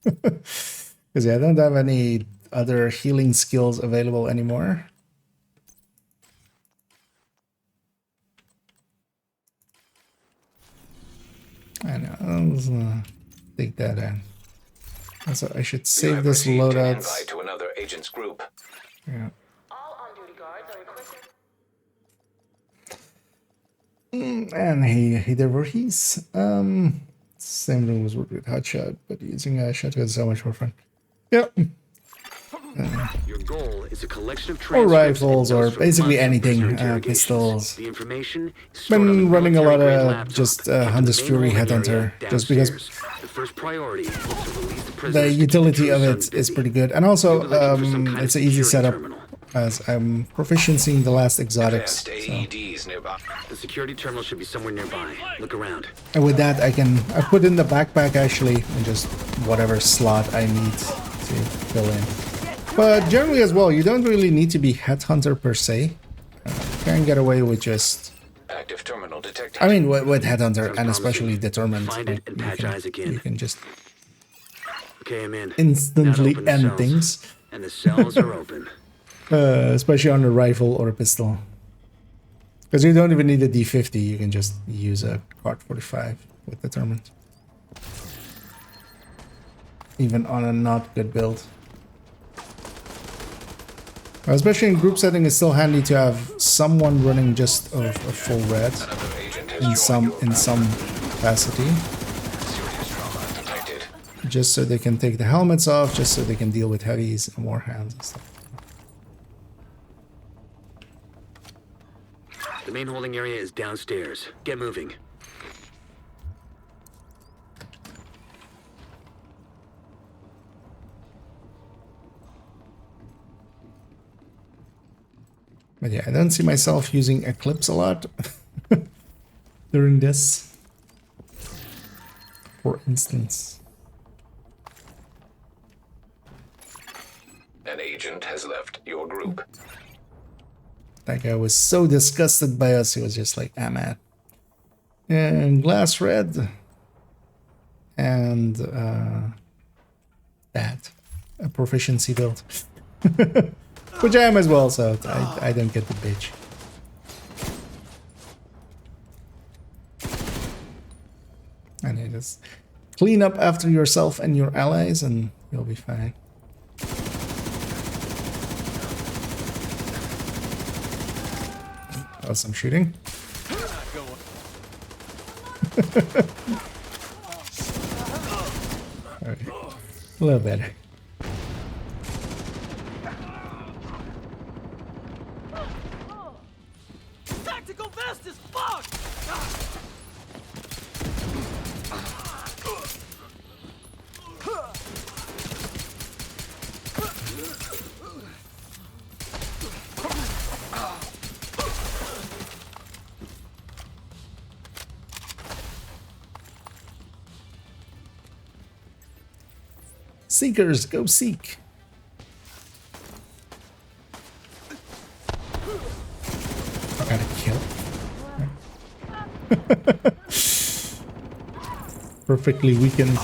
Because yeah, I don't have any other healing skills available anymore. I know. I'll take that in. So I should save this loadout. Invite to another agent's group. Yeah. All on-duty guards are requested. And hey there, Voorhees. Same room was with Hotshot, but using a shotgun is so much more fun. Yep. Your goal is a collection of Or transcripts rifles, and or notes from basically months of anything, prisoner interrogations. pistols. The information is stored on the Been running a lot military-grade of laptop just kept in the Hunter's main Fury holding Headhunter, area just because downstairs. The first priority is to release the the prisoners to utility keep of True it Sons is busy. pretty good, and also You'll be looking for some kind it's of an easy security setup terminal. as I'm proficiencing the last exotics. Advanced So. AEDs nearby. The security terminal should be somewhere nearby. Look around. And with that, I put in the backpack actually, and just whatever slot I need to fill in. But generally as well, you don't really need to be Headhunter per se. You can get away with just. Active terminal detected. I mean, with Headhunter Sounds and especially promising. Determined, Find like, it and patch eyes again. you can just Okay, I'm in. instantly Now to open the end cells. things, And the cells are open. especially on a rifle or a pistol. Because you don't even need a D50, you can just use a Card 45 with Determined. Even on a not good build. Especially in group setting, it's still handy to have someone running just a full red Another agent has in joined some you. capacity, Serious trauma detected. just so they can take the helmets off, just so they can deal with heavies and war hands and stuff. The main holding area is downstairs. Get moving. But yeah, I don't see myself using Eclipse a lot during this. For instance. An agent has left your group. That guy was so disgusted by us, he was just like, I'm at. And glass red. And that. A proficiency build. Which I am as well, so I don't get the bitch. And you just clean up after yourself and your allies and you'll be fine. That was some shooting. Okay. A little better. Tactical vest is fucked! Seekers, go seek. I gotta kill. Perfectly weakened.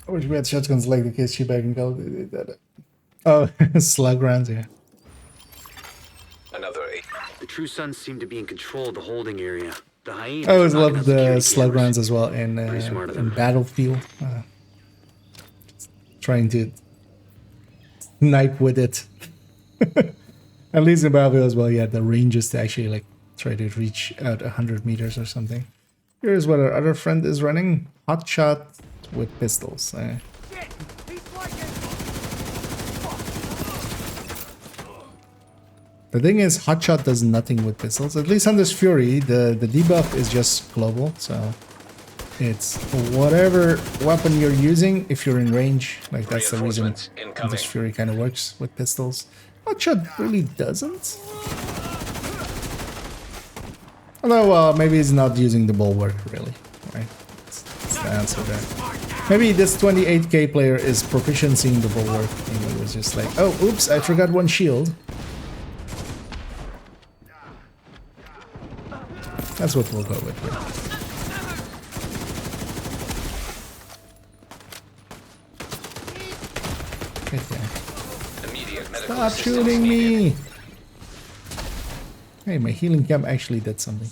I wish we had shotguns like the KSG back in Call of Duty. Oh, slug rounds, yeah. Another 8. The True Sons seem to be in control of the holding area. The hyenas I always are knocking loved out the security slug cameras. rounds as well Pretty smart of in them. Battlefield. Trying to snipe with it. At least in Battlefield as well, you had the ranges to actually like try to reach out 100 meters or something. Here's what our other friend is running. Hot shot with pistols. The thing is, Hotshot does nothing with pistols. At least on this Fury, the debuff is just global, so it's whatever weapon you're using, if you're in range, like that's the reason Incoming. this Fury kind of works with pistols. Hotshot really doesn't. Although, maybe he's not using the bulwark, really, right? That's the answer there. Maybe this 28k player is proficiency in the bulwark, and he was just like, oh, oops, I forgot one shield. That's what we'll go with here. Right there. Immediate medical Stop assistance shooting needed. me! Hey, my healing cam actually did something.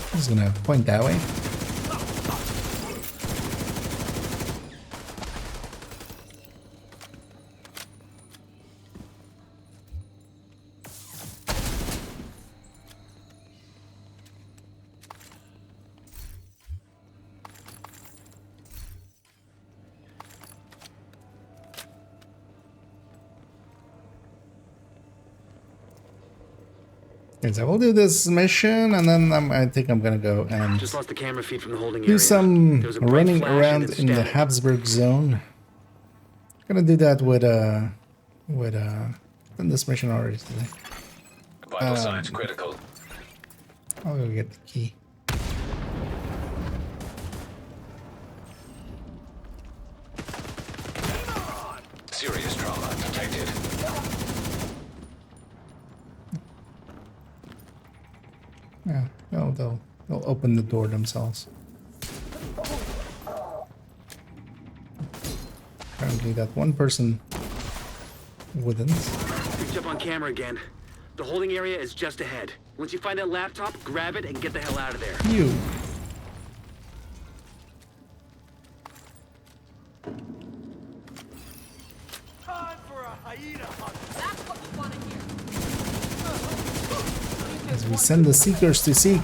I'm just gonna point that way. Okay, so we'll do this mission, and then I think I'm gonna go and Just lost the camera feed from the holding do area. some There was a bright running flash and around then in the static. Habsburg zone. Gonna do that with done this mission already today. Vital signs critical. I'll go get the key. Serious trauma detected. Yeah, no, they'll open the door themselves. Apparently that one person wouldn't. Reach up on camera again. The holding area is just ahead. Once you find that laptop, grab it and get the hell out of there. You. As we send the seekers to seek.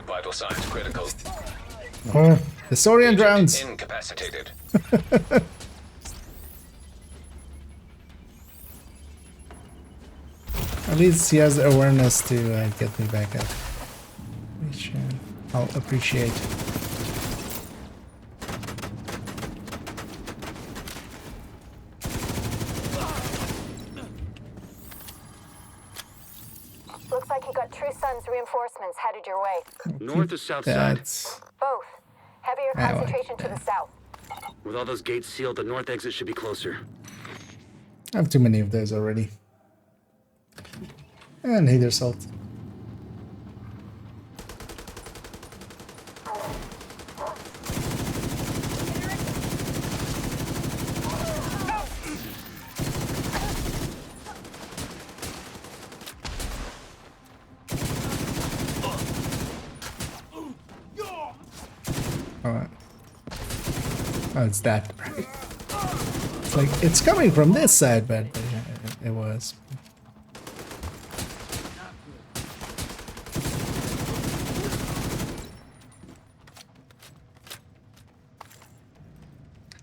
Vital signs critical. Historian drowns. Incapacitated. At least he has the awareness to get me back up. Which I'll appreciate. Looks like you got True Sons reinforcements headed your way. North or south side? That's Both. Heavier I like concentration to the south. With all those gates sealed, the north exit should be closer. I have too many of those already. And Hader Salt. Alright. Oh, it's that. It's like, it's coming from this side, but it was.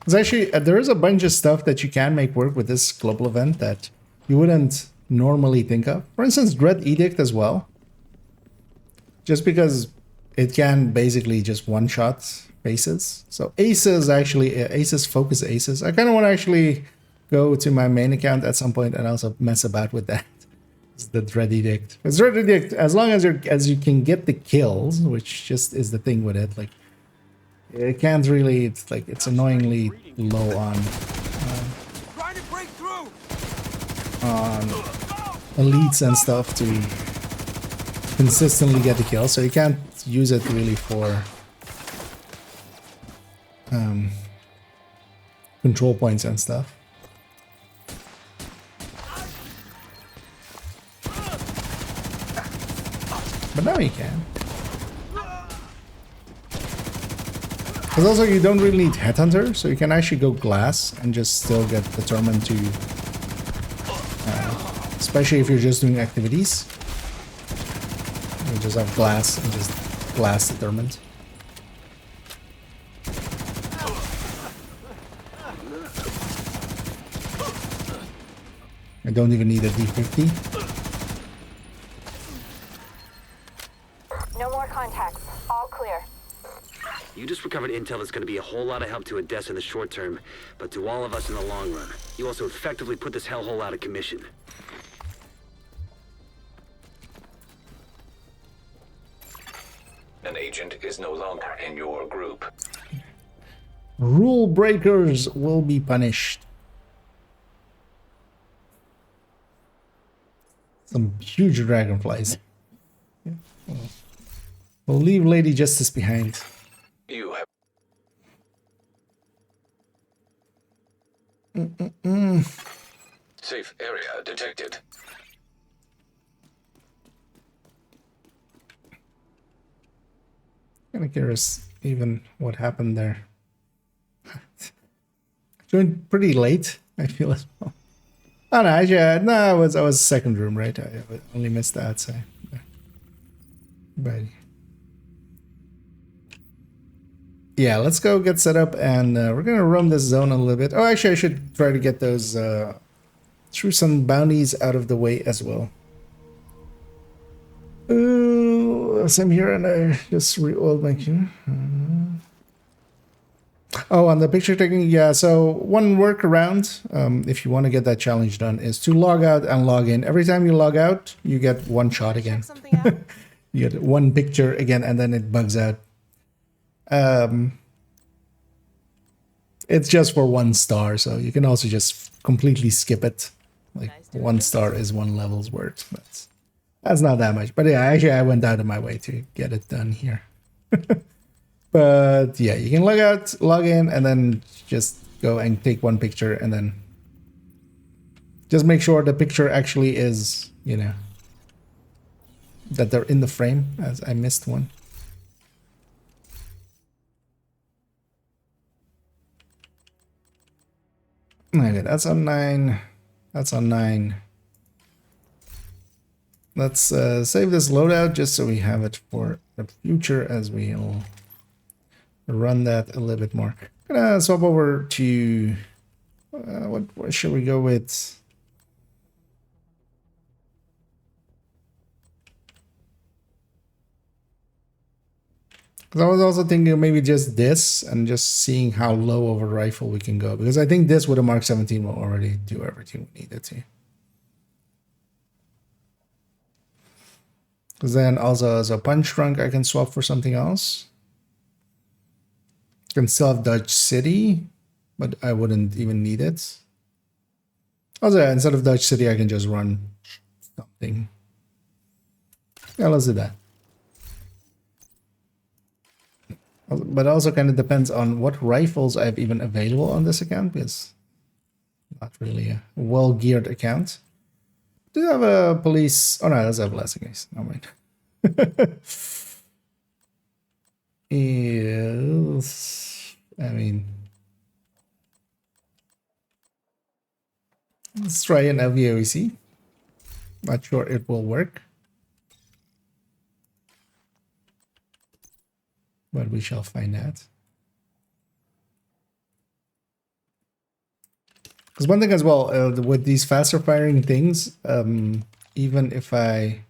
There's actually, there is a bunch of stuff that you can make work with this global event that you wouldn't normally think of. For instance, Dread Edict as well. Just because it can basically just one-shot faces. So aces actually, aces, focus aces. I kind of want to actually go to my main account at some point and also mess about with that. It's the Dread Edict. Because Dread Edict, as long as you can get the kills, which just is the thing with it, like it can't really. It's like it's annoyingly low on elites and stuff to consistently get the kill. So you can't use it really for control points and stuff. But now you can. Because also you don't really need Headhunter, so you can actually go glass and just still get determined to... especially if you're just doing activities. You just have glass and just glass determined. I don't even need a D50. No more contacts. All clear. You just recovered intel that's going to be a whole lot of help to Odessa in the short term, but to all of us in the long run. You also effectively put this hellhole out of commission. An agent is no longer in your group. Rule breakers will be punished. Some huge dragonflies. Yeah. We'll leave Lady Justice behind. You have... Safe area detected. Kind of curious even what happened there. Joined pretty late, I feel as well. Oh no, actually, no, I was second room, right? I only missed the outside. But yeah, let's go get set up, and we're gonna roam this zone a little bit. Oh, actually, I should try to get those True Sun bounties out of the way as well. Same here, and I just re-oiled my queue. Oh, on the picture taking, yeah, so one workaround, if you want to get that challenge done, is to log out and log in. Every time you log out, you get one shot again. You get one picture again, and then it bugs out. It's just for 1 star, so you can also just completely skip it. Like 1 star is 1 level's worth, but that's not that much. But yeah, actually I went out of my way to get it done here. But yeah, you can log out, log in, and then just go and take 1 picture, and then just make sure the picture actually is, you know, that they're in the frame, as I missed one. Okay, that's on 9. That's on 9. Let's save this loadout just so we have it for the future as we'll run that a little bit more. I'm gonna swap over to what should we go with? Because I was also thinking maybe just this and just seeing how low of a rifle we can go, because I think this with a Mark 17 will already do everything we need it to. Because then also as a punch trunk I can swap for something else. Can still have Dodge City, but I wouldn't even need it. Also, yeah, instead of Dodge City, I can just run something. Yeah, let's do that. But also kind of depends on what rifles I have even available on this account, because not really a well-geared account. Do you have a police? Oh no, that's a blessing, guys. No mind. Yes, I mean, let's try an LVOEC. Not sure it will work, but we shall find out. Because one thing as well, with these faster firing things, even if I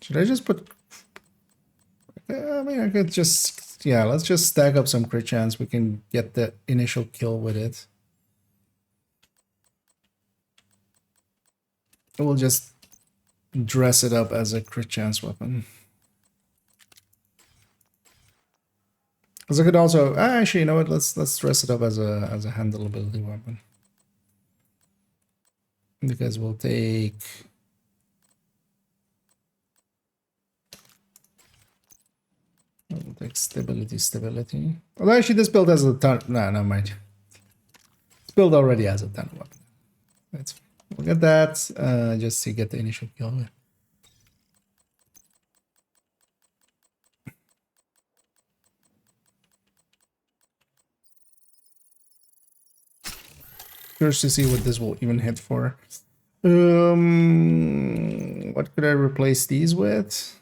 should I just put, I mean, I could just, yeah, let's just stack up some crit chance. We can get the initial kill with it. We'll just dress it up as a crit chance weapon. Because I could also actually, you know what? Let's dress it up as a handleability weapon. Because we'll take stability. Although actually, this build has a ton. No, never mind. This build already has a ton of weapon. That's fine. We'll get that just to get the initial kill. Curious to see what this will even hit for. What could I replace these with?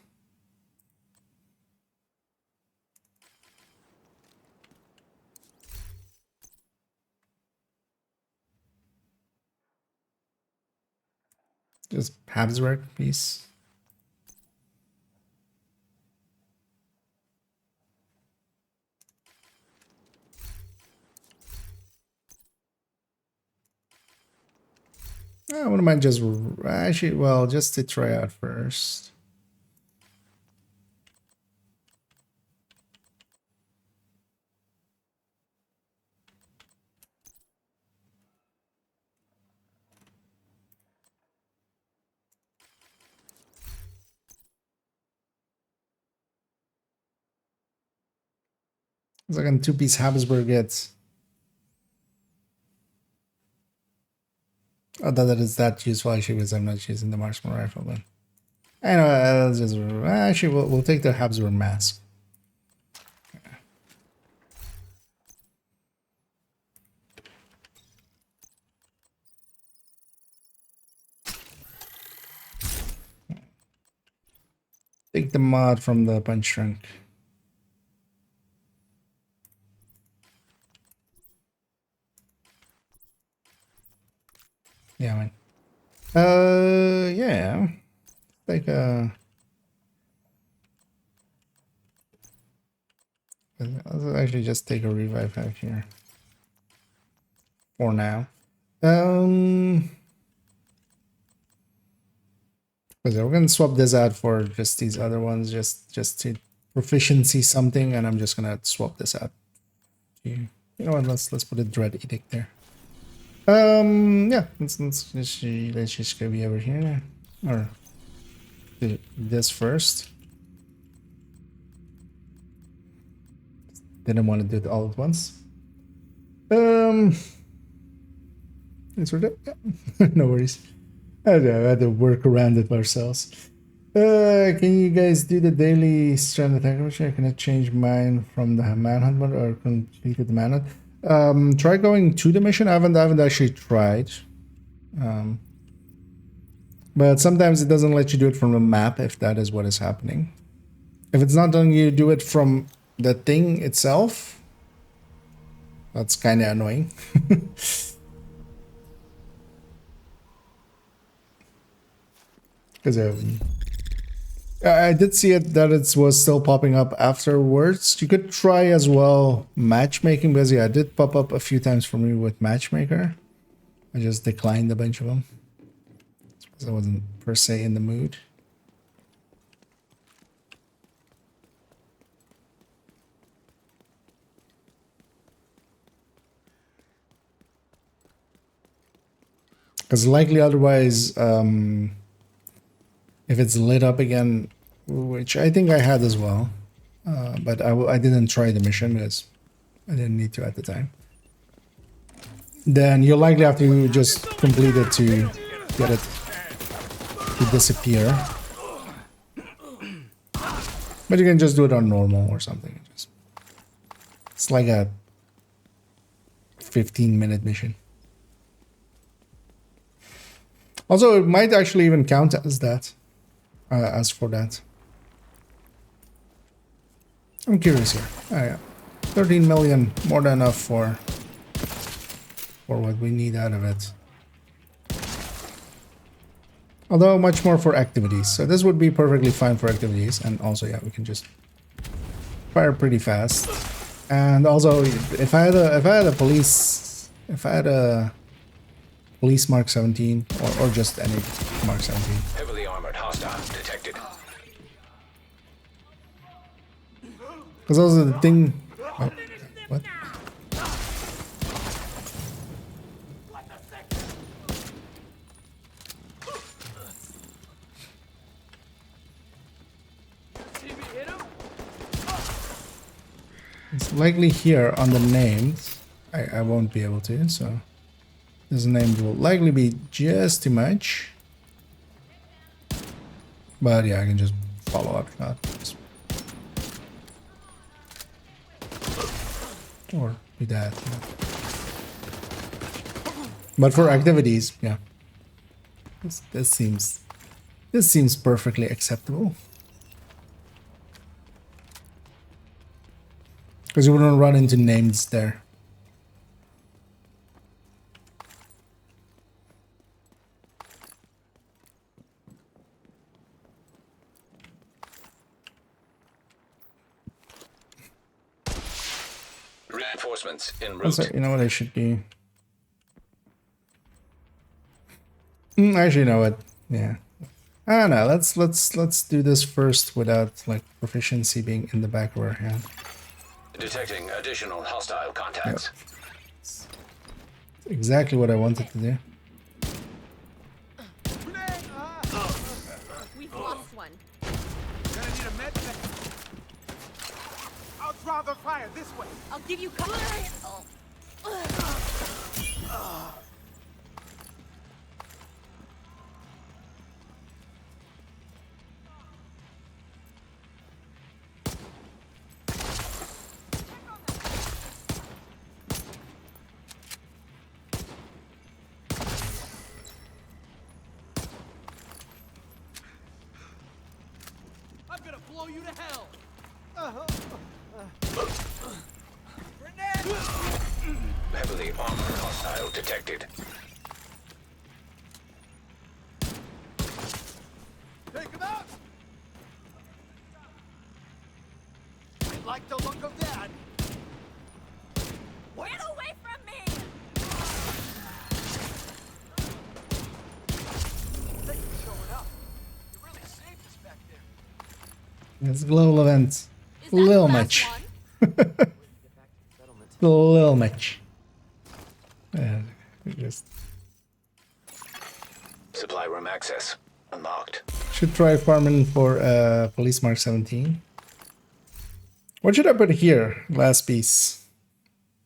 Just Habsburg, please. I wouldn't mind just actually, well, just to try out first. It's like a 2-piece Habsburg gets. Oh, that is that useful actually because I'm not using the marksman rifle, but anyway, I'll just actually we'll take the Habsburg mask. Take the mod from the punch trunk. Yeah, man. Yeah. Like I'll actually just take a revive out here. For now. Because we're gonna swap this out for just these other ones, just to proficiency something, and I'm just gonna swap this out. You know what? Let's put a dread edict there. Yeah, let's just go be over here or do this first. Didn't want to do it all at once. It's yeah. No worries. I had to work around it ourselves. Can you guys do the daily strand attack mission? I cannot change mine from the manhunt mode or completed the manhunt. Try going to the mission. I haven't actually tried. But sometimes it doesn't let you do it from the map if that is what is happening. If it's not letting you do it from the thing itself, that's kind of annoying. Because I did see it that it was still popping up afterwards. You could try as well matchmaking, because yeah, it did pop up a few times for me with matchmaker. I just declined a bunch of them because I wasn't per se in the mood. Because likely otherwise, if it's lit up again, which I think I had as well, but I didn't try the mission because I didn't need to at the time, then you'll likely have to just complete it to get it to disappear. But you can just do it on normal or something. It's like a 15-minute mission. Also, it might actually even count as that. As for that. I'm curious here. Oh, yeah. 13 million, more than enough for what we need out of it. Although much more for activities. So this would be perfectly fine for activities. And also, yeah, we can just fire pretty fast. And also, if I had a police Mark 17 or just any Mark 17. Heavily armored hostile detected. Because also the thing. Oh, what? It's likely here on the names. I won't be able to, so this name will likely be just too much. But yeah, I can just follow up that. Or be that. Yeah. But for activities, yeah. This seems perfectly acceptable. Because you wouldn't run into names there. Reinforcements en route. Also, you know what I should do? Actually, you know what? Yeah. I don't know. Let's do this first without like proficiency being in the back of our hand. Detecting additional hostile contacts. Yep. Exactly what I wanted to do. We've lost one. Gonna need a med kit. I'll draw the fire this way. I'll give you cover. I'm gonna blow you to hell. Heavily armored hostile detected. Take him out. I like the look of that. What? Get away from me! Thanks for showing up. You really saved us back there. It's a global event. Is A that little the last much. one? A little much. Just Supply room access unlocked. should try farming for police mark 17. What should I put here? Last piece.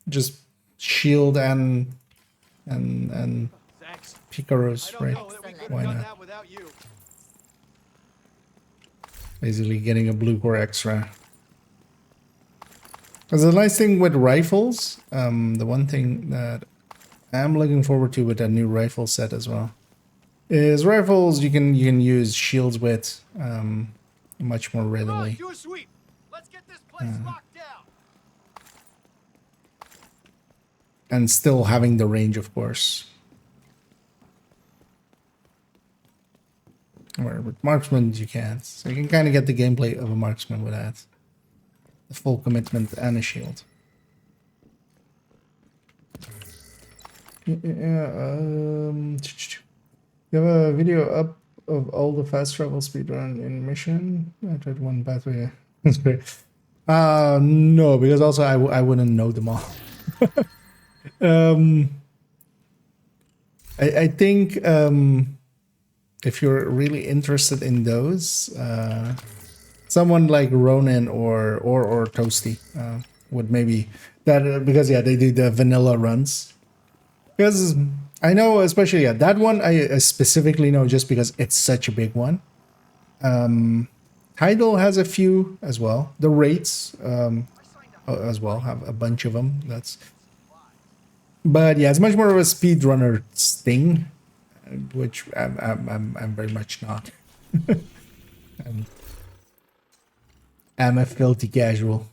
Just shield and Thanks. picaros, right? know that we could Why have done not? that without you. Basically getting a blue core extra. Because the nice thing with rifles, the one thing that I'm looking forward to with a new rifle set as well, is rifles you can use shields with much more Come on, readily. do a sweep. Let's get this place locked down. And still having the range, of course. Where with marksman you can't. So you can kind of get the gameplay of a marksman with that. The full commitment and a shield. Yeah, you have a video up of all the fast travel speedrun in mission? I tried one pathway. That's great. No, because also I wouldn't know them all. I think if you're really interested in those, someone like Ronin or Toasty would maybe that because yeah they do the vanilla runs. Because I know, especially that one, I specifically know just because it's such a big one. Tidal has a few as well. The rates as well have a bunch of them. But yeah, it's much more of a speedrunner thing, which I'm very much not. I'm a filthy casual.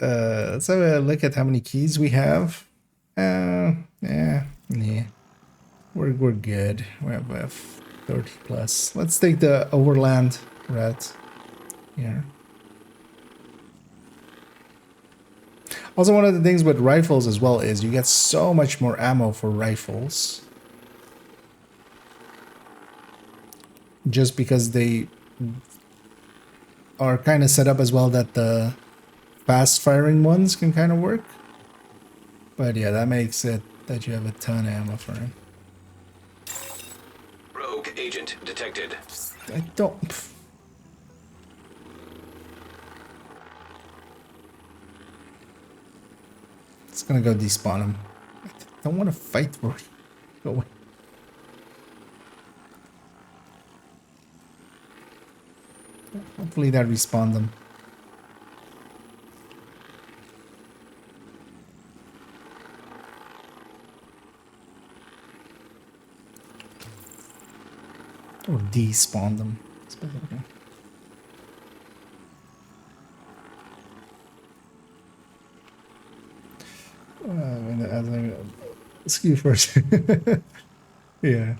Let's have a look at how many keys we have. Yeah. We're good. We have 30 plus. Let's take the overland route here. Also, one of the things with rifles as well is you get so much more ammo for rifles. Just because they are kind of set up as well that the fast firing ones can kind of work. But yeah, that makes it that you have a ton of ammo for him. Rogue agent detected. I don't... It's gonna go despawn him. I don't want to fight for it. Go away. Hopefully that respawned them. Or despawn them. Okay. Excuse first. Yeah.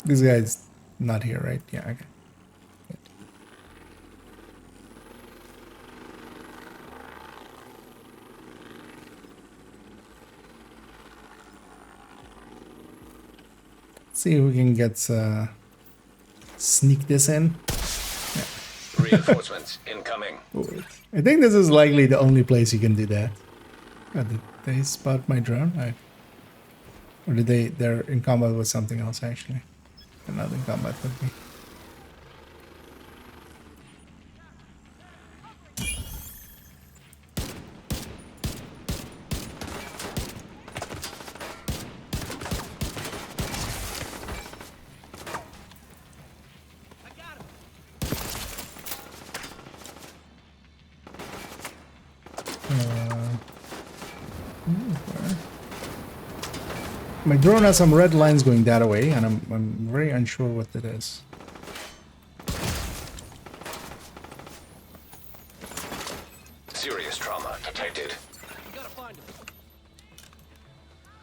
This guy's not here, right? Yeah, okay. Good. See if we can get sneak this in. Yeah. Reinforcements incoming. I think this is likely the only place you can do that. Oh, did they spot my drone? Or did they're in combat with something else actually? They're not in combat with me. My drone has some red lines going that way, and I'm very unsure what it is. Serious trauma detected.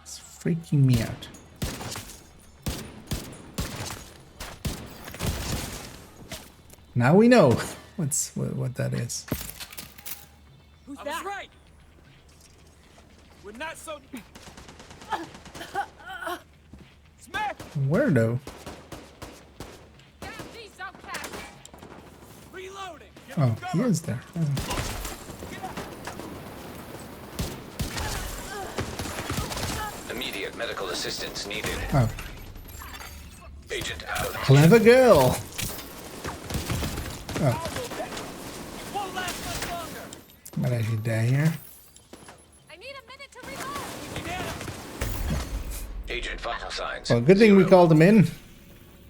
It's freaking me out. Now we know what that is. Who's that? I was right. We're not so. Smack! Where though? Reloading. Oh, he is there. Oh. Immediate medical assistance needed. Oh. Agent out. Clever girl. Oh. Won't last much longer. Might actually die here. I need a minute to reload. Agent vital signs. Well, good thing we called him in.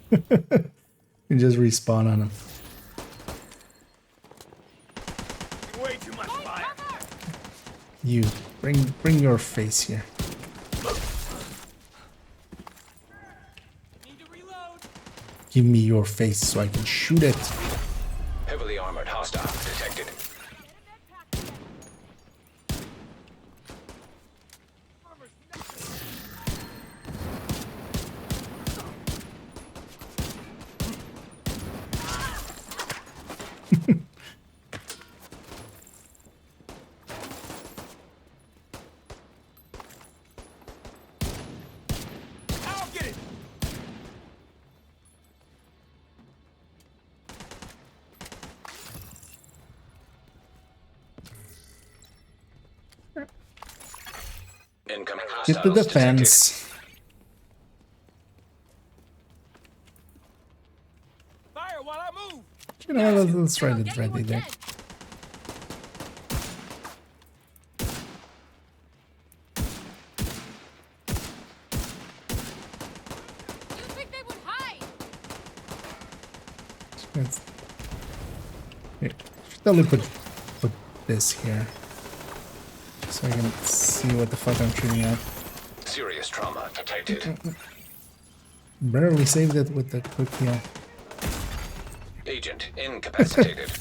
You just respawn on him. Way too much fire. You bring your face here. Need to reload. Give me your face so I can shoot it. Heavily armored hostile detected. I'll get it. Incoming Get hostiles the defense. Fire while I move. You know, let's try the ready there. You think they would hide? Let's, here, should totally put this here. So I can see what the fuck I'm shooting at. Serious trauma detected. Barely saved it with the quick heal. Agent incapacitated.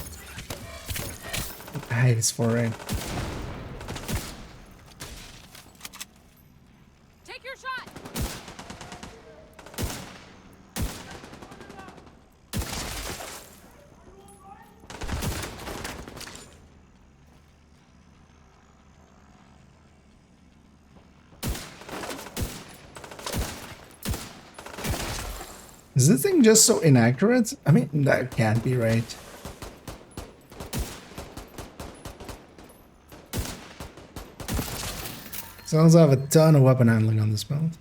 I hate this foray. Take your shot. Is this thing just so inaccurate? I mean, that can't be right. So I also have a ton of weapon handling on this build.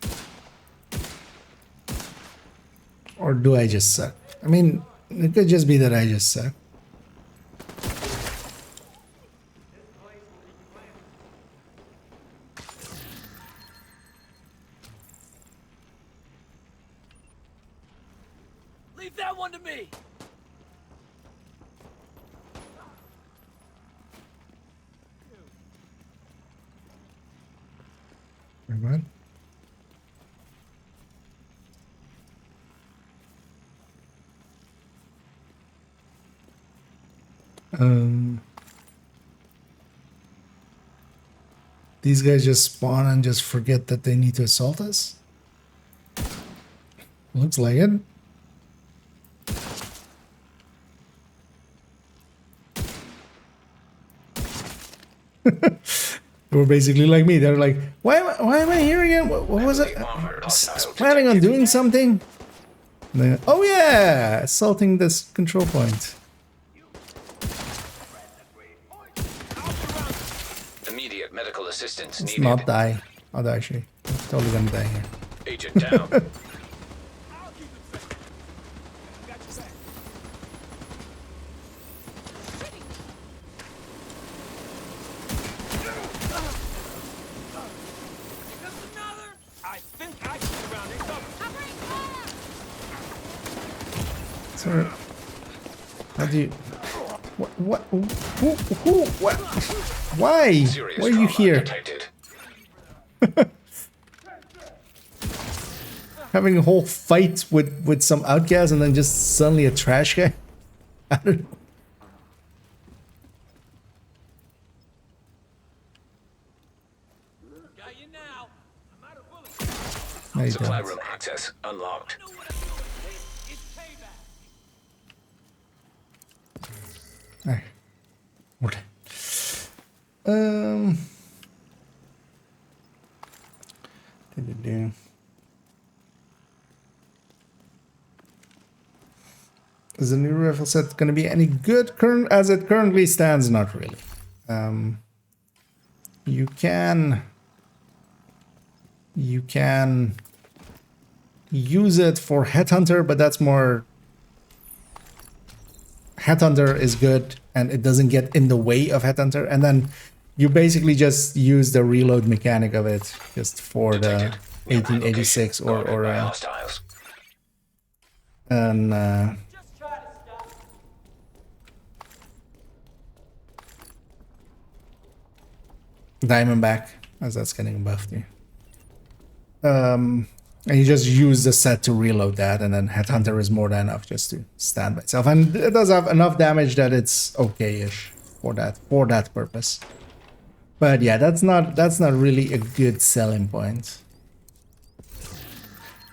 Or do I just suck? I mean, it could just be that I just suck. Leave that one to me. Very good. These guys just spawn and just forget that they need to assault us? Looks like it. They were basically like me. They're like, why am I here again? What was it? I was planning on doing something. And then, oh yeah, assaulting this control point. Immediate medical assistance Let's needed. not die. I'll actually, I'm totally gonna die here. Agent down. Sir, how do you? What? Who? What? Why? Serious Why are you trauma here? detected. Having a whole fight with some outcast and then just suddenly a trash guy? I don't know. Got you now. I'm out of bullets. No, you Supply don't. room access unlocked. Know what I'm doing, kid? It's payback. Alright. What? Is the new rifle set going to be any good current as it currently stands? Not really. You can use it for Headhunter, but that's more. Headhunter is good and it doesn't get in the way of Headhunter, and then you basically just use the reload mechanic of it just for the Detected. New 1886 location guarded by or hostiles. and Just try to stop. Diamondback, as that's getting buffed here. And you just use the set to reload that, and then Headhunter is more than enough just to stand by itself. And it does have enough damage that it's okay-ish for that purpose. But yeah, that's not really a good selling point.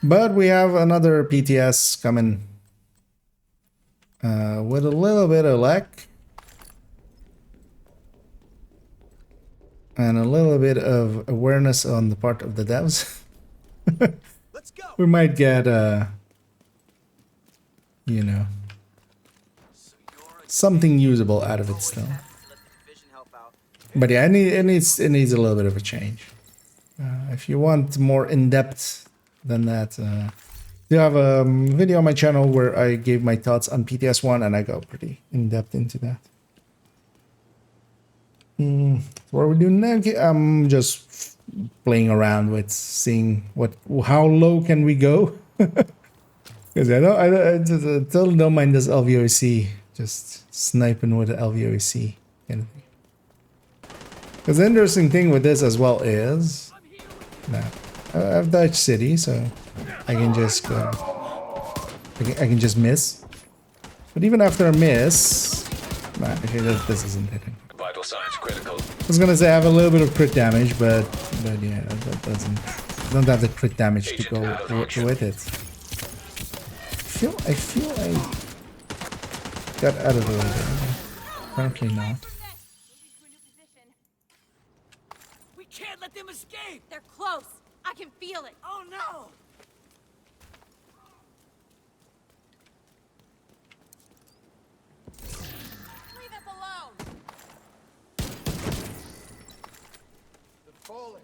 But we have another PTS coming with a little bit of luck and a little bit of awareness on the part of the devs. Let's go. We might get you know, something usable out of it still. But yeah, it needs a little bit of a change. If you want more in-depth than that, you have a video on my channel where I gave my thoughts on PTS1 and I go pretty in-depth into that. What are we doing now? I'm just playing around with seeing how low can we go. Because I totally don't mind this LVOC, just sniping with the LVOC kind of thing. Because the interesting thing with this as well is, nah, I have Dutch City, so I can just go. I can just miss. But even after a miss, nah, okay, this isn't hitting. Vital signs critical. I was gonna say I have a little bit of crit damage, but yeah, that doesn't. I don't have the crit damage to go with it. I feel I got out of the way there. Apparently not. We can't let them escape! They're close! I can feel it! Oh no! Leave us alone! The fallen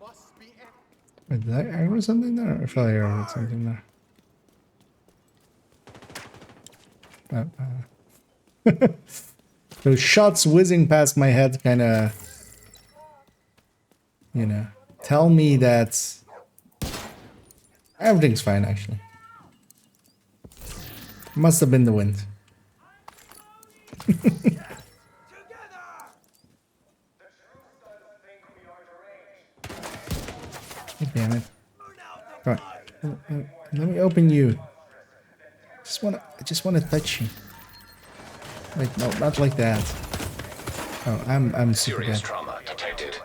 must be Wait, did I aggro something there? I feel like I aggroed something there. Those shots whizzing past my head kind of, you know, tell me that everything's fine, actually. Must have been the wind. Damn it. Come on. Let me open you. I just wanna touch you. Wait, no, not like that. Oh, I'm super Serious dead. trauma detected.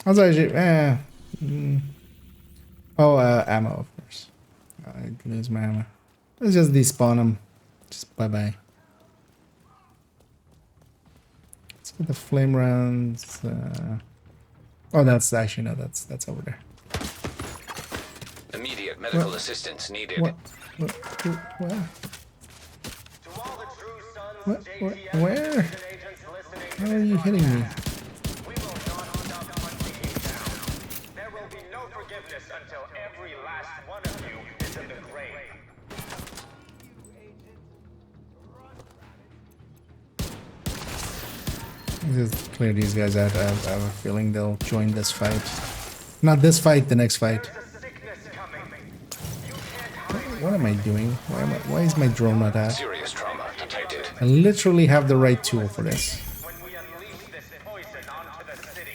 I was actually, ammo, of course. I lose my ammo. Let's just despawn them. Just bye-bye. Let's get the flame rounds. Oh, that's actually, no, that's over there. Immediate medical assistance needed. What? Where? How are you hitting me? We will not stop hunting you down. There will be no forgiveness until every last one of you is in the grave. Just clear these guys out. I have a feeling they'll join this fight. Not this fight, the next fight. What am I doing? Why is my drone not out? Serious trauma detected. I literally have the right tool for this. When we unleash this poison onto the city.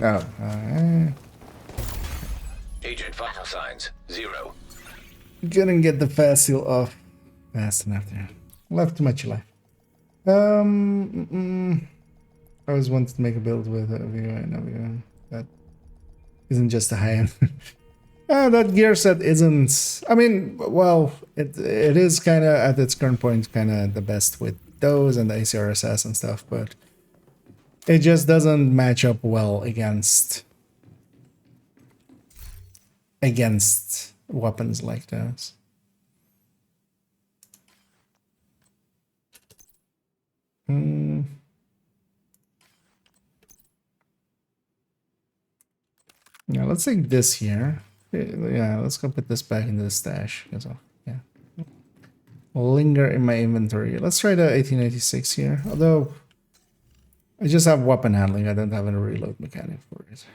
Oh, Agent vital signs 0. couldn't get the fast seal off fast enough there. Left too much life. I always wanted to make a build with a VO. That isn't just a high end. That gear set isn't. I mean, well, it is kind of at its current point kind of the best with those and the ACRSS and stuff, but it just doesn't match up well against weapons like those. Yeah, let's take this here. Yeah, let's go put this back into the stash. Yeah, will linger in my inventory. Let's try the 1886 here. Although I just have weapon handling, I don't have a reload mechanic for it.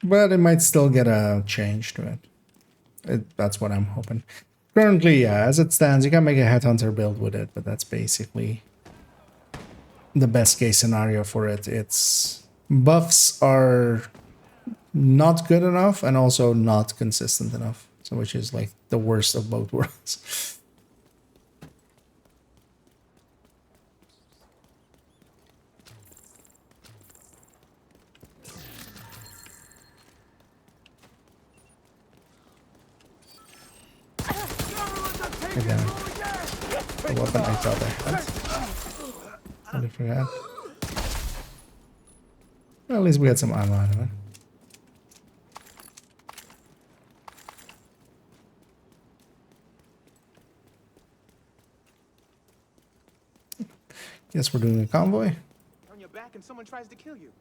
But it might still get a change to it. That's what I'm hoping. Currently, yeah, as it stands, you can make a headhunter build with it, but that's basically the best case scenario for it. Its buffs are not good enough and also not consistent enough, so which is like the worst of both worlds. Again, the weapon I thought I had. Totally forgot. Well, at least we had some ammo out of it. Guess we're doing a convoy. Turn your back and someone tries to kill you.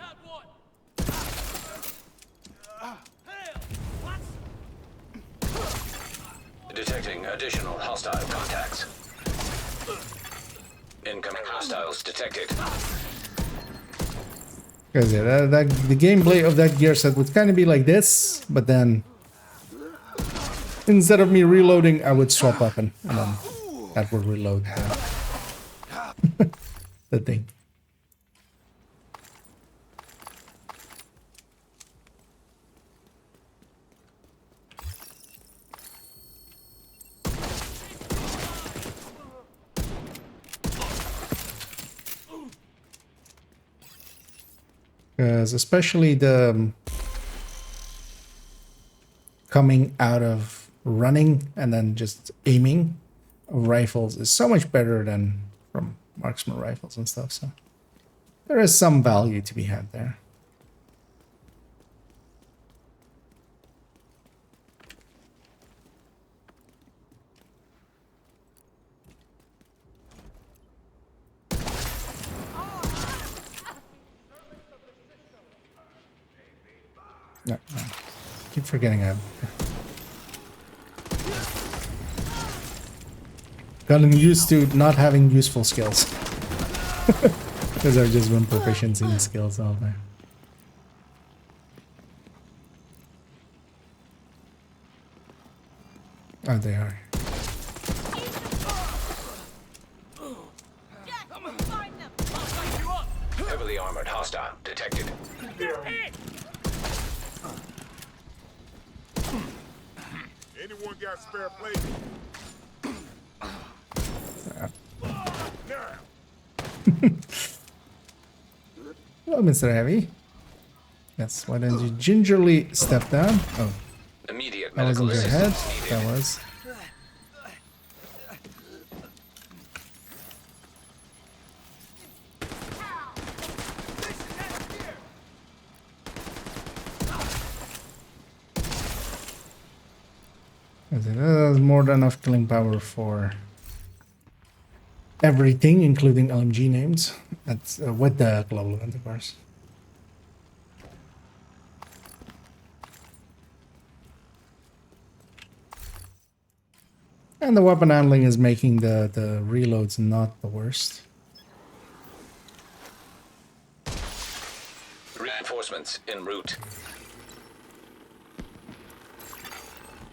Not one! Hell! What? Detected Detecting additional hostile contacts. Incoming hostiles detected. Because yeah, the gameplay of that gear set would kind of be like this, but then instead of me reloading, I would swap weapon, and then that would reload the thing. Because especially the coming out of running and then just aiming of rifles is so much better than from marksman rifles and stuff. So there is some value to be had there. No. Keep forgetting I've gotten used to not having useful skills. Because I've just been proficiency in skills all day. Oh, they are. Heavily armored hostile detected. Anyone got spare plates? Hello, Mr. Heavy. Yes, why don't you gingerly step down? Oh, Immediate that medical wasn't your head. assistance needed. That was. That's more than enough killing power for everything, including LMG names. That's with the global event, of course. And the weapon handling is making the reloads not the worst. Reinforcements en route.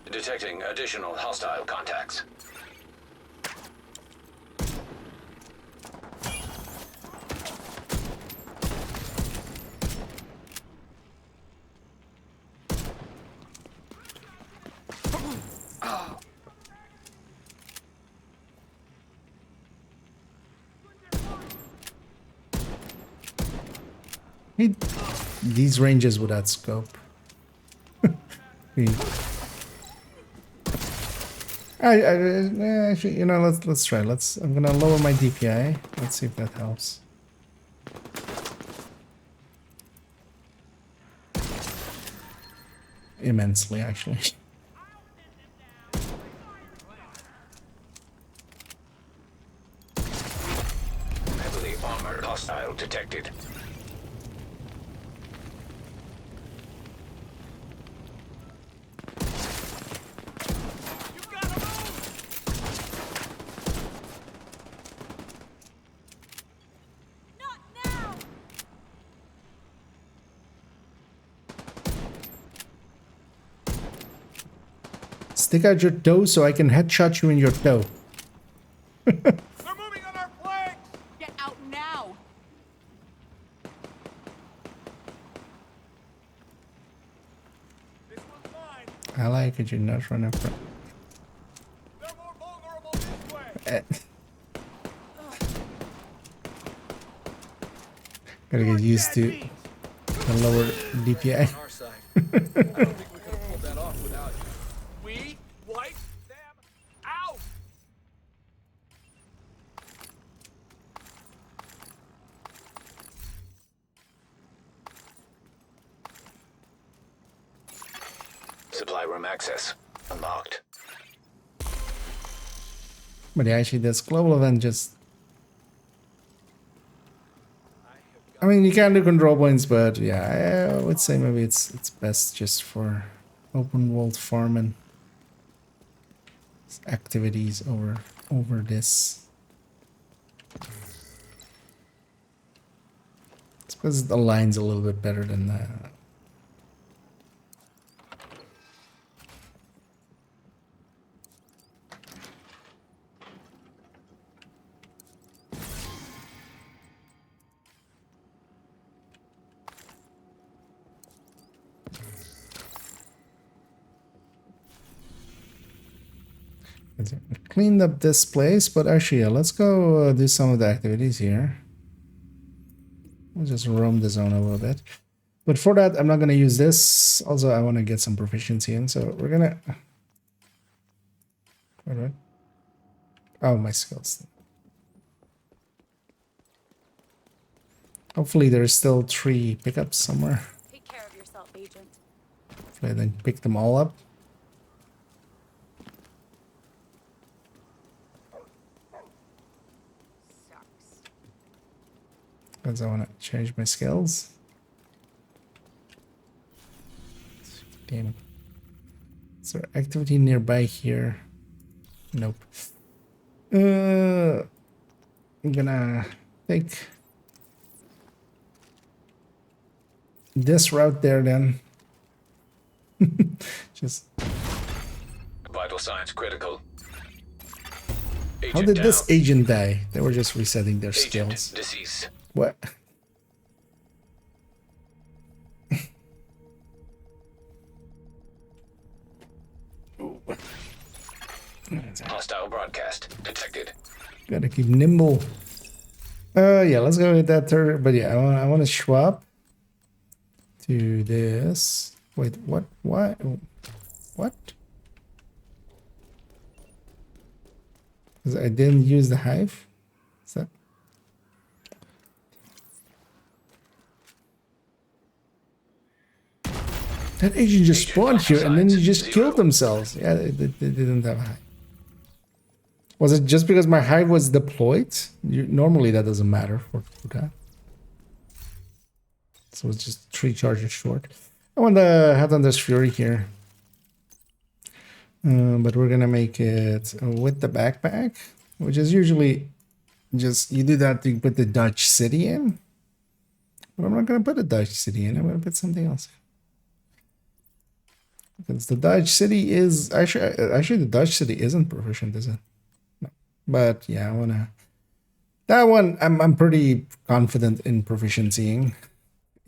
Detecting additional hostile contacts. Need these ranges without scope. Actually, you know, let's try. I'm gonna lower my DPI. Let's see if that helps. Immensely, actually. Heavily armored hostile detected. Stick out your toe so I can headshot you in your toe. They're moving on our flanks! Get out now! This one's mine. I like it, you're not running from. They're more vulnerable this way. Gotta get used to the lower DPI. Our side. I don't think we could have pulled that off without you. We wipe them out! Supply room access unlocked. But yeah, actually, this global event just. I mean, you can do control points, but yeah, I would say maybe it's best just for open world farming. activities over this. It's because the line's a little bit better than that. Cleaned up this place, but actually, yeah, let's go do some of the activities here. We'll just roam the zone a little bit. But for that, I'm not going to use this. Also, I want to get some proficiency in, so we're going to... Alright. Oh, my skills. Hopefully there's still 3 pickups somewhere. Take care of yourself, Agent. Hopefully I then pick them all up. Because I want to change my skills. Damn. Is there activity nearby here? Nope. I'm gonna take this route there then. Just. Vital signs critical. Agent How did down. this agent die? They were just resetting their Agent skills. deceased. What? Hostile broadcast detected. Gotta keep nimble. Yeah, let's go with that third. But yeah, I want to swap to this. Wait, what? What? What? Because I didn't use the hive. Is that? That agent just spawned here and then he just killed themselves. Yeah, they didn't have a hive. Was it just because my hive was deployed? Normally that doesn't matter for that. So it's just 3 charges short. I want to head on this Fury here. But we're going to make it with the backpack, which is usually just, you do that to put the Dutch city in. But I'm not going to put a Dutch city in. I'm going to put something else. Because the Dutch city is, actually the Dutch city isn't proficient, is it? No. But yeah, I want to, that one, I'm pretty confident in proficiencying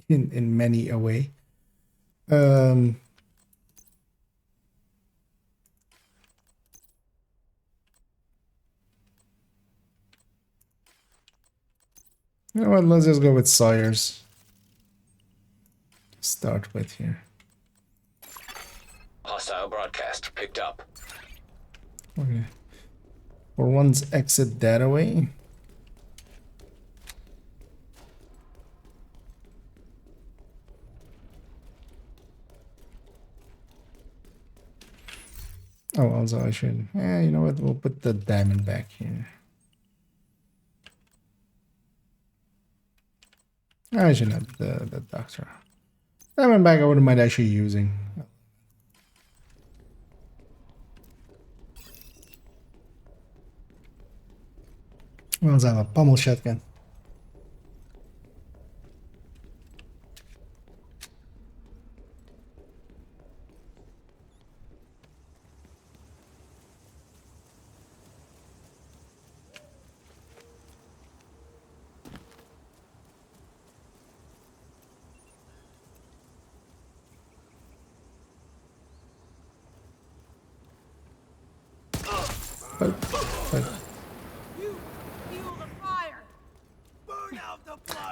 in many a way. You know what, let's just go with Sawyer's. Start with here. Hostile broadcast picked up. Okay. For one's exit that away. Oh, also I should. You know what? We'll put the diamond back here. I should have the doctor. Diamond bag I wouldn't mind actually using. We also have a pummel shotgun.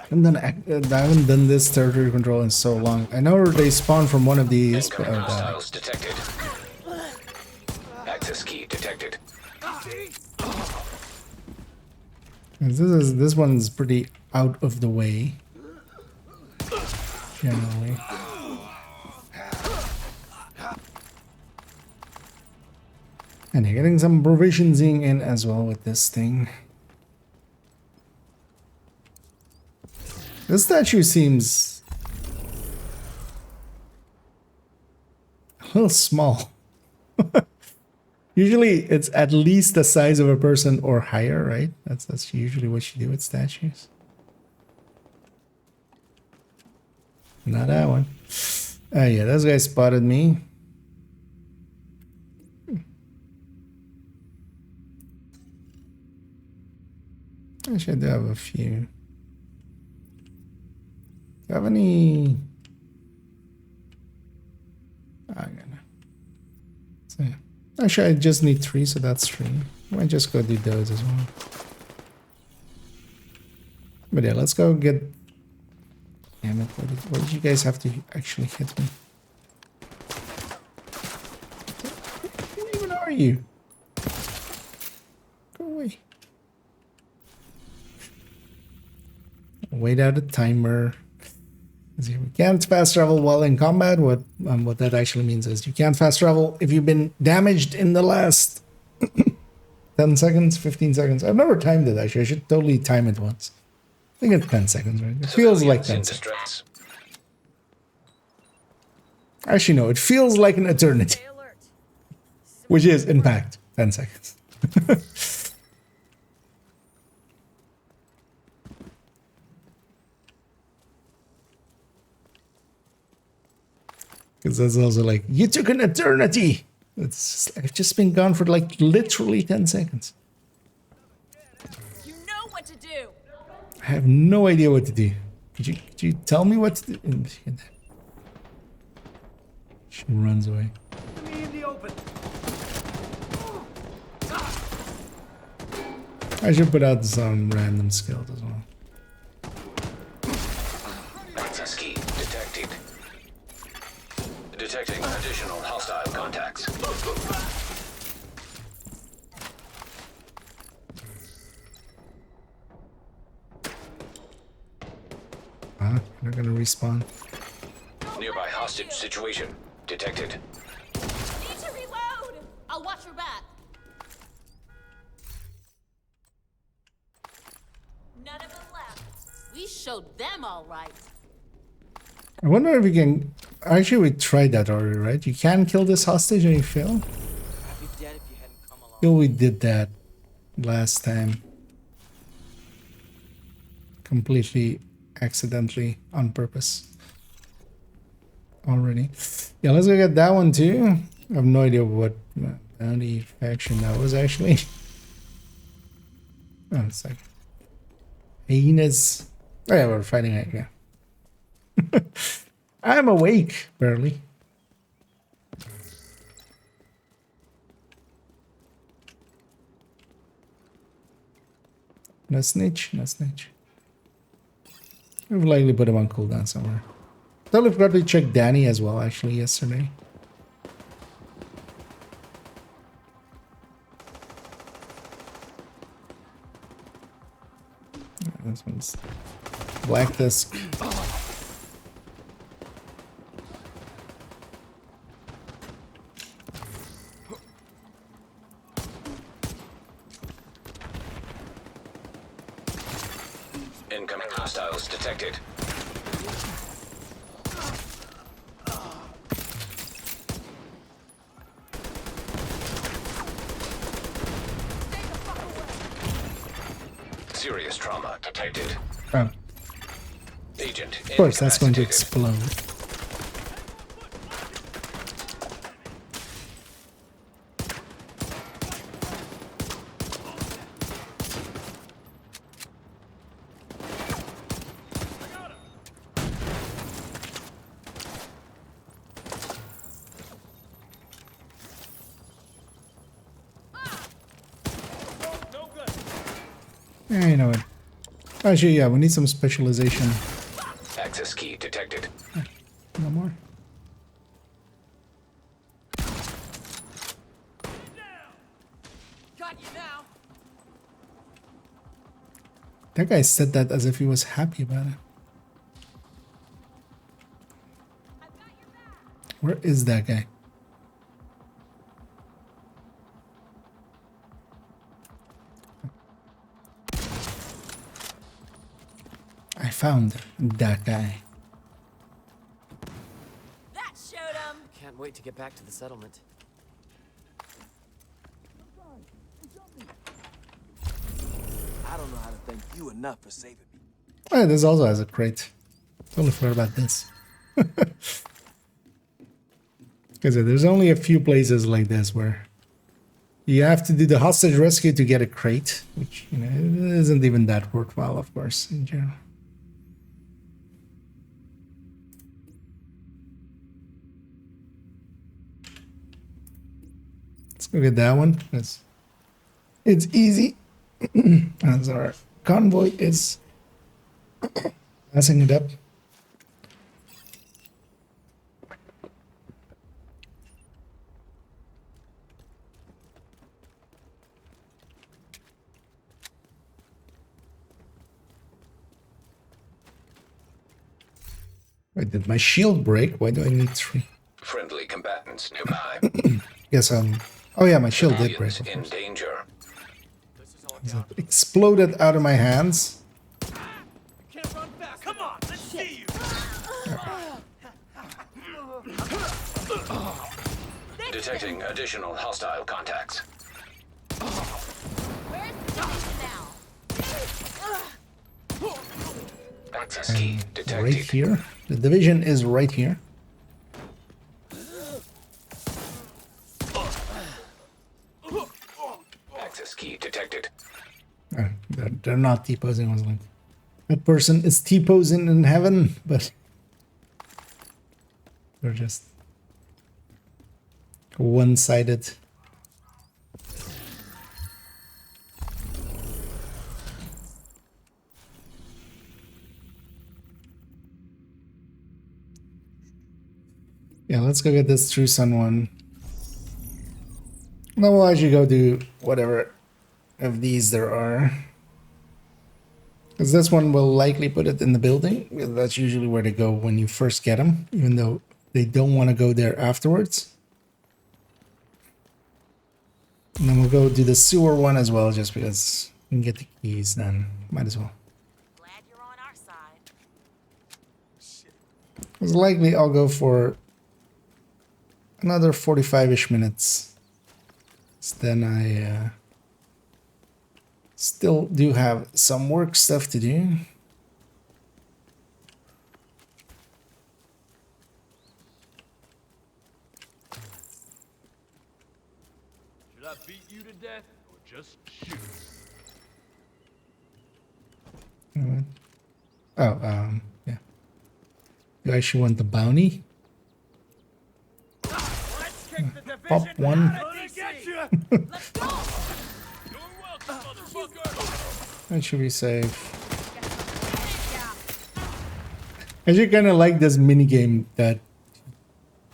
And then I haven't done this territory control in so long. I know they spawn from one of these. But, Hostiles detected. Access key detected. this one's pretty out of the way. Generally. And you're getting some provisioning in as well with this thing. This statue seems a little small. Usually it's at least the size of a person or higher, right? That's usually what you do with statues. Not that one. Oh yeah, those guys spotted me. Actually, I do have a few. Do you have any? I don't know. So, actually, I just need 3, so that's 3. I might just go do those as well. But yeah, let's go get... Damn it, what did you guys have to actually hit me? Who even are you? Go away. Wait out a timer. We can't fast travel while in combat. What that actually means is you can't fast travel if you've been damaged in the last 10 seconds, 15 seconds. I've never timed it actually. I should totally time it once. I think it's 10 seconds, right? It feels like 10 seconds. Actually, no, it feels like an eternity. Which is, in fact, 10 seconds. Because that's also like, you took an eternity. I've just been gone for like literally 10 seconds. You know what to do. I have no idea what to do. Could you tell me what to do? She runs away. Me in the open. I should put out some random skills as well. Access key detected. Detecting additional hostile contacts. They're gonna respawn. Nearby hostage situation detected. Need to reload. I'll watch your back. None of them left. We showed them all right. I wonder if we can... Actually, we tried that already, right? You can kill this hostage and you fail? I'd be dead if you hadn't come along. Feel we did that last time. Completely accidentally on purpose. Already. Yeah, let's go get that one too. I have no idea what bounty faction that was actually. Oh, it's like hyenas. Oh yeah, we're fighting it, yeah. I'm awake, barely. No snitch, no snitch. We've likely put him on cooldown somewhere. Totally forgot to check Danny as well, actually, yesterday. Yeah, this one's Black Disc. Incoming hostiles detected. Serious trauma detected. Oh, Agent of course, that's going to incapacitated. explode. No good. Yeah, you know what? Actually, yeah, we need some specialization. Access key detected. No more. Got you now. That guy said that as if he was happy about it. Where is that guy? I found that guy. That showed him. Can't wait to get back to the settlement. I don't know how to thank you enough for saving me. Oh, this also has a crate. Totally forgot about this. Because there's only a few places like this where you have to do the hostage rescue to get a crate, which, you know, isn't even that worthwhile, of course, in general. Let's go get that one. It's easy. As our convoy is messing it up. Wait, did my shield break? Why do I need 3? Friendly combatants nearby. Guess oh yeah, my shield did break. Civilians in danger. It exploded out of my hands. Can't run fast. Come on, let's see you. Detecting additional hostile contacts. Where's the division now? Access key detected. Right here. The division is right here. Access key detected. They're not T-posing. I was like, that person is T-posing in heaven, but they're just one-sided. Yeah, let's go get this True Sun one. Then we'll actually go do whatever of these there are. Because this one will likely put it in the building. That's usually where they go when you first get them, even though they don't want to go there afterwards. And then we'll go do the sewer one as well, just because we can get the keys, then might as well. Glad you're on our side. Most likely I'll go for another 45-ish minutes. So then I still do have some work stuff to do. Should I beat you to death or just shoot? Oh, yeah. You actually want the bounty? Let's kick the division. Pop one. Gonna get you. Let's go! You're welcome, motherfucker. That should be safe. I actually kind of like this mini game that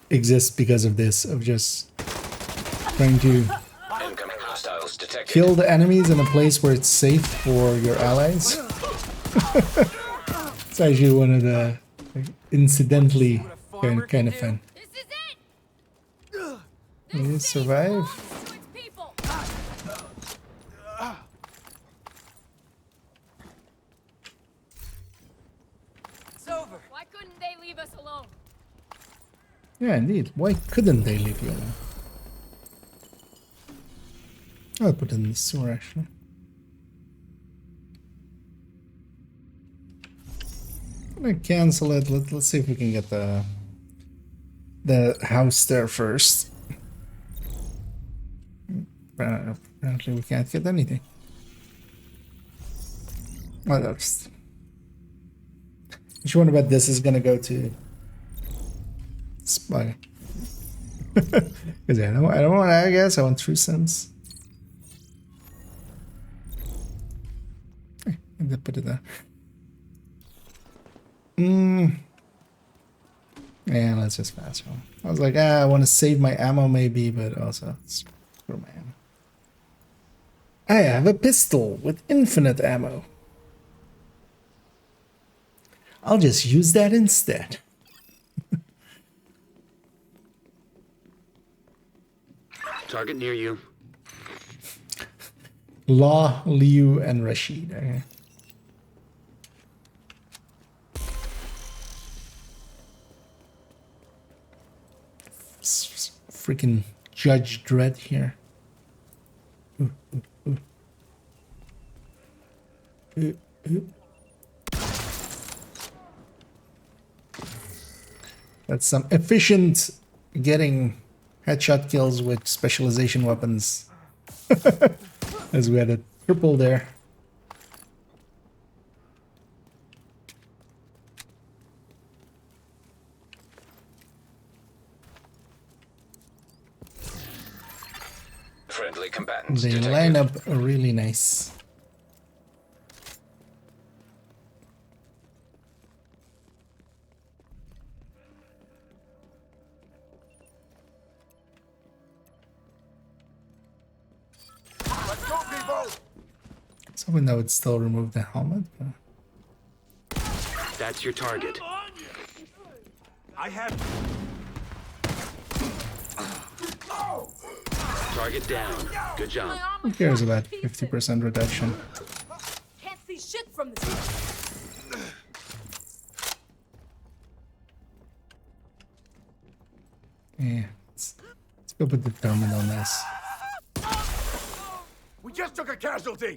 exists because of this, of just trying to Incoming hostiles detected. kill the enemies in a place where it's safe for your allies. It's actually one of the like, incidentally kind of fun. This is it! You survive? To its people. It's over. Why couldn't they leave us alone? Yeah, indeed. Why couldn't they leave you alone? I'll put it in the sewer, actually. I'm gonna cancel it. Let's see if we can get the house there first. Apparently we can't get anything. Oh, that's... Which one about this is gonna go to Spy? Because I don't want, I guess I want True Sense. Okay, and put it there. Yeah, let's just fast roll. I was like, I want to save my ammo maybe, but also screw my ammo. I have a pistol with infinite ammo. I'll just use that instead. Target near you. Law, Liu, and Rashid. Okay. Freaking Judge Dredd here. Ooh. That's some efficient getting headshot kills with specialization weapons. As we had a triple there. Friendly combatants They detected. line up really nice. Let's go, people! So we know it still remove the helmet. But... That's your target. I have... Target down. Good job. Who cares about 50% reduction? Can't see shit from this. Yeah, let's go with determined on this. We just took a casualty!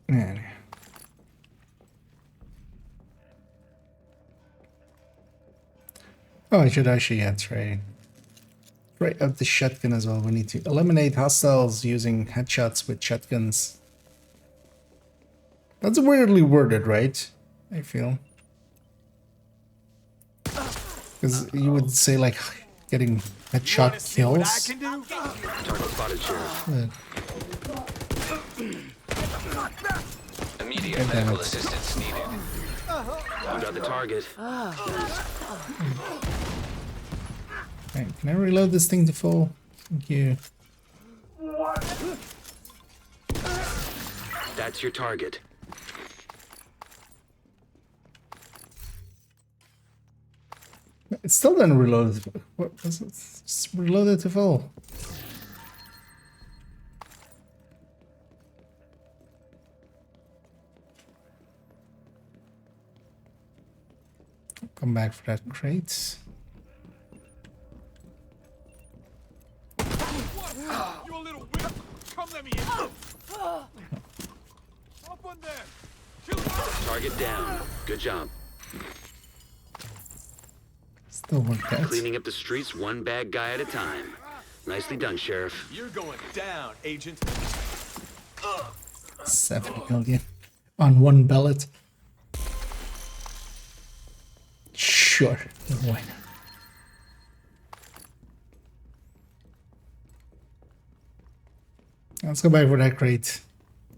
Yeah. Oh, I should actually, yeah, try out the shotgun as well. We need to eliminate hostiles using headshots with shotguns. That's weirdly worded, right? I feel. Because you would say, like, getting headshot kills. Target spotted, Sheriff. Immediate God damn medical it. assistance needed. You got the target. Right, can I reload this thing to full? Thank you. That's your target. It still didn't reload. What was it? Just reload it to full. Come back for that crate. You a little whip! Come let me in! Up on there! Kill him! Target down. Good job. Still worked out. Cleaning up the streets one bad guy at a time. Nicely done, Sheriff. You're going down, Agent. 7 million on one ballot. Sure, why not? Let's go back for that crate,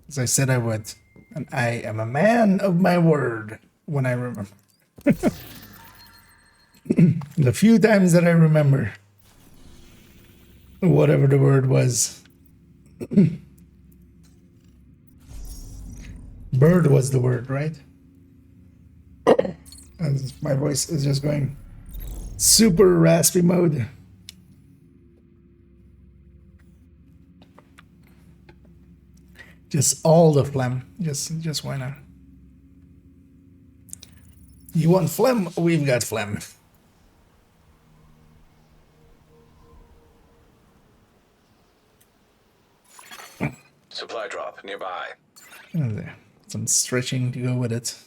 as I said I would. And I am a man of my word when I remember. The few times that I remember whatever the word was. Bird was the word, right? As my voice is just going super raspy mode. Just all the phlegm. Just why not? You want phlegm? We've got phlegm. Supply drop nearby. And there. Some stretching to go with it.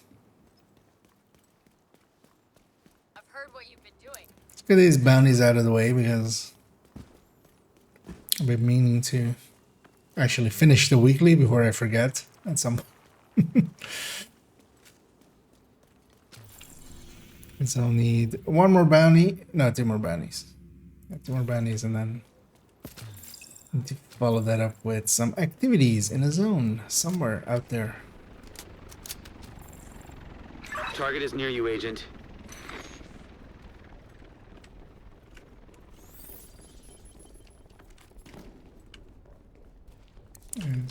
I've heard what you've been doing. Let's get these bounties out of the way because I've been meaning to actually finish the weekly before I forget at some point. So I'll need one more bounty. No, 2 more bounties. Yeah, 2 more bounties and then need to follow that up with some activities in a zone somewhere out there. Target is near you, Agent.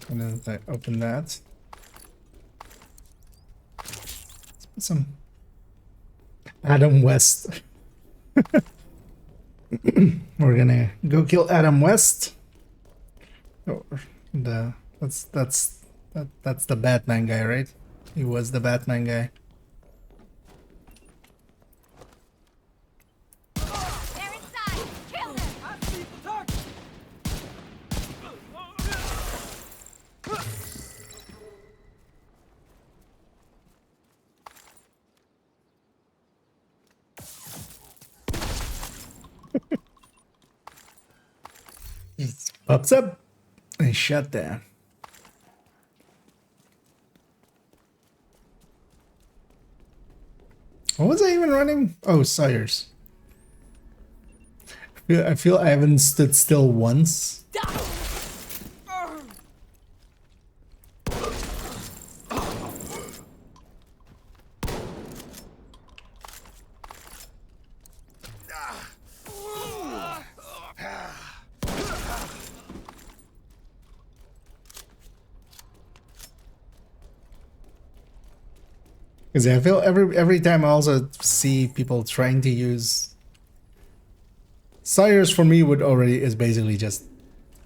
And as I open that, let's put some Adam West. We're gonna go kill Adam West. Oh, that's the Batman guy, right? He was the Batman guy. Pops up and shut down. What was I even running? Oh, Sires. I feel I haven't stood still once. Because I feel every time I also see people trying to use Sires, for me would already is basically just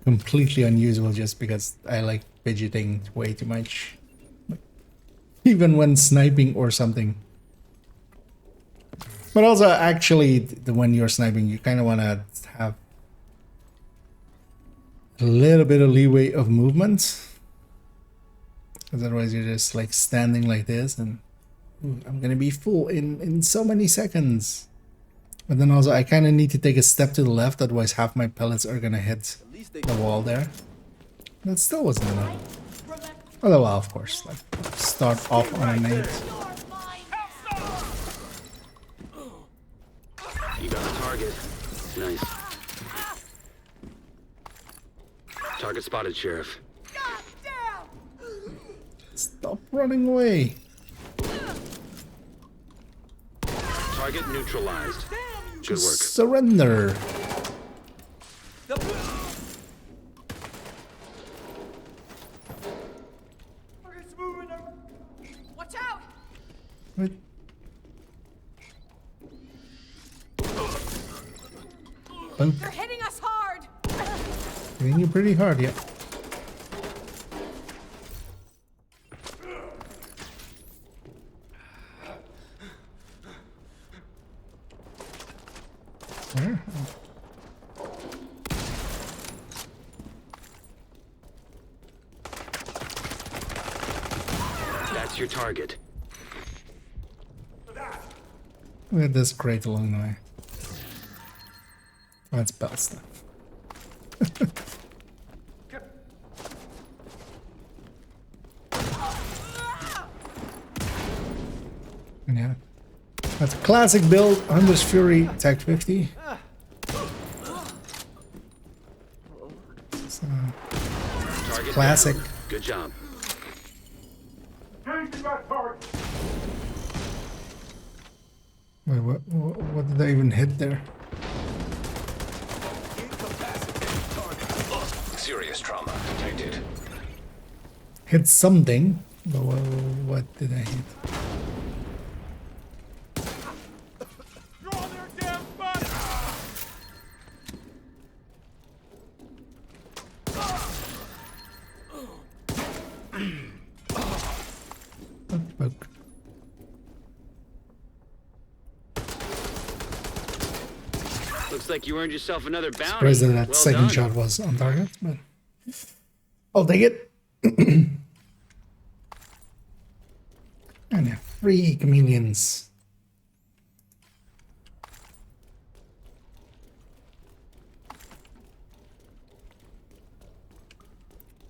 completely unusable just because I like fidgeting way too much. Even when sniping or something. But also actually when you're sniping you kind of want to have a little bit of leeway of movement. Because otherwise you're just like standing like this and I'm gonna be full in so many seconds. But then also I kind of need to take a step to the left, otherwise half my pellets are gonna hit the wall there. That still wasn't enough. Although, well, of course, like start off on a nade. You got the target. Nice. Target spotted, Sheriff. Stop running away. Target neutralized. Good work. Surrender. Watch out! What? They're hitting us hard. Hitting you pretty hard, yeah. Where? That's your target. Look at this crate along the way. Oh, it's bell stuff. Yeah. That's a classic build, Hunter's Fury, Tech 50. So, Target classic. down. Good job. Wait, what did I even hit there? Serious trauma detected. Hit something, but what did I hit? Draw their damn button! Poke. Looks like you earned yourself another bounty. Surprised that Well second done. shot was on target, but I'll take it. And yeah, 3 chameleons.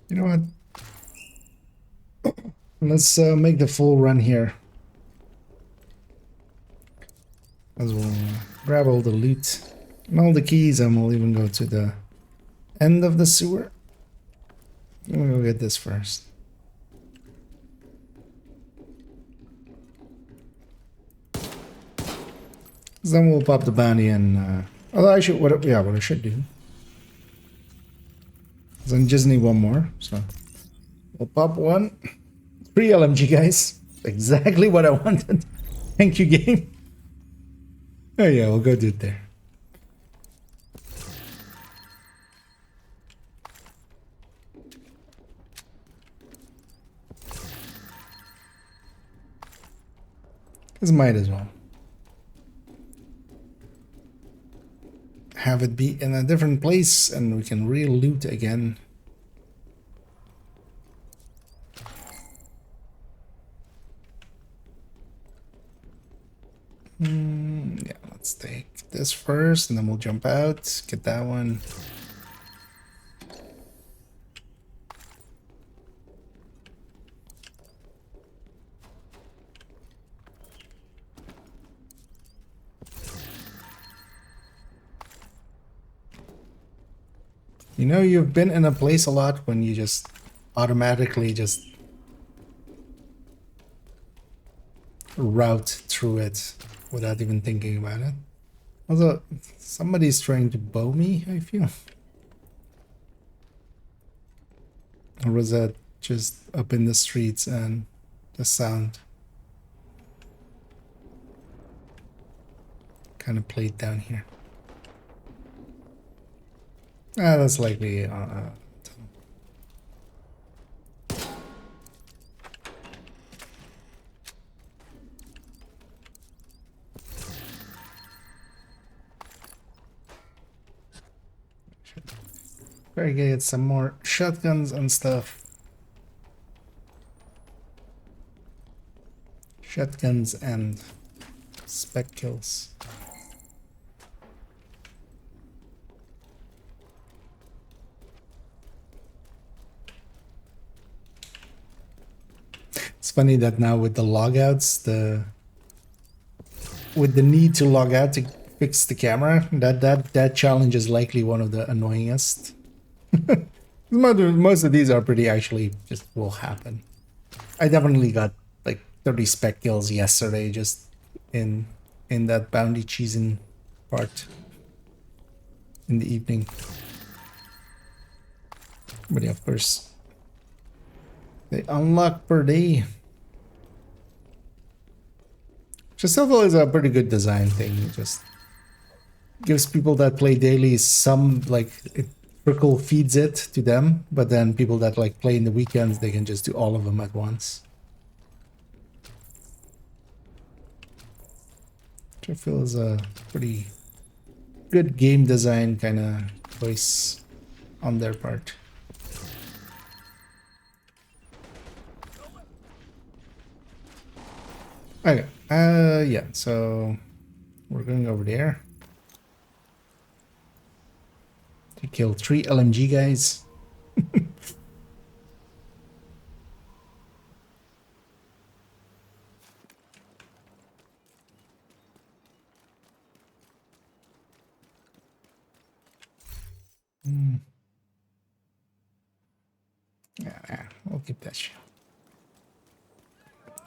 You know what? Let's make the full run here. As we'll grab all the loot and all the keys, and we'll even go to the end of the sewer. I'm gonna go get this first. Then we'll pop the bounty and although I should what I should do. Then just need one more, so we'll pop one. 3 LMG, guys. Exactly what I wanted. Thank you, game. Oh yeah, we'll go do it there. This might as well. Have it be in a different place and we can re-loot again. Yeah, let's take this first and then we'll jump out, get that one. You know, you've been in a place a lot when you just automatically just route through it without even thinking about it. Although somebody's trying to bow me, I feel. Or was that just up in the streets and the sound kind of played down here? Ah, that's likely Very good, get some more shotguns and stuff. Shotguns and spec kills. It's funny that now with the logouts, with the need to log out to fix the camera, that challenge is likely one of the annoyingest. Most of these are pretty actually just will happen. I definitely got like 30 spec kills yesterday just in that bounty cheesing part in the evening. But yeah, of course, they unlock per day. Which I still feel is a pretty good design thing. It just gives people that play daily some like trickle feeds it to them, but then people that like play in the weekends, they can just do all of them at once. Which I feel is a pretty good game design kind of choice on their part. Okay, yeah, so we're going over there to kill 3 LMG guys. Yeah, we'll keep that shit.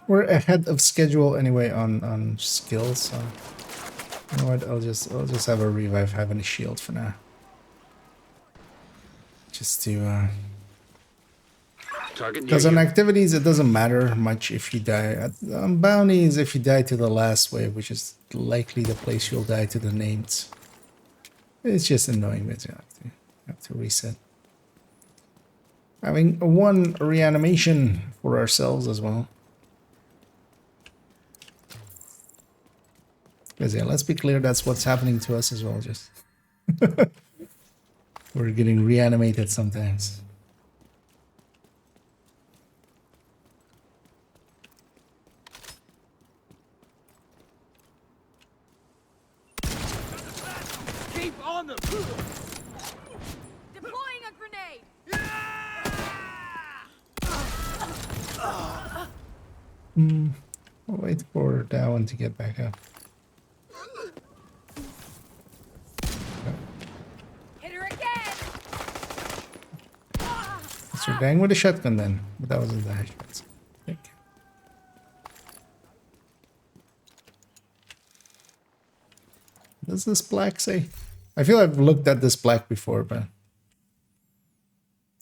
We're ahead of schedule anyway on skills, so you know what? I'll just have a revive having a shield for now. Just to because on activities it doesn't matter much if you die. On bounties, if you die to the last wave, which is likely the place you'll die to the named, it's just annoying, but you have to reset. Having one reanimation for ourselves as well. Because yeah, let's be clear, that's what's happening to us as well. Just we're getting reanimated sometimes. Keep on them. Deploying a grenade. I'll wait for that one to get back up. So dang with a shotgun then, but that wasn't the hash shots. Thank you. Does this plaque say? I feel I've looked at this plaque before, but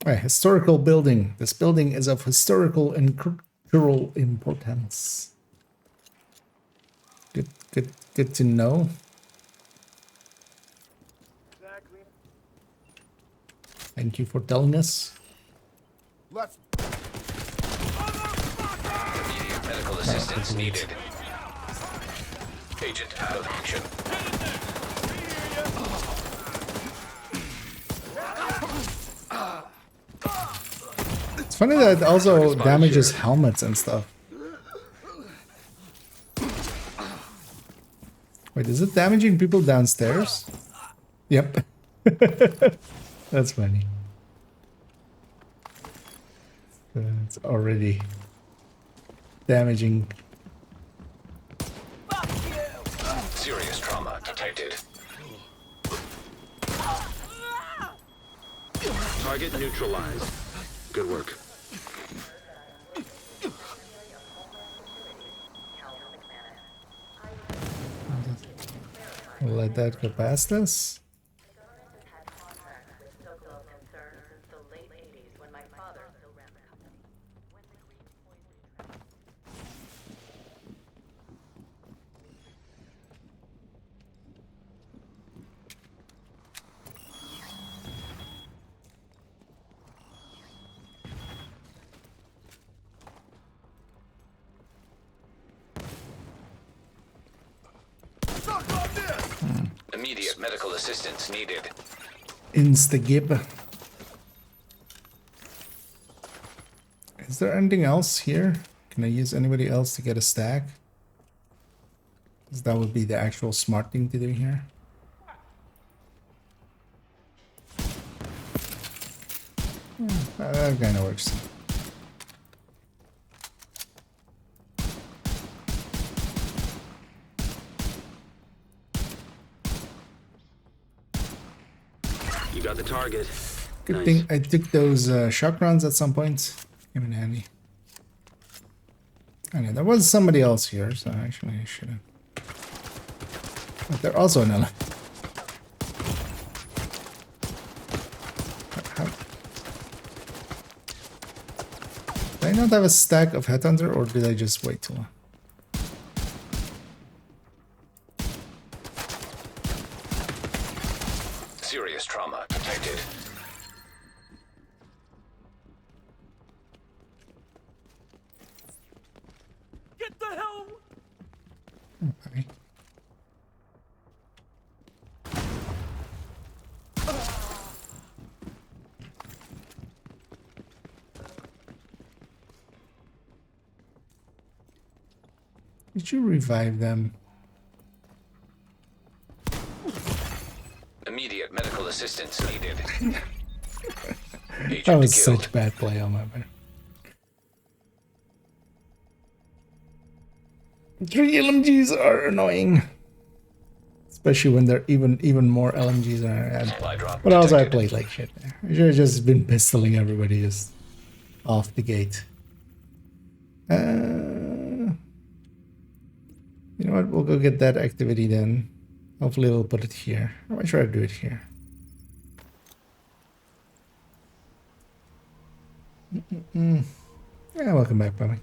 right, historical building. This building is of historical and cultural importance. Good to know. Exactly. Thank you for telling us. Let's. Immediate medical assistance needed. Agent out of action. It's funny that it also damages helmets and stuff. Wait, is it damaging people downstairs? Yep. That's funny. It's already damaging. Serious trauma detected. Target neutralized. Good work. We'll let that go past us. Immediate medical assistance needed. Insta-gib. Is there anything else here? Can I use anybody else to get a stack? Because that would be the actual smart thing to do here. That kind of works. You got the target. Good Nice. thing I took those shock rounds at some point. Came in handy. I know there was somebody else here, so actually I should have. But they're also an ally. Did I not have a stack of Headhunter, or did I just wait too long? Serious trauma detected. Get the hell! Okay. Did you revive them? Immediate medical assistance needed. That was killed. such bad play on my part. 3 LMGs are annoying. Especially when they're even more LMGs are. Supply drop But also I detected. played like shit there. I should have just been pistoling everybody just off the gate. You know what? We'll go get that activity then. Hopefully we'll put it here. I might try to do it here. Yeah, welcome back, Panic.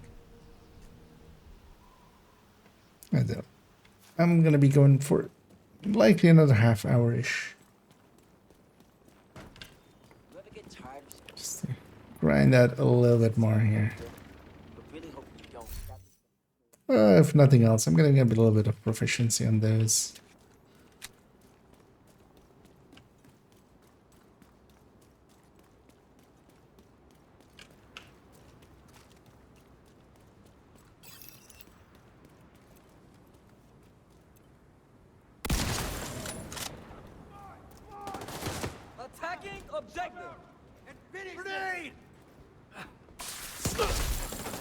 I'm gonna be going for likely another half hour-ish. Just to grind that a little bit more here. If nothing else, I'm gonna get a little bit of proficiency on those. Attacking objective! And finish grenade!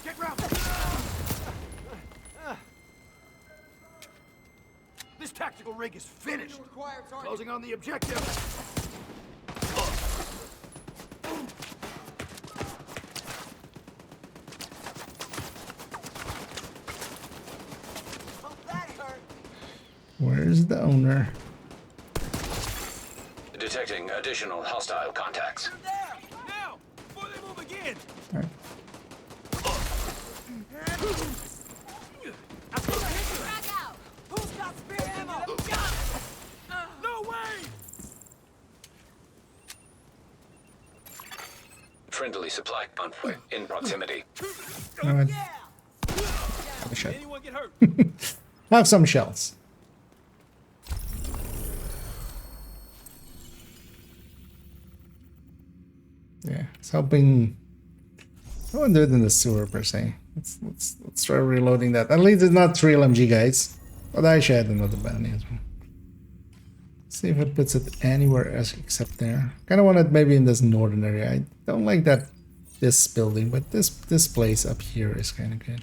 Get round! This tactical rig is finished! Closing on the objective! Where's the owner? Detecting additional hostile contacts. There! Now! Before they move again! All right. Frag out! Who's got spare ammo? No way! Friendly supply convoy in proximity. All right. Yeah! Have a shot. Anyone get hurt? Have some shells. Yeah, it's helping. I won't do it in the sewer per se. Let's try reloading that. At least it's not 3 LMG, guys. But I should add another bounty as well. See if it puts it anywhere else except there. Kind of want it maybe in this northern area. I don't like that this building, but this place up here is kind of good.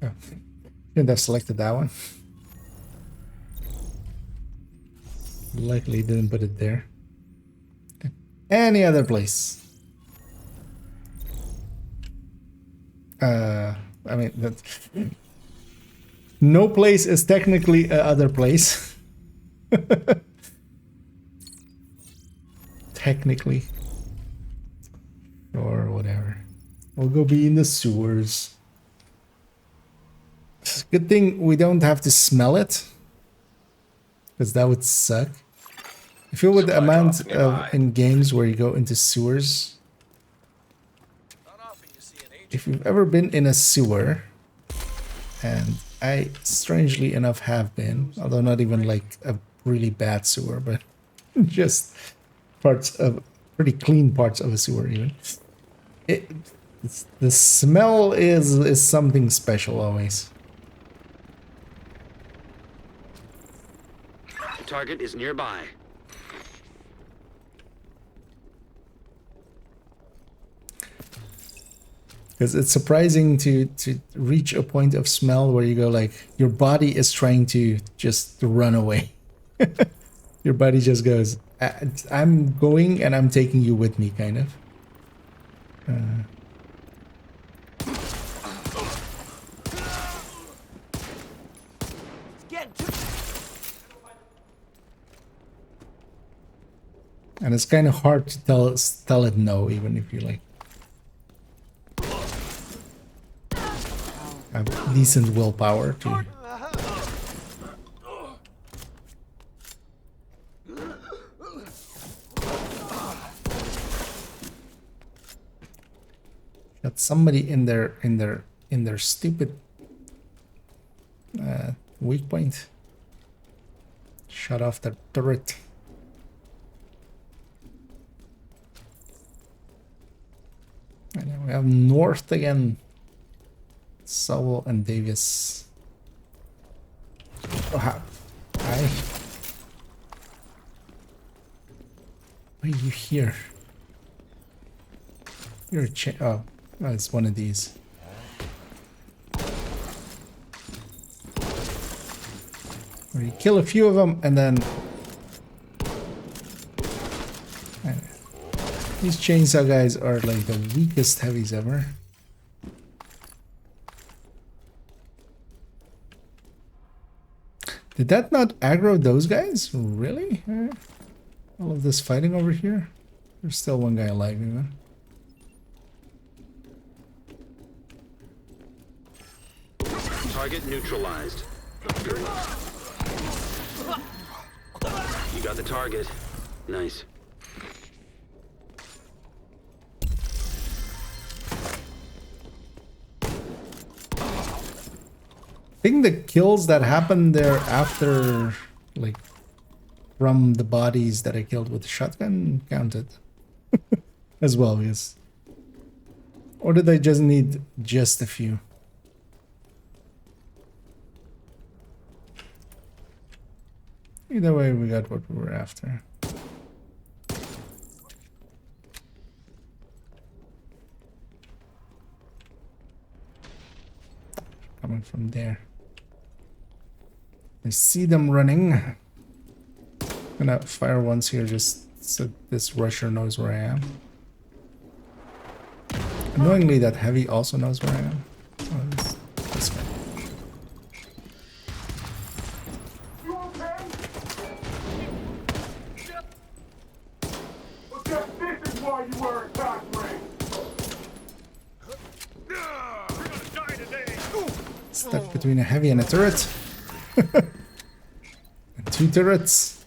Oh, shouldn't have selected that one. Likely didn't put it there. any other place. I mean, no place is technically a other place. Technically. Or whatever. We'll go be in the sewers. Good thing we don't have to smell it. Because that would suck. I feel with the amount of in games where you go into sewers. If you've ever been in a sewer, and I strangely enough have been, although not even like a really bad sewer, but just parts of pretty clean parts of a sewer even. The smell is something special always. The target is nearby. Because it's surprising to reach a point of smell where you go like, your body is trying to just run away. Your body just goes, I'm going and I'm taking you with me, kind of. And it's kind of hard to tell it no, even if you like have decent willpower to. Got somebody in their stupid weak point. Shut off the turret. And then we have North again. Sowell and Davis. Oh, hi. Why are you here? You're a oh, it's one of these. Where you kill a few of them and then these chainsaw guys are like the weakest heavies ever. Did that not aggro those guys? Really? All of this fighting over here? There's still one guy alive even. Target neutralized. You got the target. Nice. I think the kills that happened there after, like, from the bodies that I killed with the shotgun counted as well, yes. Or did I just need just a few? Either way, we got what we were after. Coming from there. I see them running. I'm gonna fire once here just so this rusher knows where I am. Annoyingly, that heavy also knows where I am. Oh, this guy. This is why you were attacked, Stuck between a heavy and a turret. And two turrets.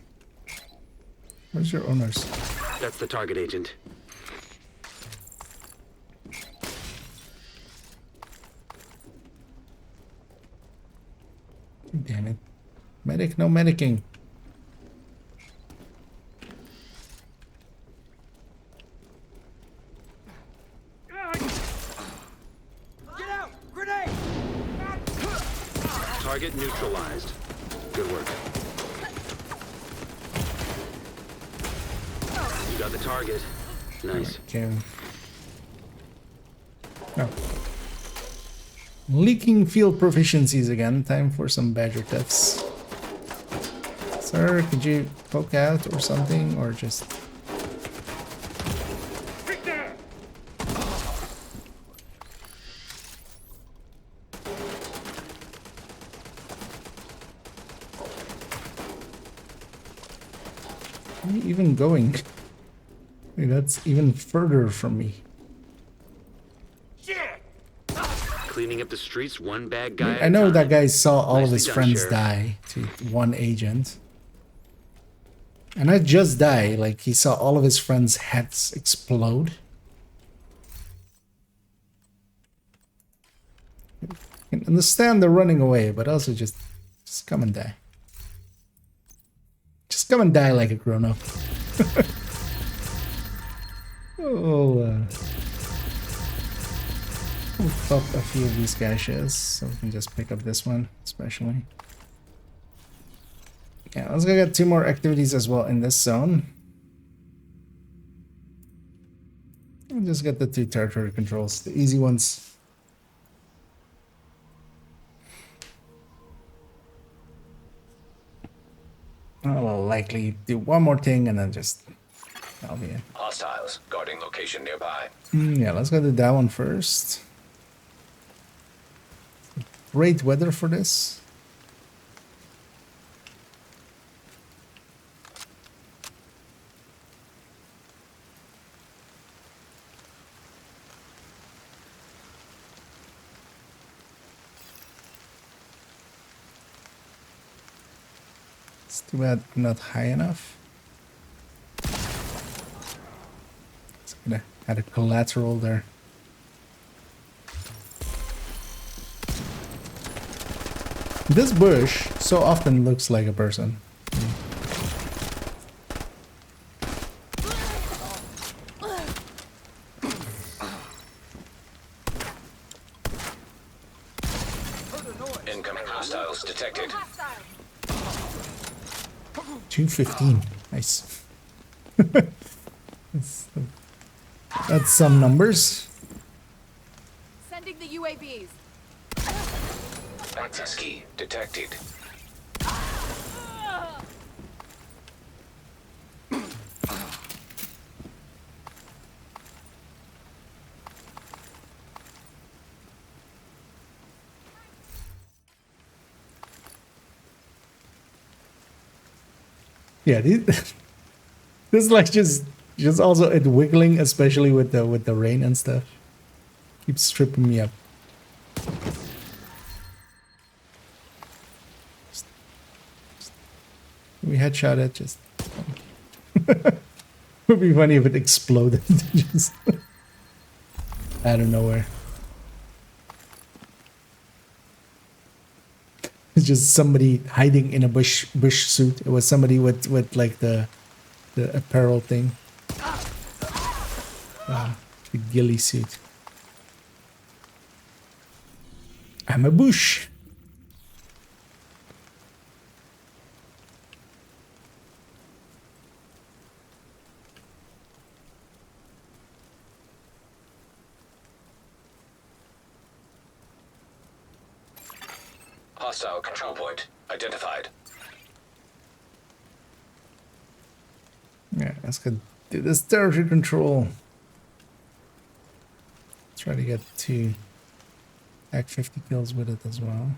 Where's your owners? That's the target, Agent. Damn it. Medic, no medicing. Target neutralized. Good work. You got the target. Nice. Okay. Oh. Leaking field proficiencies again. Time for some badger deaths. Sir, could you poke out or something? Or just... even going? Wait, that's even further from me. Cleaning up the streets, one bad I guy mean, at I a know that time. guy saw all of Nicely his done, friends Sheriff. die to one agent. And not just die, like he saw all of his friends' heads explode. I can understand they're running away, but also just come and die. Just come and die like a grown-up. We'll pop a few of these caches, so we can just pick up this one, especially. Yeah, let's go get 2 more activities as well in this zone. And just get the 2 territory controls, the easy ones. I'll likely do one more thing and then just... I'll be in. Hostiles guarding location nearby. Yeah, let's go do that one first. Great weather for this. It's too bad I'm not high enough. It's gonna add a collateral there. This bush so often looks like a person. Incoming hostiles detected. 215. Nice. That's some numbers. Sending the UAVs. Access key detected. Yeah, this is like just also it wiggling, especially with the rain and stuff. Keeps tripping me up. We headshot it, just would be funny if it exploded just out of nowhere. It's just somebody hiding in a bush suit. It was somebody with like the apparel thing. The ghillie suit. I'm a bush. Hostile control point identified. Yeah, let's go do this territory control. Try to get 2 Act 50 kills with it as well.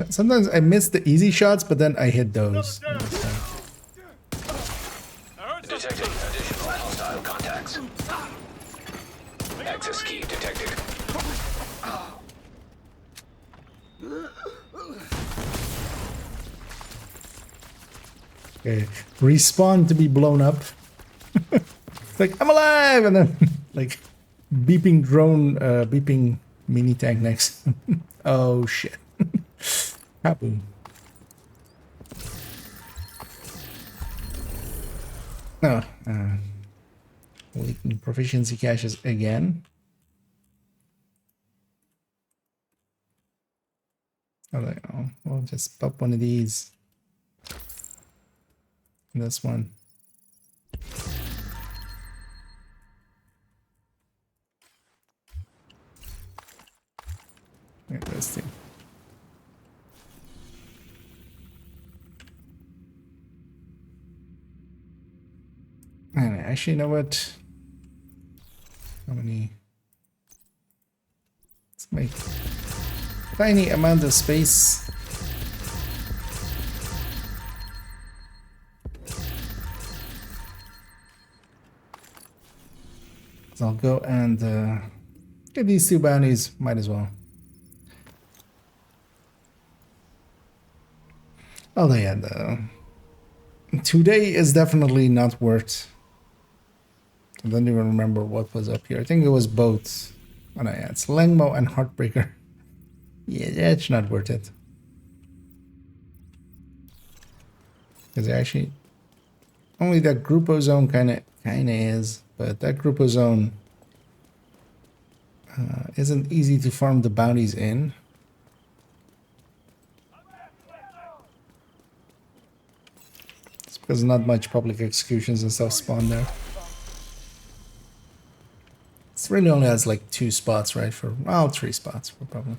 Sometimes I miss the easy shots, but then I hit those. Detecting additional hostile contacts. Access key detected. Okay, respawn to be blown up. It's like, I'm alive! And then, like, beeping drone, beeping mini tank next. Oh shit. Kaboom. No, leaking proficiency caches again. Oh, we'll just pop one of these. This one. Yeah, this thing. I Actually, you know what? How many? Let's make tiny amount of space. So I'll go and get these 2 bounties. Might as well. Oh yeah, today is definitely not worth. I don't even remember what was up here. I think it was both. Oh no, yeah, it's Langmo and Heartbreaker. Yeah, that's not worth it. Because actually, only that Grupo Zone kind of is, but that Grupo Zone isn't easy to farm the bounties in. It's because not much public executions and stuff spawn there. It really only has like 2 spots, right? For, well, 3 spots for probably.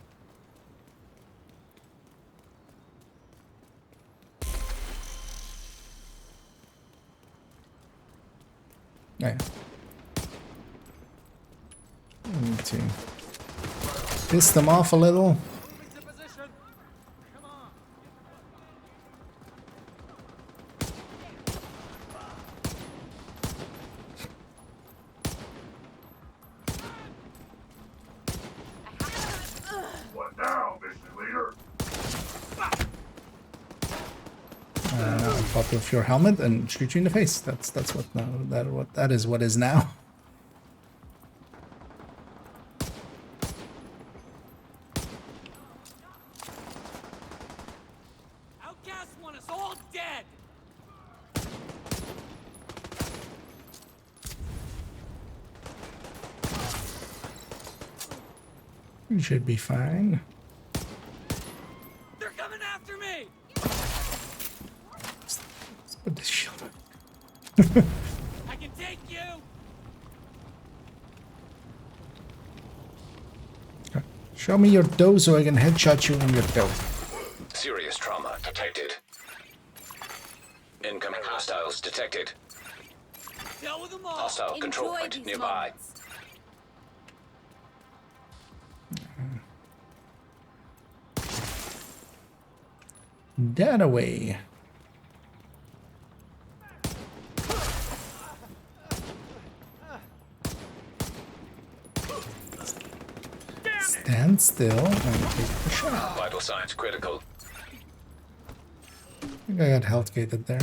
Yeah. I need to piss them off a little. What now, mission leader? Pop off your helmet and shoot you in the face. That's what now that is what is now. Outcasts want us all dead. You should be fine. They're coming after me. Let's put this shield on. I can take you. Show me your dough so I can headshot you on your dough. Serious trauma detected. Incoming hostiles detected. Deal with them all. Hostile control Enjoy point these nearby. moments. That away. Stand still and take the shot. Vital signs critical. I think I got health gated there.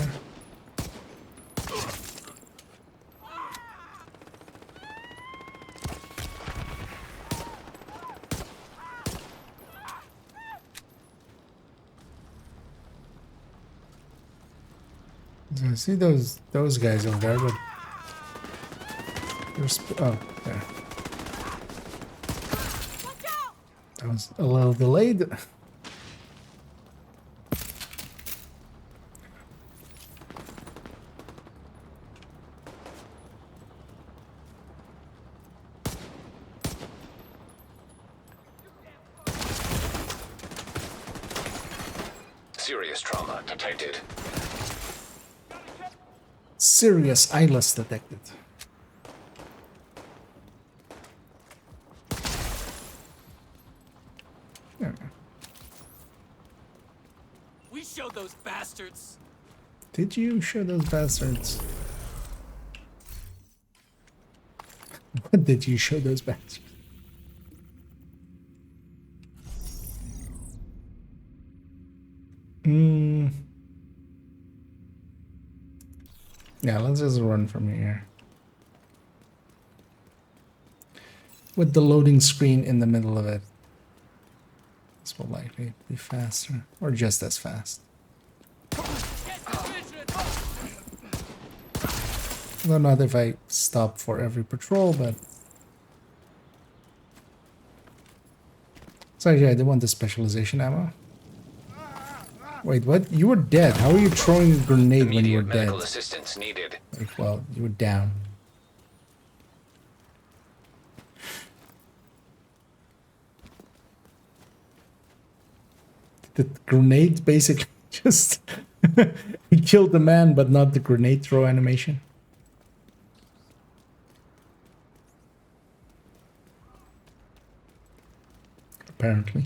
So I see those guys over there, but there's oh there. That was a little delayed. Serious trauma detected. Serious eyeless detected. There. We showed those bastards. Did you show those bastards? What did you show those bastards? Yeah, let's just run from here. With the loading screen in the middle of it. This will likely be faster, or just as fast. Though not if I stop for every patrol, but... Sorry, I didn't want the specialization ammo. Wait, what? You were dead. How are you throwing a grenade when you were dead? Medical assistance needed. Like, well, you were down. The grenade basically just... he killed the man, but not the grenade throw animation. apparently.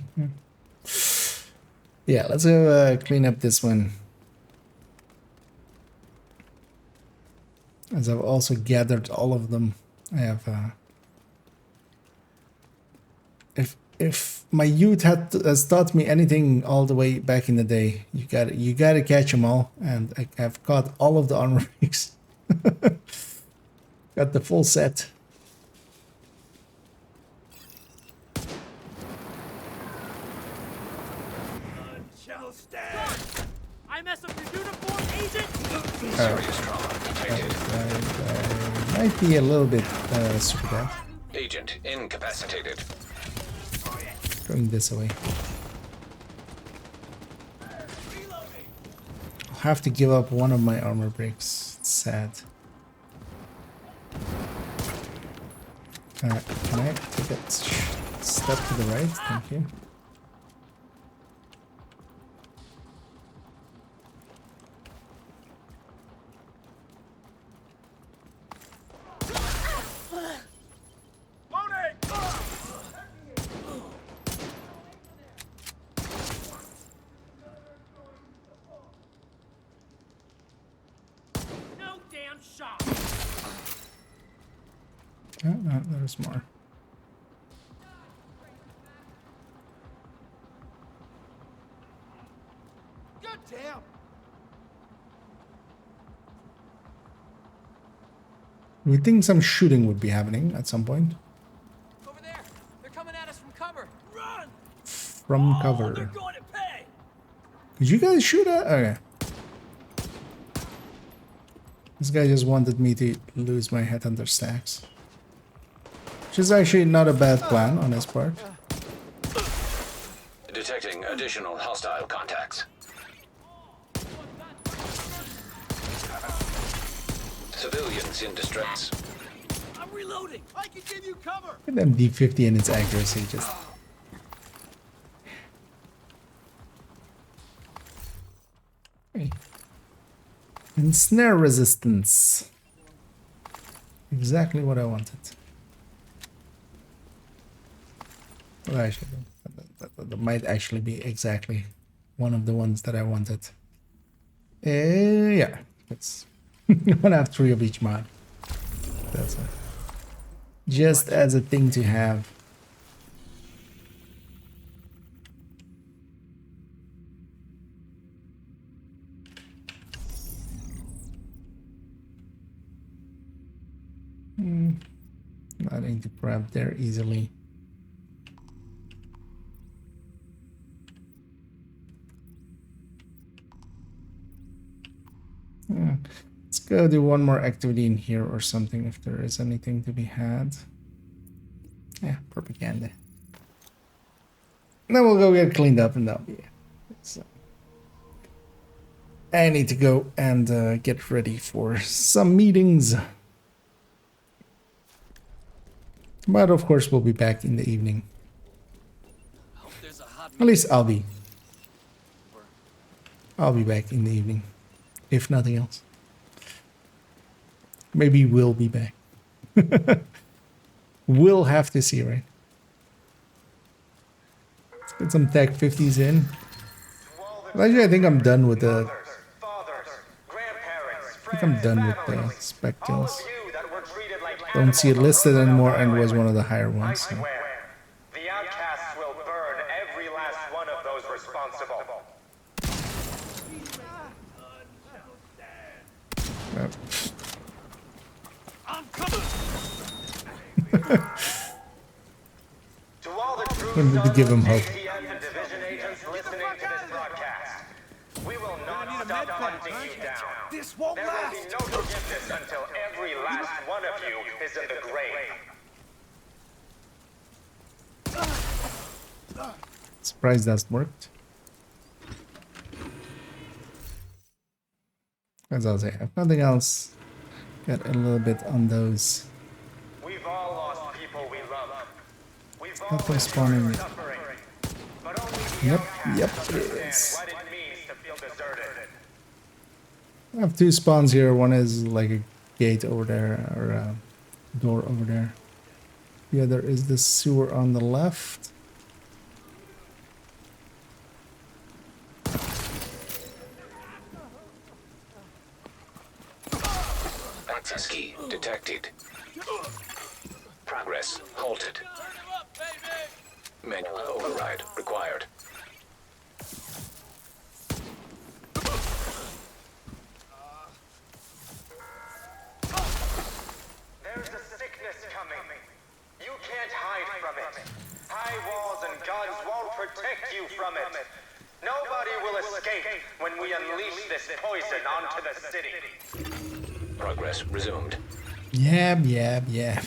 Yeah, let's go clean up this one. As I've also gathered all of them. I have if my youth has taught me anything all the way back in the day, you gotta catch them all, and I've caught all of the armor breaks. Got the full set. I mess up your uniform, agent. Serious trauma detected. Might be a little bit super bad. Agent incapacitated. Going this way. I'll have to give up one of my armor breaks. It's sad. Can I take a step to the right? Thank you. No damn shot. Oh, no, there's more. God damn! We think some shooting would be happening at some point. Over there. They're coming at us from cover. Run! From cover. They're going to pay. Did you guys shoot at? Okay. This guy just wanted me to lose my headhunter stacks. Which is actually not a bad plan on his part. Detecting additional hostile contacts. Civilians in distress. I'm reloading. I can give you cover. Look at them D50 and its accuracy just. Hey. And snare resistance. Exactly what I wanted. Well, actually, that might actually be exactly one of the ones that I wanted. Yeah, it's you want to have 3 of each mod. That's it. Just as a thing to have. Nothing to grab there easily. Yeah. Let's go do one more activity in here or something if there is anything to be had. Yeah, propaganda. And then we'll go get cleaned up and that'll be it. So, I need to go and get ready for some meetings. But of course we'll be back in the evening. At least I'll be back in the evening. If nothing else. Maybe we'll be back. We'll have to see, right? Let's get some Tech 50s in. Actually, I think I'm done with the... I think I'm done with the spec kills. Don't see it listed anymore and was one of the higher ones. So. The outcasts will burn every last one of those responsible. Yep. I'm coming. To all the true We need to give him hope. ATF and division agents listening to this broadcast, we will not stop hunting you down. This won't There will last. be no forgiveness until every last one of you is in the grave. Surprised that's worked. As I'll say, if nothing else, get a little bit on those. We've all lost people we love. We've all Nothing been spawning. through suffering. But only the Yep, outcasts it understand is. what it means to feel deserted. I have 2 spawns here. One is like a gate over there, or a door over there. The other is the sewer on the left. detected. Progress halted. Manual override required. There's a sickness coming. You can't hide from it. High walls and guns won't protect you from it. Nobody will escape when we unleash this poison onto the city. Progress resumed. Yeah.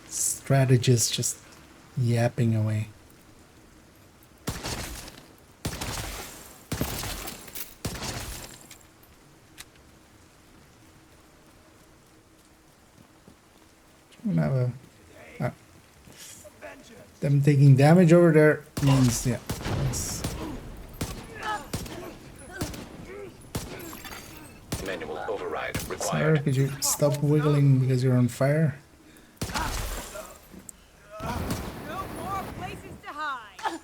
Strategist just yapping away. Have a, them taking damage over there means, yeah. Nice. Manual override Sir, required. could you stop wiggling because you're on fire? No more places to hide.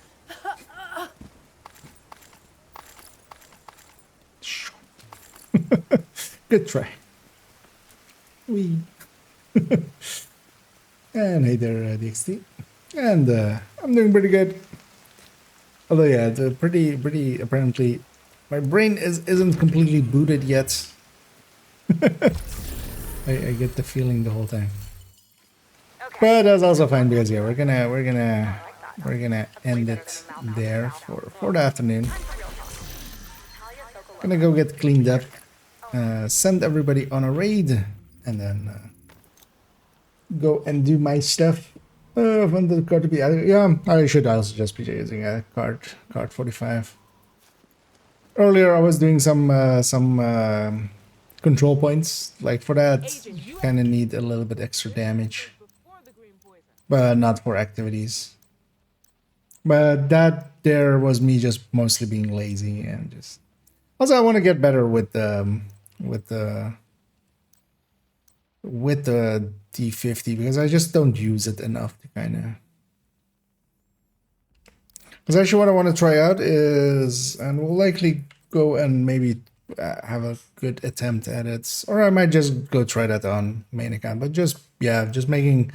Good try. Wee. And hey there, DXT. And I'm doing pretty good. Although yeah, the pretty apparently my brain isn't completely booted yet. I get the feeling the whole time. But that's also fine because yeah, we're gonna end it there for the afternoon. Gonna go get cleaned up, send everybody on a raid, and then go and do my stuff. When the card to be added. Yeah, I should also just be using a card 45. Earlier I was doing some control points. Like for that, you kind of need a little bit extra damage, but not for activities. But that there was me just mostly being lazy and just. Also, I want to get better with the D50 because I just don't use it enough to kind of. Because actually, what I want to try out is, and we'll likely go and maybe have a good attempt at it, or I might just go try that on main account. But just just making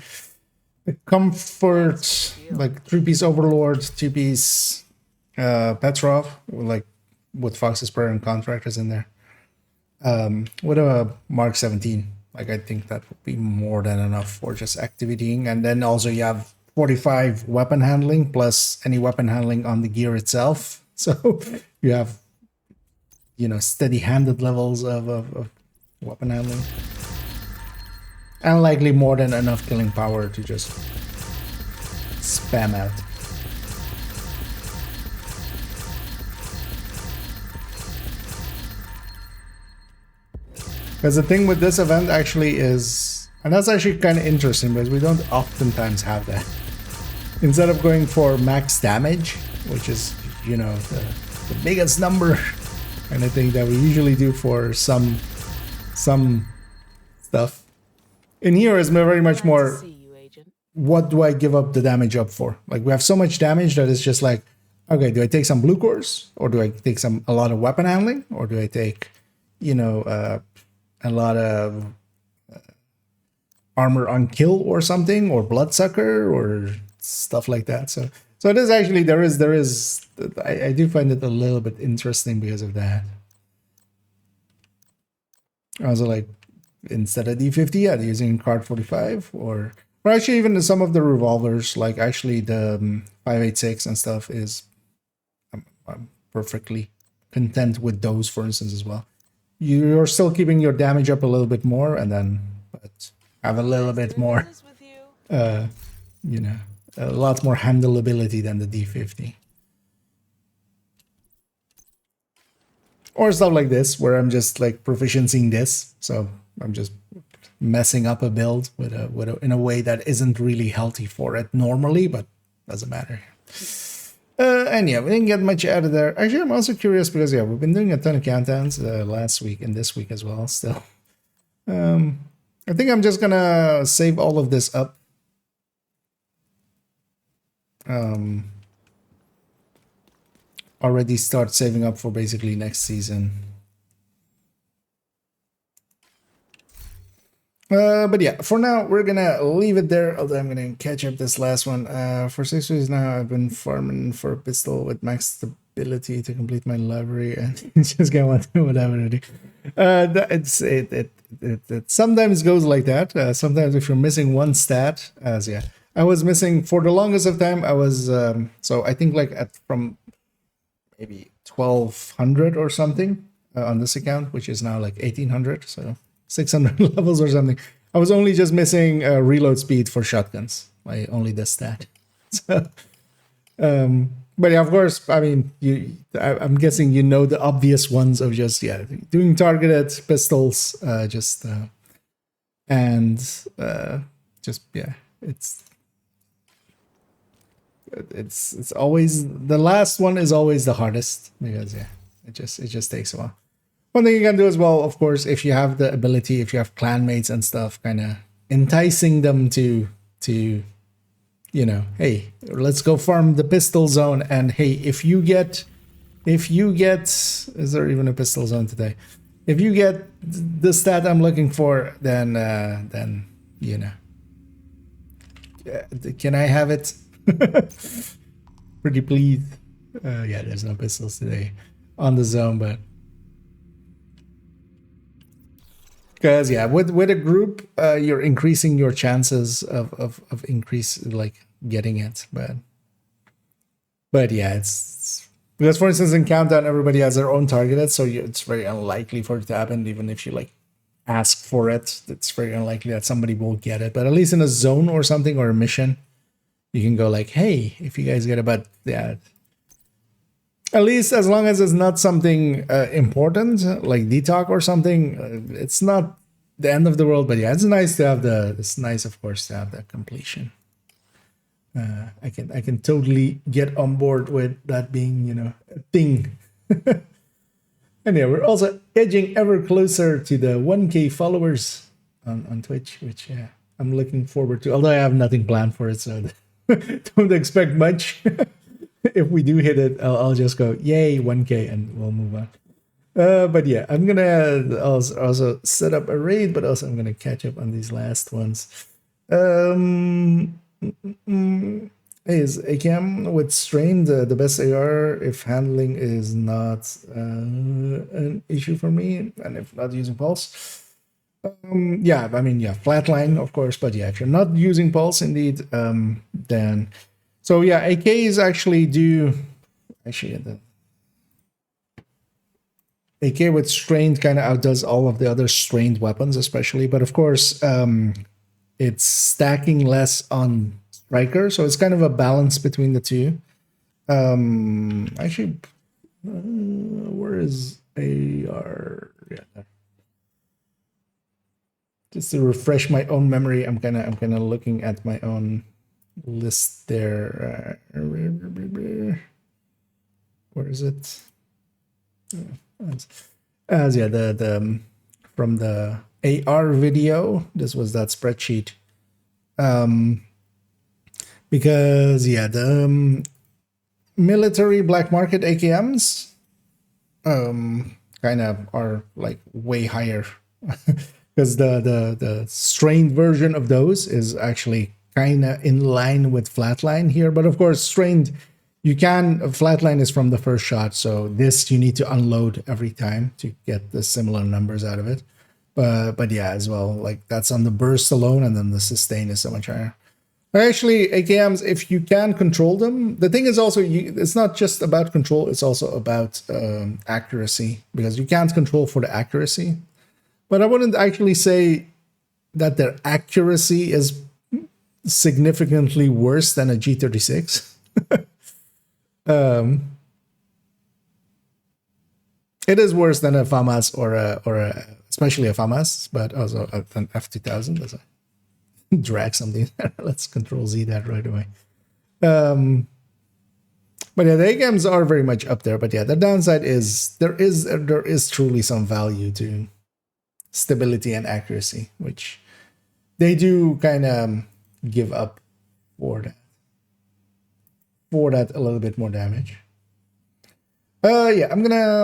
the comfort like 3-piece Overlord, 2-piece Petrov, like with Fox's Prayer and Contractors in there, with a Mark 17. Like I think that would be more than enough for just activating, and then also you have 45 weapon handling plus any weapon handling on the gear itself. So you have, steady-handed levels of weapon handling, and likely more than enough killing power to just spam out. Because the thing with this event actually is, and that's actually kind of interesting because we don't oftentimes have that. Instead of going for max damage, which is, the biggest number, and I think that we usually do for some stuff. In here is very much more, what do I give up the damage up for? Like we have so much damage that it's just like, okay, do I take some blue cores, or do I take a lot of weapon handling, or do I take, a lot of armor on kill or something, or bloodsucker or stuff like that. So it is actually, there is I do find it a little bit interesting because of that. Also, like instead of D50, I'm using card 45, or actually even some of the revolvers, like actually the 5.86 and stuff is I'm perfectly content with those, for instance, as well. You're still keeping your damage up a little bit more, and then but have a little bit more, a lot more handleability than the D50. Or stuff like this, where I'm just like proficiencing this, so I'm just messing up a build with a in a way that isn't really healthy for it normally, but doesn't matter. And yeah, we didn't get much out of there. Actually, I'm also curious because we've been doing a ton of countdowns last week and this week as well. Still, I think I'm just gonna save all of this up. Already start saving up for basically next season. But yeah, for now, we're gonna leave it there, although I'm gonna catch up this last one. For 6 weeks now, I've been farming for a pistol with max stability to complete my library, and it's just gonna want to do whatever to do. It sometimes goes like that. Sometimes if you're missing one stat, as yeah, I was missing for the longest of time. I was, so I think like from maybe 1200 or something on this account, which is now like 1800, so 600 levels or something. I was only just missing reload speed for shotguns. I only did that. So, but yeah, of course, I mean, I'm guessing you know the obvious ones of just doing targeted pistols, just it's always the last one is always the hardest because it just takes a while. One thing you can do as well, of course, if you have the ability, if you have clanmates and stuff, kind of enticing them to hey, let's go farm the pistol zone, and hey, if you get, is there even a pistol zone today? If you get the stat I'm looking for, then can I have it? Pretty please. Yeah, there's no pistols today on the zone, but because with a group, you're increasing your chances of increase like getting it, but yeah, it's because for instance in Countdown everybody has their own targeted, so it's very unlikely for it to happen. Even if you like ask for it, it's very unlikely that somebody will get it. But at least in a zone or something or a mission, you can go like, hey, if you guys get it, but yeah, at least as long as it's not something important like detox or something, it's not the end of the world. But yeah, it's nice to have it's nice of course to have that completion. I can totally get on board with that being a thing. And yeah, we're also edging ever closer to the 1K followers on Twitch, which I'm looking forward to, although I have nothing planned for it, so don't expect much. If we do hit it, I'll just go yay 1K and we'll move on. But yeah, I'm gonna also set up a raid, but also I'm gonna catch up on these last ones. Is ACAM with strain the best AR if handling is not an issue for me, and if not using pulse? Yeah, I mean, flatline of course, but yeah, if you're not using pulse, indeed, then so yeah, AKs actually do the AK with strained kind of outdoes all of the other strained weapons, especially, but of course, it's stacking less on striker, so it's kind of a balance between the two. Actually, where is AR? Yeah, there. Just to refresh my own memory, I'm kind of looking at my own list there. Where is it? As the from the AR video, this was that spreadsheet. Because the military black market AKMs kind of are like way higher because the strained version of those is actually kind of in line with flatline here, but of course strained flatline is from the first shot, so this you need to unload every time to get the similar numbers out of it. But yeah, as well, like that's on the burst alone, and then the sustain is so much higher. Actually, AKMs, if you can control them, the thing is also it's not just about control, it's also about accuracy, because you can't control for the accuracy. But I wouldn't actually say that their accuracy is significantly worse than a G36. It is worse than a FAMAS or especially a FAMAS, but also an F2000. Let's drag something. Let's Control Z that right away. But yeah, the AKMs are very much up there. But yeah, the downside is there is truly some value to stability and accuracy, which they do kind of give up for that a little bit more damage. Yeah, I'm gonna,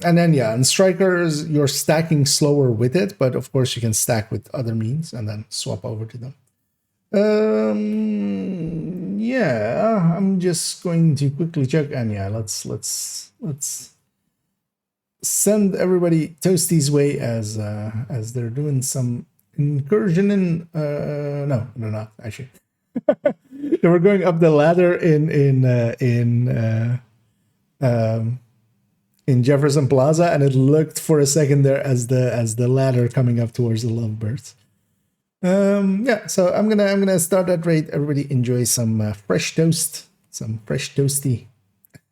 and then yeah, and strikers, you're stacking slower with it, but of course you can stack with other means and then swap over to them. Yeah, I'm just going to quickly check, and yeah, let's send everybody Toasty's way as they're doing some incursion in. No, they're not actually. They were going up the ladder in Jefferson Plaza, and it looked for a second there as the ladder coming up towards the Lovebirds. Yeah, so I'm gonna start that raid. Everybody enjoy some fresh toast, some fresh toasty,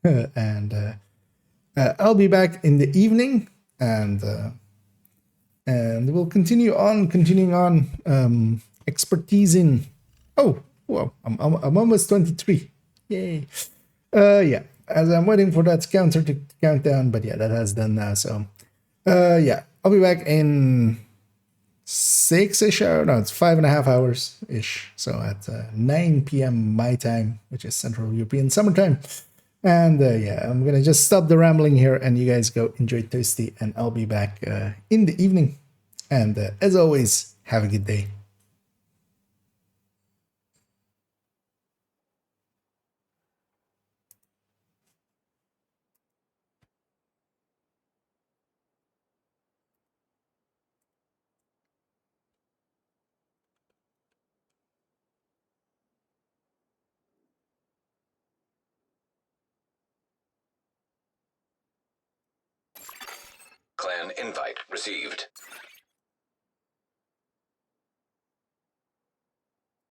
and I'll be back in the evening, and we'll continuing on expertising. Oh, wow, I'm almost 23. Yay! Yeah, as I'm waiting for that counter to count down, but yeah, that has done now. So, yeah, I'll be back in 6-ish hours. No, it's 5.5 hours ish. So at 9 p.m. my time, which is Central European summertime. And yeah, I'm gonna just stop the rambling here, and you guys go enjoy Toasty, and I'll be back in the evening. And as always, have a good day. Clan invite received.